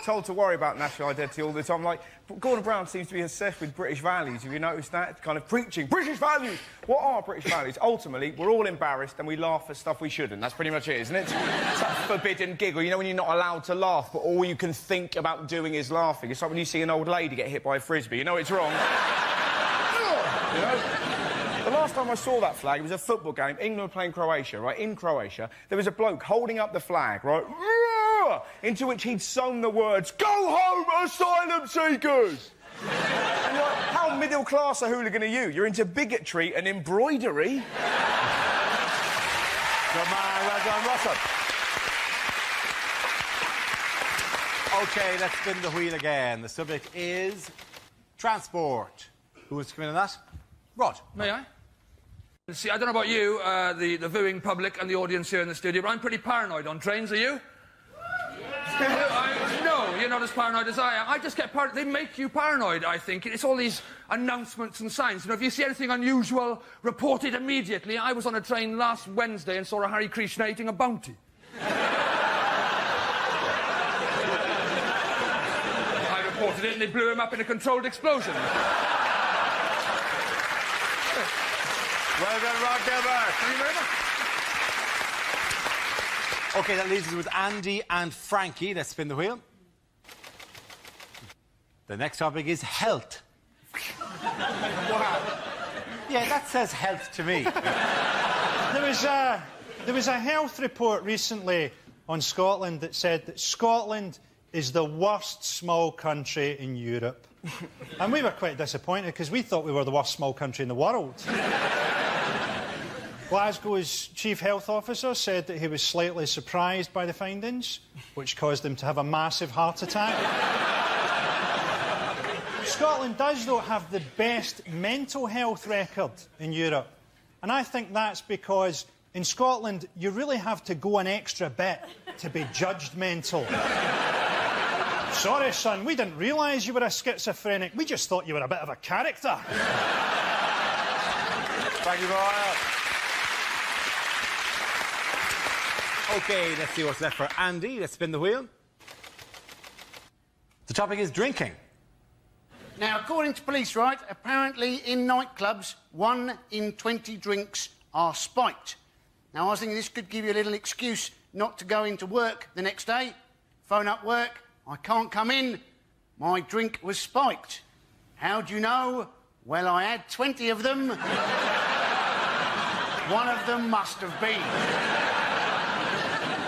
told to worry about national identity all the time. Like, Gordon Brown seems to be obsessed with British values. Have you noticed that? Kind of preaching British values. What are British values? Ultimately, we're all embarrassed and we laugh at stuff we shouldn't. That's pretty much it, isn't it? It's that forbidden giggle. You know when you're not allowed to laugh, but all you can think about doing is laughing. It's like when you see an old lady get hit by a frisbee. You know it's wrong. You know? The last time I saw that flag, it was a football game. England were playing Croatia, right? In Croatia, there was a bloke holding up the flag, right? Into which he'd sewn the words, "Go home, asylum seekers!" And you're like, how middle-class a hooligan are you? You're into bigotry and embroidery. Good man, well done, Russell. OK, let's spin the wheel again. The subject is transport. Who wants to come in on that? Rod. May I? See, I don't know about you, the viewing public and the audience here in the studio, but I'm pretty paranoid on trains, are you? No, you're not as paranoid as I am. I just get paranoid. They make you paranoid, I think. It's all these announcements and signs. You know, if you see anything unusual, report it immediately. I was on a train last Wednesday and saw a Hare Krishna eating a bounty. reported it and they blew him up in a controlled explosion. Well done, Rod Gilbert. Thank you very much. OK, that leaves us with Andy and Frankie. Let's spin the wheel. The next topic is health. Wow. Yeah, that says health to me. There was a health report recently on Scotland that said that Scotland is the worst small country in Europe. And we were quite disappointed because we thought we were the worst small country in the world. Glasgow's chief health officer said that he was slightly surprised by the findings, which caused him to have a massive heart attack. Scotland does, though, have the best mental health record in Europe. And I think that's because in Scotland, you really have to go an extra bit to be judged mental. Sorry, son, we didn't realise you were a schizophrenic. We just thought you were a bit of a character. Thank you, Royal. OK, let's see what's left for Andy. Let's spin the wheel. The topic is drinking. Now, according to police, right, apparently in nightclubs, 1 in 20 drinks are spiked. Now, I was thinking this could give you a little excuse not to go into work the next day. Phone up work, I can't come in, my drink was spiked. How do you know? Well, I had 20 of them. One of them must have been.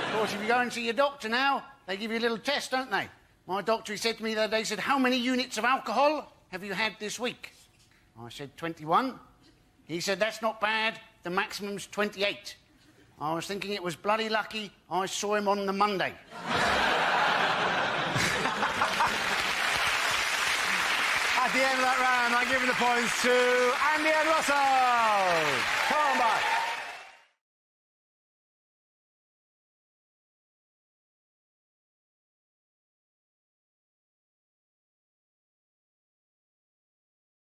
Of course, if you go and see your doctor now, they give you a little test, don't they? My doctor, he said to me the other day, he said, how many units of alcohol have you had this week? I said, 21. He said, that's not bad, the maximum's 28. I was thinking it was bloody lucky I saw him on the Monday. At the end of that round, I'm giving the points to Andy and Russell. Come on back.